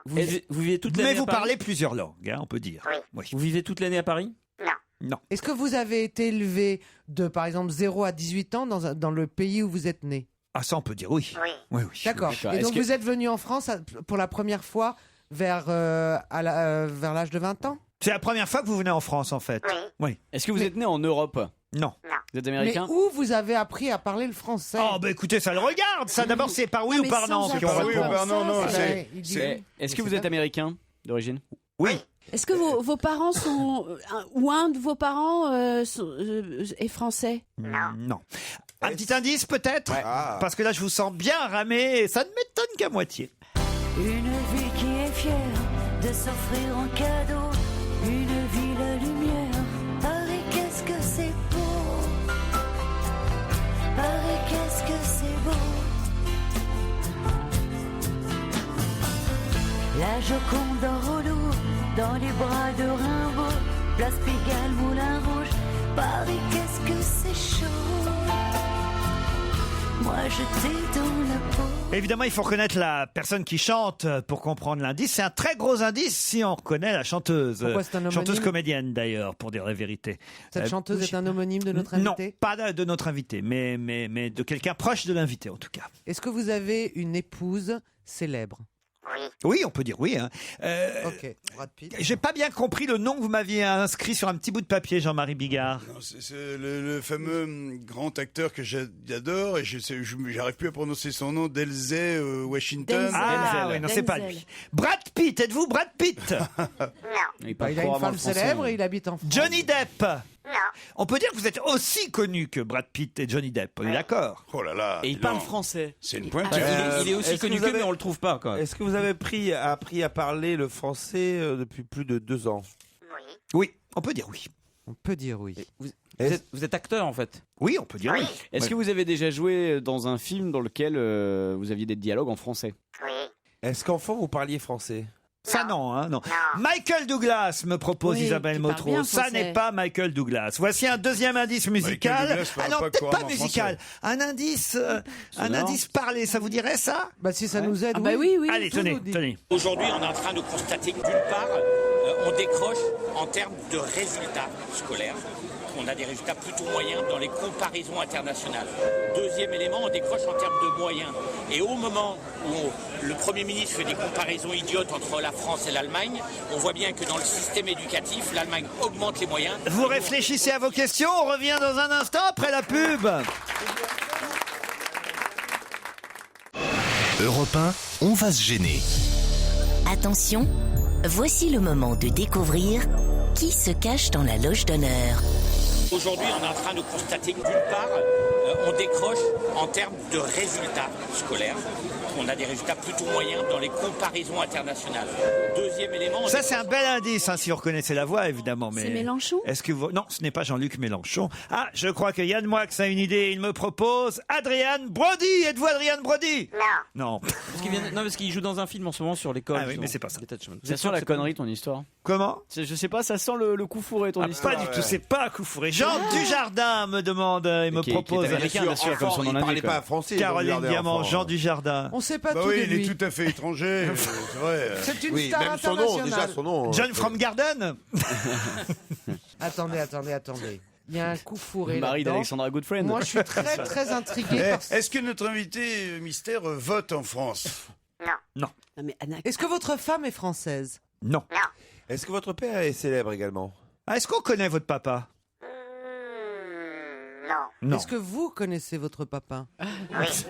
Vous vivez toute l'année
Mais
à
vous
Paris?
parlez plusieurs langues, hein, on peut dire.
Oui.
Vous vivez toute l'année à Paris?
Non.
Non.
Est-ce que vous avez été élevé de par exemple 0 à 18 ans dans le pays où vous êtes né?
Ah, ça, on peut dire oui.
Oui.
Oui, oui.
D'accord.
D'accord.
Et
Est-ce
donc
que-
vous êtes venu en France pour la première fois vers l'âge de 20 ans?
C'est la première fois que vous venez en France, en fait. Oui.
Est-ce que vous êtes né en Europe?
Non.
Vous êtes
Mais
américain?
où vous avez appris à parler le français?
Oh, bah écoutez, ça le regarde, ça. D'abord, c'est par oui
Non,
ou
mais
par non.
sans
ceux qui ont
accent.
Par oui ou
répondu.
par non, non,
Ça,
c'est...
il dit-
Est-ce que vous êtes américain d'origine?
Oui.
Est-ce que vos parents sont... ou un de vos parents est français?
Non. Un petit indice, peut-être?
Ah.
Parce que là, je vous sens bien ramé et ça ne m'étonne qu'à moitié.
Une vie qui est fière de s'offrir en cadeau une ville à lumière. Paris, qu'est-ce que c'est beau. Paris, qu'est-ce que c'est beau. dans les bras de Rimbaud, place Pigalle, Moulin Rouge, Paris, qu'est-ce que c'est chaud. Moi j'étais dans la peau.
Évidemment, il faut reconnaître la personne qui chante pour comprendre l'indice. C'est un très gros indice si on reconnaît la chanteuse.
Pourquoi c'est un homonyme ?
Chanteuse comédienne d'ailleurs, pour dire la vérité.
Cette chanteuse est un homonyme de notre
Non,
invité ?
pas de notre invité, mais de quelqu'un proche de l'invité en tout cas.
Est-ce que vous avez une épouse célèbre ?
Oui, on peut dire oui. Hein.
Ok, Brad Pitt.
J'ai pas bien compris le nom que vous m'aviez inscrit sur un petit bout de papier, Jean-Marie Bigard.
Non, c'est le fameux grand acteur que j'adore et j'arrive plus à prononcer son nom, Denzel Washington.
Ah oui, non, c'est pas lui. Brad Pitt, êtes-vous Brad Pitt?
Il a une femme célèbre et il habite en France.
Johnny Depp. On peut dire que vous êtes aussi connu que Brad Pitt et Johnny Depp, on est d'accord?
Oh là là.
Et il parle français.
C'est une pointe.
Il est aussi connu qu'eux, mais on le trouve pas. Quoi.
Est-ce que vous avez appris à parler le français depuis plus de 2 ans?
Oui, on peut dire oui.
On peut dire oui.
Vous êtes acteur en fait?
Oui, on peut dire oui.
Est-ce que vous avez déjà joué dans un film dans lequel vous aviez des dialogues en français?
Est-ce qu'enfant vous parliez français?
Ça non, hein, non. Michael Douglas me propose Isabelle Motro. Ça n'est pas Michael Douglas. Voici un deuxième indice musical. Ah non, peut-être pas musical. Un indice parlé. Ça vous dirait ça?
Bah si ça nous aide.
Ah bah oui.
Allez, tenez.
Aujourd'hui, on est en train de constater que d'une part, on décroche en termes de résultats scolaires. On a des résultats plutôt moyens dans les comparaisons internationales. Deuxième élément, on décroche en termes de moyens. Et au moment où le Premier ministre fait des comparaisons idiotes entre la France et l'Allemagne, on voit bien que dans le système éducatif, l'Allemagne augmente les moyens.
Vous réfléchissez à vos questions, on revient dans un instant après la pub.
Europe 1, on va se gêner.
Attention, voici le moment de découvrir qui se cache dans la loge d'honneur.
Aujourd'hui, on est en train de constater que d'une part, on décroche en termes de résultats scolaires. On a des résultats plutôt moyens dans les comparaisons internationales. Deuxième élément...
Ça, c'est un bel indice, hein, si vous reconnaissez la voix, évidemment. Mais
c'est Mélenchon?
Est-ce que vous... Non, ce n'est pas Jean-Luc Mélenchon. Ah, je crois que Yann Moix a une idée. Il me propose Adrian Brody. Êtes-vous Adrian Brody? Non.
Parce qu'il joue dans un film en ce moment sur l'école.
Ah oui, mais c'est pas ça.
Ça sent la connerie, ton histoire.
Comment?
Je sais pas, ça sent le coup fourré, ton histoire.
Pas du tout, c'est pas un coup fourré. Jean Dujardin me demande et me propose.
Qui est américain, bien sûr, comme son nom l'indique.
Il parlait pas français.
Caroline Diamant, Jean Dujardin.
On sait pas tout
oui,
de lui.
il est tout à fait étranger. C'est vrai.
C'est une star
même son nom,
internationale.
déjà son nom.
John from Garden.
Attendez. Il y a un coup fourré
Marie
là-dedans.
d'Alexandra Goodfriend.
Moi, je suis très intrigué.
Est-ce que notre invité mystère vote en France?
Non.
Mais Anna...
Est-ce que votre femme est française?
Non.
Est-ce que votre père est célèbre également?
Ah, est-ce qu'on connaît votre papa?
Non. Est-ce que vous connaissez votre papa?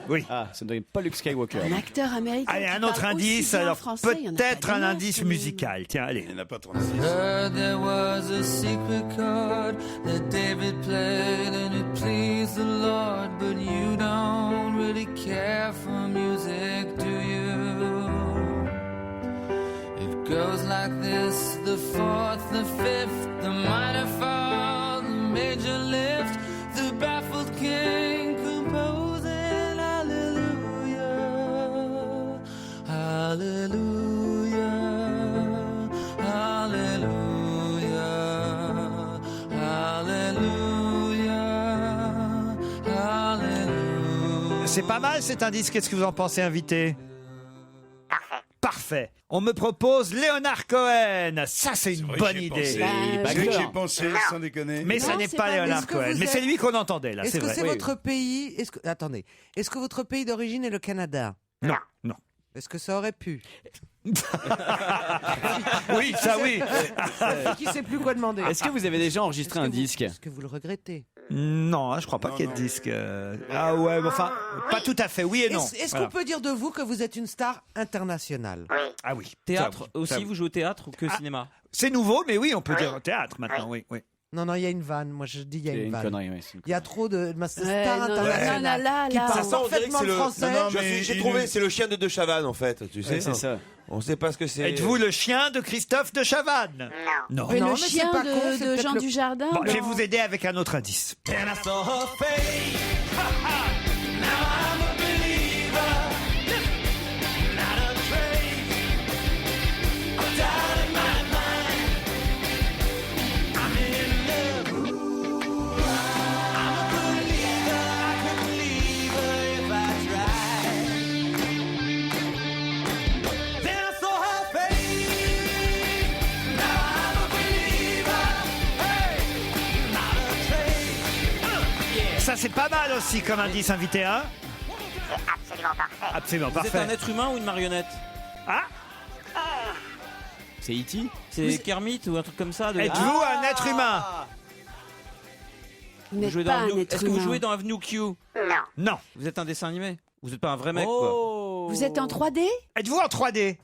Oui.
Ah, ça ne doit être pas Luke Skywalker.
Un acteur américain.
Allez, un
qui
autre
parle aussi
indice,
bien
alors
français, il y en a
peut-être
pas
un
des
indice
masses,
musical. Tiens, allez.
Il n'y en a pas 36.
There was a secret chord that David played and it pleased the Lord, but you don't really care for music, do you? It goes like this, the fourth, the fifth, the minor fall, the major lift, the baffled king composing hallelujah, hallelujah, hallelujah, hallelujah, hallelujah.
C'est pas mal cet indice, qu'est-ce que vous en pensez, invité? Parfait. On me propose Léonard Cohen. Ça, c'est une bonne idée.
C'est vrai que j'ai pensé, sans déconner.
Mais ça n'est pas Léonard Cohen. Mais c'est lui qu'on entendait, là, c'est vrai.
Est-ce que c'est votre pays... Attendez. Est-ce que votre pays d'origine est le Canada?
Non.
Est-ce que ça aurait pu?
Oui, ça oui.
Qui sait plus quoi demander?
Est-ce que vous avez déjà enregistré un disque?
Est-ce que vous le regrettez?
Non, hein, je crois pas qu'il y ait de disque. Ah ouais, mais enfin, pas tout à fait. Oui et non.
Est-ce qu'on peut dire de vous que vous êtes une star internationale?
Ah oui.
Théâtre
Ça,
aussi, vous jouez au théâtre ou que cinéma?
C'est nouveau, mais oui, on peut dire au théâtre maintenant, oui.
Non, il y a une vanne. Moi, je dis il y a une vanne.
Connerie,
il y a trop de stars
non,
internationales qui parlent parfaitement le français.
J'ai trouvé, c'est le chien de Chavannes en fait, tu sais.
C'est ça.
On sait pas ce que c'est.
Êtes-vous le chien de Christophe de Chavannes? Non.
Mais
Non,
le
mais
chien
c'est pas con, c'est
de
peut-être
Jean
le-
Dujardin.
Bon, je vais
dans-
vous aider avec un autre indice. Ça, c'est pas mal aussi comme indice, invité 1.
C'est absolument parfait.
Absolument
Vous
parfait.
êtes un être humain ou une marionnette?
Ah,
C'est E.T.
C'est Kermit ou un truc comme ça?
êtes-vous un être humain?
Vous
Vous
n'êtes
jouez
pas
dans
un
Avenue-
être
Est-ce que vous
humain.
jouez dans Avenue Q?
Non.
Non.
Vous êtes un dessin animé? Vous n'êtes pas un vrai mec, quoi.
Vous êtes en 3D?
Êtes-vous en 3D?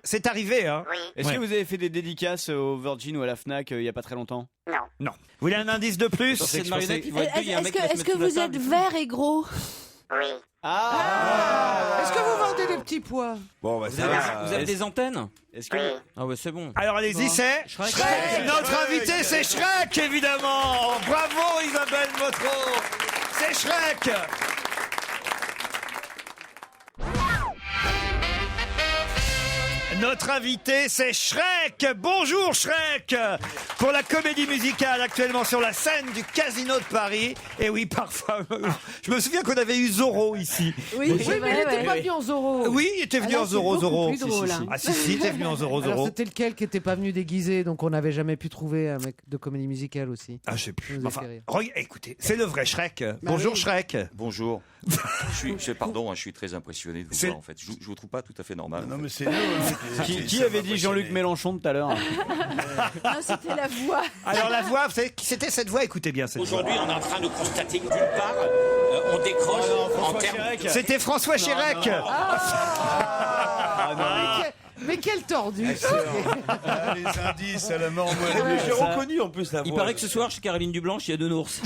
C'est arrivé, hein?
Oui.
Est-ce
Ouais.
que vous avez fait des dédicaces au Virgin ou à la Fnac il y a pas très longtemps?
Non.
Non. Vous voulez un indice de plus?
C'est une marionnette qui va être deux, il y a un mec qui va se
Est-ce
mettre
que
sous la
vous êtes
table.
vert et gros?
Oui.
Est-ce que vous vendez des petits pois?
Bon, bah,
Vous
ça
avez,
va.
vous avez des antennes?
Est-ce que
Oui.
Ah ouais, c'est bon.
Alors allez-y, c'est
Shrek.
Notre invité, c'est Shrek, évidemment. Bravo, Isabelle Motro. C'est Shrek. Notre invité, c'est Shrek. Bonjour Shrek. Pour la comédie musicale actuellement sur la scène du Casino de Paris. Et oui, parfois, je me souviens qu'on avait eu Zorro ici.
Oui,
Oui, mais il n'était pas venu en Zorro.
Oui, il était venu
Ah là,
en
c'est
Zorro,
beaucoup
Zorro.
plus drôle, hein.
Ah si, il était venu en Zorro,
Alors
Zorro.
c'était lequel qui n'était pas venu déguisé, donc on n'avait jamais pu trouver un mec de comédie musicale aussi.
Ah, je sais plus.
Ça nous a
Enfin,
fait rire.
écoutez, c'est le vrai Shrek. Bonjour
oui.
Shrek.
Bonjour. Pardon, je suis très impressionné de vous
C'est-
voir en fait. Je vous trouve pas tout à fait normal.
Non,
en
mais
fait.
c'est nous. hein.
Qui
Ça
avait
m'a
dit Jean-Luc
impressionné.
Mélenchon tout à l'heure?
Non, c'était la voix.
Alors la voix, vous savez qui c'était cette voix? Écoutez bien cette voix.
Aujourd'hui, on est en train de constater que d'une part, on décroche en termes.
C'était François Chirac.
Mais quel tordu!
Ah, les indices à la mort
Mais
moelle.
j'ai reconnu en plus la voix.
Il paraît que ce soir, chez Caroline Dublanche, il y a deux ours.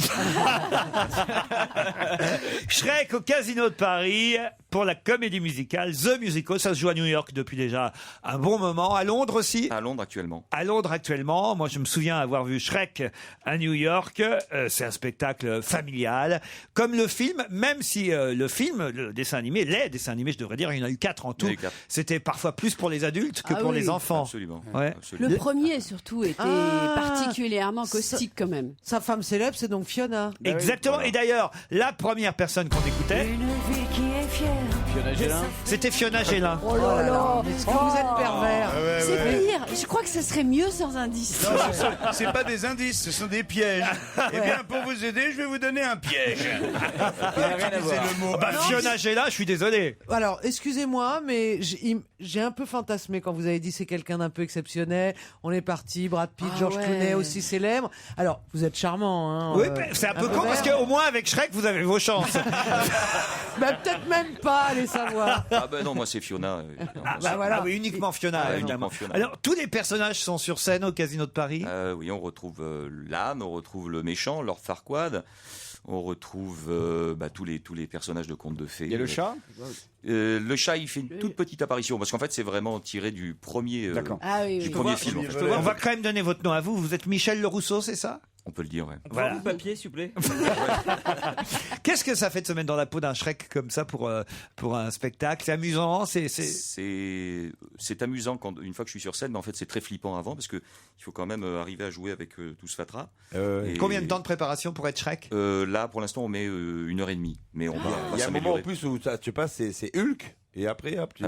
Shrek au Casino de Paris pour la comédie musicale The Musical. Ça se joue à New York depuis déjà un bon moment. À Londres aussi.
À Londres actuellement.
À Londres actuellement. Moi, je me souviens avoir vu Shrek à New York. C'est un spectacle familial. Comme le film, même si le film, le dessin animé, les dessins animés, je devrais dire, il y en a eu 4 en tout.
Il y en a eu 4.
C'était parfois plus pour les adultes que
Ah
pour
oui.
les enfants.
Absolument.
Ouais.
Absolument.
Le premier, surtout, était
Ah.
particulièrement caustique, quand même.
Sa femme célèbre, c'est donc Fiona.
Exactement.
Voilà.
Et d'ailleurs, la première personne qu'on écoutait,
Une vie qui est fière.
Fiona Gélin.
c'était Fiona Gélin.
Oh là là.
Est-ce que vous êtes pervers?
Ah ouais,
C'est
ouais.
pire. Je crois que ce serait mieux sans indice.
Non, c'est pas des indices, ce sont des pièges. Eh bien, pour vous aider, je vais vous donner un piège. Utilisez le mot.
Ah bah,
indice.
Fiona Gélin, je suis désolé.
Alors, excusez-moi, mais j'ai un peu fantasmé quand vous avez dit c'est quelqu'un d'un peu exceptionnel. On est parti, Brad Pitt,
Ah
George
ouais.
Clooney aussi célèbre. Alors, vous êtes charmant, hein.
Oui, mais c'est un peu con parce qu'au moins avec Shrek, vous avez vos chances.
Bah, peut-être même pas, allez savoir.
Ah ben non, moi c'est Fiona.
Bah voilà. Ah oui, uniquement Fiona,
Ah,
évidemment.
uniquement Fiona.
Alors, tous les personnages sont sur scène au Casino de Paris.
Oui, on retrouve l'âne, on retrouve le méchant, Lord Farquaad. On retrouve tous les personnages de contes de fées.
Il y a le chat?
Le chat, il fait une toute petite apparition parce qu'en fait, c'est vraiment tiré du premier,
Ah oui,
du
oui.
premier film. En fait.
On va quand même donner votre nom à vous. Vous êtes Michel Le Rousseau, c'est ça?
On peut le dire, ouais.
Voilà.
Le papier, s'il vous plaît.
Qu'est-ce que ça fait de se mettre dans la peau d'un Shrek comme ça pour un spectacle? C'est amusant,
C'est amusant une fois que je suis sur scène, mais en fait c'est très flippant avant parce que il faut quand même arriver à jouer avec tout ce fatras. Et
Combien de temps de préparation pour être Shrek?
Là, pour l'instant, on met 1h30, mais on va
Il y a un moment en
s'améliorer.
plus où ça, tu sais pas, c'est Hulk. Et après, hop, tu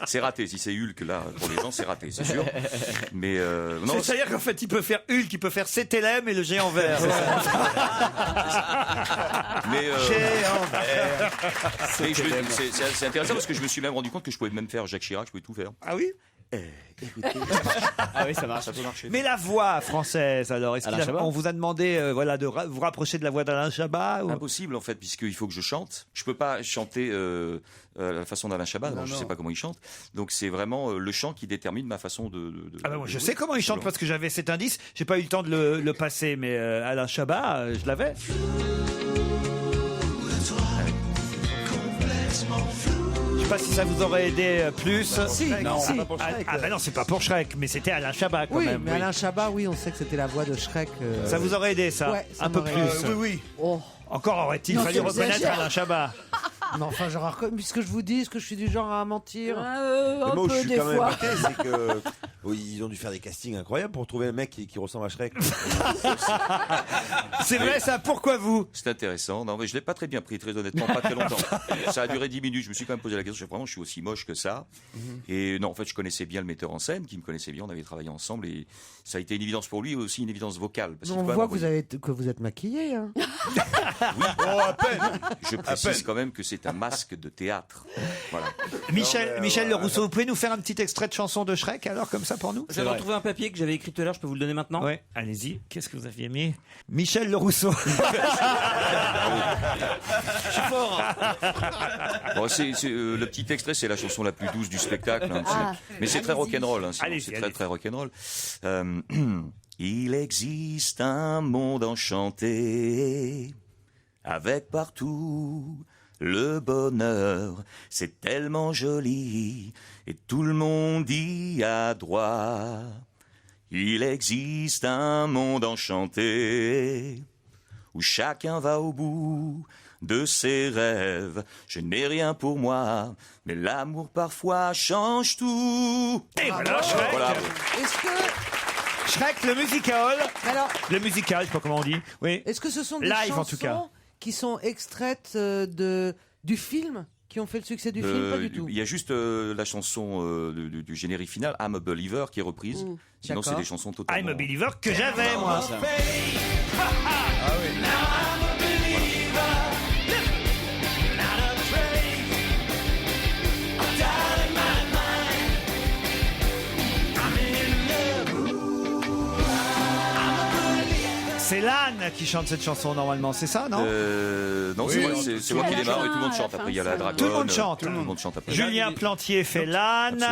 C'est raté. Si c'est Hulk, là, pour les gens, c'est raté, c'est sûr. Mais non,
C'est-à-dire qu'en fait, il peut faire Hulk, il peut faire CTLM et le géant vert.
mais
Géant vert.
mais c'est intéressant parce que je me suis même rendu compte que je pouvais même faire Jacques Chirac, je pouvais tout faire.
Ah oui?
Ah oui, ça marche.
Ça peut marcher.
Mais la voix française, alors,
Alain Chabat.
on vous a demandé de vous rapprocher de la voix d'Alain Chabat ou...
Impossible en fait, puisqu'il faut que je chante. Je peux pas chanter à la façon d'Alain Chabat,
Non,
je
non.
sais pas comment il chante. Donc c'est vraiment le chant qui détermine ma façon de
Ah bah moi, je sais comment il chante parce que j'avais cet indice. J'ai pas eu le temps de le passer, mais Alain Chabat, je l'avais. Je sais pas si ça vous aurait aidé plus.
Si,
non,
si.
pas pour Shrek. Ah bah non, c'est pas pour Shrek, mais c'était Alain Chabat quand
Oui,
même.
mais Alain Chabat, oui, on sait que c'était la voix de Shrek.
Ça vous aurait aidé ça,
Ouais, ça
un peu
m'aurait
plus.
aidé.
Oui.
Oh.
Encore aurait-il
Non,
fallu
tu
reconnaître
exagères.
Alain Chabat.
Non, enfin, puisque je vous dis, est-ce que je suis du genre à mentir?
Mais moi, où je suis quand même inquiet, c'est que ils ont dû faire des castings incroyables pour trouver un mec qui ressemble à Shrek.
C'est vrai ça, pourquoi vous?
C'est intéressant. Non, mais je l'ai pas très bien pris, très honnêtement, pas très longtemps. Ça a duré 10 minutes. Je me suis quand même posé la question. Je suis aussi moche que ça. Et non, en fait, je connaissais bien le metteur en scène, qui me connaissait bien. On avait travaillé ensemble et ça a été une évidence pour lui, et aussi une évidence vocale. Parce
on voit que vous êtes maquillé. Hein.
Oui, à peine. Je précise quand même que c'est un masque de théâtre. Voilà.
Michel Le Rousseau, vous pouvez nous faire un petit extrait de chanson de Shrek alors comme ça pour nous?
J'avais retrouvé un papier que j'avais écrit tout à l'heure, je peux vous le donner maintenant?
Ouais, allez-y. Qu'est-ce que vous aviez mis? Michel Le Rousseau.
Je suis fort. Bon, le petit extrait, c'est la chanson la plus douce du spectacle. Hein, mais c'est très rock'n'roll. Hein, c'est très rock'n'roll. Il existe un monde enchanté avec partout le bonheur. C'est tellement joli et tout le monde y a droit. Il existe un monde enchanté où chacun va au bout de ses rêves. Je n'ai rien pour moi, mais l'amour parfois change tout.
Et voilà, Shrek.
Voilà.
Est-ce que...
Shrek, le musical.
Alors,
le musical, je sais pas comment on dit. Oui.
Est-ce que ce sont des
live
chansons
en tout cas
qui sont extraites du film, qui ont fait le succès du film? Pas du tout.
Il y a juste la chanson du générique final, I'm a Believer, qui est reprise. Sinon, c'est des chansons totalement...
I'm a Believer que j'avais, moi.
Ah oui.
C'est Lannes qui chante cette chanson normalement, c'est ça, non?
Non, c'est moi qui démarre et tout le monde chante. Après, il y a la dragonne.
Tout le monde chante.
Tout le monde chante après.
Julien Plantier fait Lannes.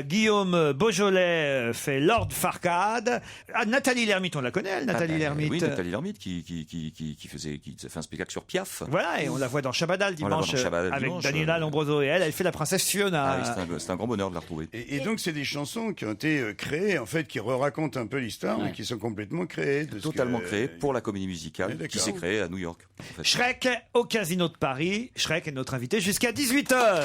Guillaume Beaujolais fait Lord Farquaad. Nathalie Lermite, on la connaît, elle, Nathalie Lermite.
Oui, Nathalie Lermite qui fait un spectacle sur Piaf.
Voilà, et on la voit dans Shabada le dimanche avec Daniela Lombroso et elle fait la princesse Fiona.
Ah oui, c'est un grand bonheur de la retrouver.
Et donc, c'est des chansons qui ont été créées, en fait, qui racontent un peu l'histoire, mais qui sont complètement créées.
Totalement créé pour la comédie musicale qui s'est créée à New York. En fait.
Shrek au Casino de Paris. Shrek est notre invité jusqu'à 18h.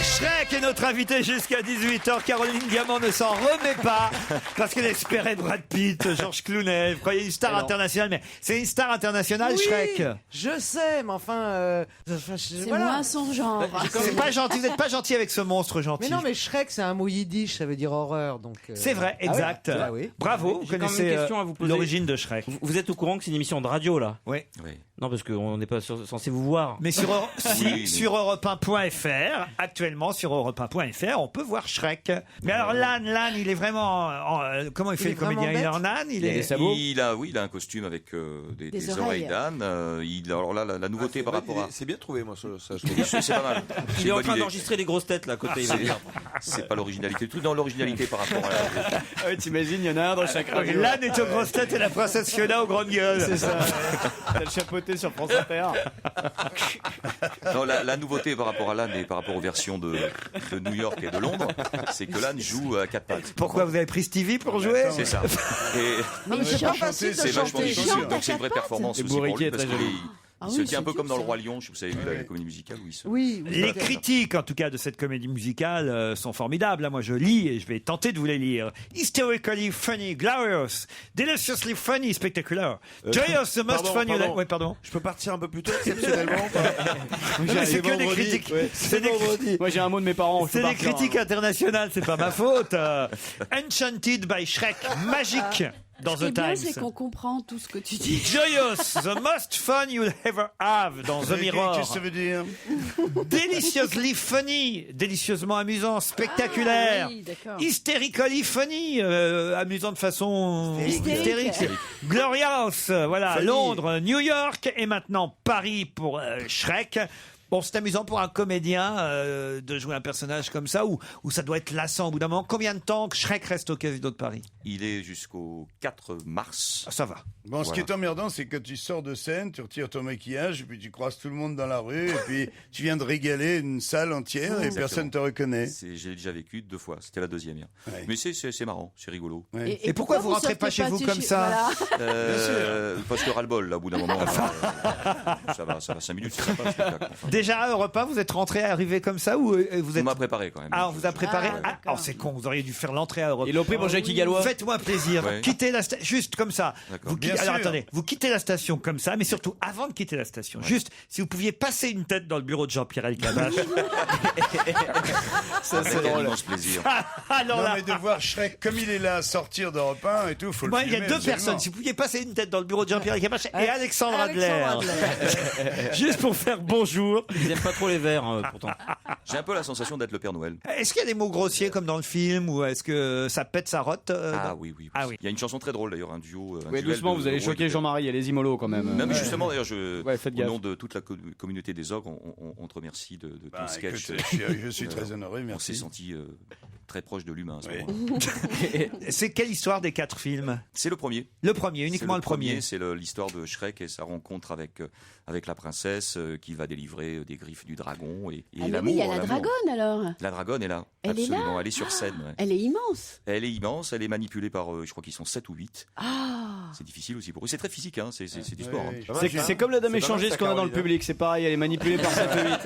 Shrek est notre invité jusqu'à 18h. Caroline Diamant ne s'en remet pas parce qu'elle espérait Brad Pitt, Georges Clooney. Vous croyez une star internationale, mais c'est une star internationale,
oui,
Shrek.
Je sais, mais enfin,
c'est moins son genre.
C'est pas gentil. Vous n'êtes pas gentil avec ce monstre gentil.
Mais non, mais Shrek, c'est un mot yiddish, ça veut dire horreur, donc.
C'est vrai, exact.
Ah oui.
Bravo. Vous connaissez l'origine de Shrek.
Vous êtes au courant que c'est une émission de radio là?
Oui.
Non, parce qu'on n'est pas censé vous voir.
Mais sur Europe1.fr, actuellement sur Europe1.fr, on peut voir Shrek. Mais alors Lannes, il est vraiment... comment il fait le comédien? Il est en âne?
Il a un costume avec des oreilles d'âne. Alors là, la nouveauté par rapport à...
C'est bien trouvé, moi, ça.
C'est pas mal.
Il est en train d'enregistrer des grosses têtes là à côté.
C'est pas l'originalité. Tout dans l'originalité par rapport à...
Ouais, t'imagines, il y en a un dans chaque radio.
L'âne est aux grosses têtes et la princesse Fiona aux grandes gueules.
C'est ça. T'as le chapeauté sur France Inter.
Non, la nouveauté par rapport à l'âne et par rapport aux versions de New York et de Londres, c'est que l'âne joue à quatre pattes.
Pourquoi vous avez pris Stevie pour jouer?
C'est ça.
Non, mais c'est pas facile de
c'est vachement
chanter.
difficile, donc c'est une vraie performance aussi pour lui parce qu'il
Ah
se
oui,
tient un
c'est
peu
dur,
comme dans
ça.
Le Roi Lion, si vous avez vu la comédie musicale.
Oui.
Les critiques, en tout cas, de cette comédie musicale sont formidables. Là, moi, je lis et je vais tenter de vous les lire. Historically funny, glorious, deliciously funny, spectacular, joyous, the most fun you like. Ouais, pardon.
Je peux partir un peu plus tôt, exceptionnellement.
C'est que des critiques.
Ouais. Moi, j'ai un mot de mes parents.
C'est des critiques internationales, c'est pas ma faute. Enchanted by Shrek, magique. Dans
Ce qui est
The
bien,
Times.
c'est qu'on comprend tout ce que tu dis.
Joyous, the most fun you'll ever have dans The Mirror.
Qu'est-ce que ça veut dire?
Deliciously funny, délicieusement amusant, spectaculaire.
Ah, oui, d'accord.
Hysterically funny, amusant de façon hystérique. Glorious, voilà,
Funny.
Londres, New York et maintenant Paris pour Shrek. Bon, c'est amusant pour un comédien de jouer un personnage comme ça, ou ça doit être lassant au bout d'un moment. Combien de temps que Shrek reste au Casino de Paris?
Il est jusqu'au 4 mars.
Ah, ça va.
Bon, ce qui est emmerdant, c'est que tu sors de scène, tu retires ton maquillage, et puis tu croises tout le monde dans la rue, et puis tu viens de régaler une salle entière, et personne ne te reconnaît.
J'ai déjà vécu 2 fois, c'était la deuxième hier. Mais c'est marrant, c'est rigolo.
Et pourquoi vous rentrez pas chez vous comme ça?
Parce que ras-le-bol, là, au bout d'un moment. Ça va 5 minutes, c'est sympa le spectacle. Enfin.
déjà à Europe 1, vous êtes arrivé comme ça ou vous êtes...
On m'a préparé quand même.
Ah, on vous a préparé. Oh, c'est con, vous auriez dû faire l'entrée à Europe 1.
Ils l'ont pris pour Jackie Gallois.
Faites-moi plaisir,
Ouais.
quittez la station, juste comme ça.
D'accord.
Alors attendez, vous quittez la station comme ça, mais surtout avant de quitter la station, juste si vous pouviez passer une tête dans le bureau de Jean-Pierre Elkabbach.
Ça, c'est drôle. Immense plaisir.
Alors
Non,
là,
mais de voir Shrek comme il est là sortir d'Europe 1 et tout, faut le
moi, il y a
filmer,
deux
absolument.
personnes. Si vous pouviez passer une tête dans le bureau de Jean-Pierre Elkabbach et Alexandre Adler. Juste pour faire bonjour.
Ils aiment pas trop les verts, pourtant.
J'ai un peu la sensation d'être le Père Noël.
Est-ce qu'il y a des mots grossiers comme dans le film ou est-ce que ça pète sa rotte
Ah oui, oui.
Ah oui.
Il y a une chanson très drôle d'ailleurs, un duo. Un
Ouais,
duel
doucement,
de-
vous allez
de
choquer
rôles.
Jean-Marie, allez-y mollo quand même.
Non mais justement d'ailleurs,
faites
au
gaffe.
nom de toute la communauté des ogres, on te remercie de ton sketch.
écoute, je suis très honoré,
On
merci.
s'est senti très proche de l'humain à ce moment-là.
C'est quelle histoire des 4 films?
C'est le premier.
Le premier, uniquement
C'est
le premier.
C'est l'histoire de Shrek et sa rencontre avec la princesse qui va délivrer des griffes du dragon et
Ah, mais
l'amour.
oui, il y a la
l'amour.
dragonne alors.
La dragonne est là.
Elle est là
Absolument. Elle est sur scène. ouais.
Elle est immense.
Elle est immense, elle est manipulée par, je crois qu'ils sont 7 ou 8.
Ah.
C'est difficile aussi pour eux. C'est très physique, hein. c'est du sport. hein.
C'est comme la dame échangiste qu'on a dans le public, c'est pareil, elle est manipulée par 7 ou 8.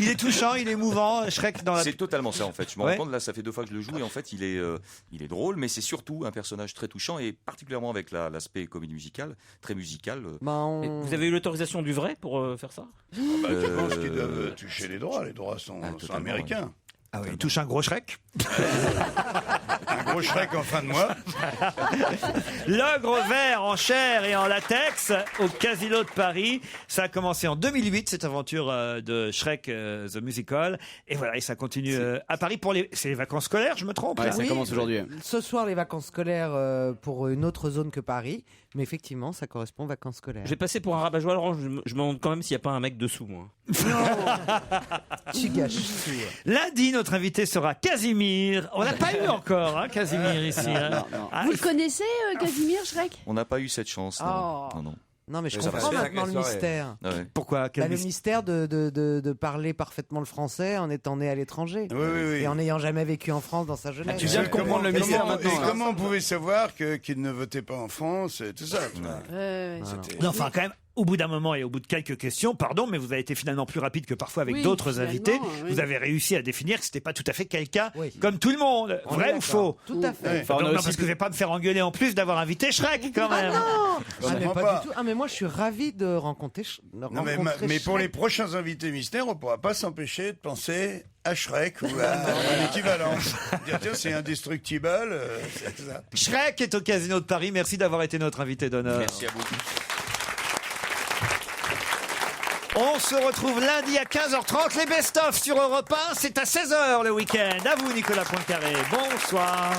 Il est touchant, il est émouvant, Shrek dans la...
C'est totalement ça en fait. Je me
Ouais.
rends compte là, ça fait 2 fois que je le joue et en fait il est drôle, mais c'est surtout un personnage très touchant et particulièrement avec l'aspect comédie musicale, très musical.
Et vous avez eu l'autorisation du vrai pour faire ça
Bah, je pense qu'ils doivent toucher les droits. Les droits sont américains.
Ah oui, il touche un gros Shrek.
Un gros Shrek en fin de mois.
L'ogre vert en chair et en latex au Casino de Paris. Ça a commencé en 2008, cette aventure de Shrek The Musical. Et voilà, et ça continue à Paris pour c'est les vacances scolaires, je me trompe?
Ouais,
là
ça commence aujourd'hui.
Ce soir, les vacances scolaires pour une autre zone que Paris. Mais effectivement, ça correspond aux vacances scolaires.
Je vais passer pour un rabat-joie, Laurent. Je me demande quand même s'il n'y a pas un mec dessous, moi.
Tu gâches.
Lundi, notre invité sera Casimir. On n'a pas eu encore, hein, Casimir, ici. hein. Ah,
Vous le connaissez, Casimir Shrek?
On n'a pas eu cette chance. Non.
Oh.
Non.
Non, mais je
Ça va
comprends
se faire
maintenant le
quelle soirée
mystère.
Ah ouais.
Pourquoi? Quel
Le mystère de parler parfaitement le français en étant né à l'étranger.
Oui.
Et en n'ayant jamais vécu en France dans sa jeunesse.
Tu viens de comprendre le mystère maintenant.
Et comment on pouvait savoir qu'il ne votait pas en France et tout ça tu vois.
Non, enfin, quand même, au bout d'un moment et au bout de quelques questions, pardon, mais vous avez été finalement plus rapide que parfois avec
Oui,
d'autres
finalement,
invités.
oui.
Vous avez réussi à définir que c'était pas tout à fait quelqu'un
Oui.
comme tout le monde.
On est
Vrai ou
d'accord.
faux?
Tout à fait.
Enfin, non, parce que je vais pas me faire engueuler en plus d'avoir invité Shrek quand même.
Mais
comprend
pas
pas.
du tout. Ah, mais moi, je suis ravi de rencontrer.
Non, mais pour les prochains invités mystères, on pourra pas s'empêcher de penser à Shrek ou à un équivalent. Dire, tiens, c'est indestructible. C'est ça.
Shrek est au Casino de Paris. Merci d'avoir été notre invité d'honneur.
Merci à vous.
On se retrouve lundi à 15h30. Les best-of sur Europe 1. C'est à 16h le week-end. À vous, Nicolas Poincaré. Bonsoir.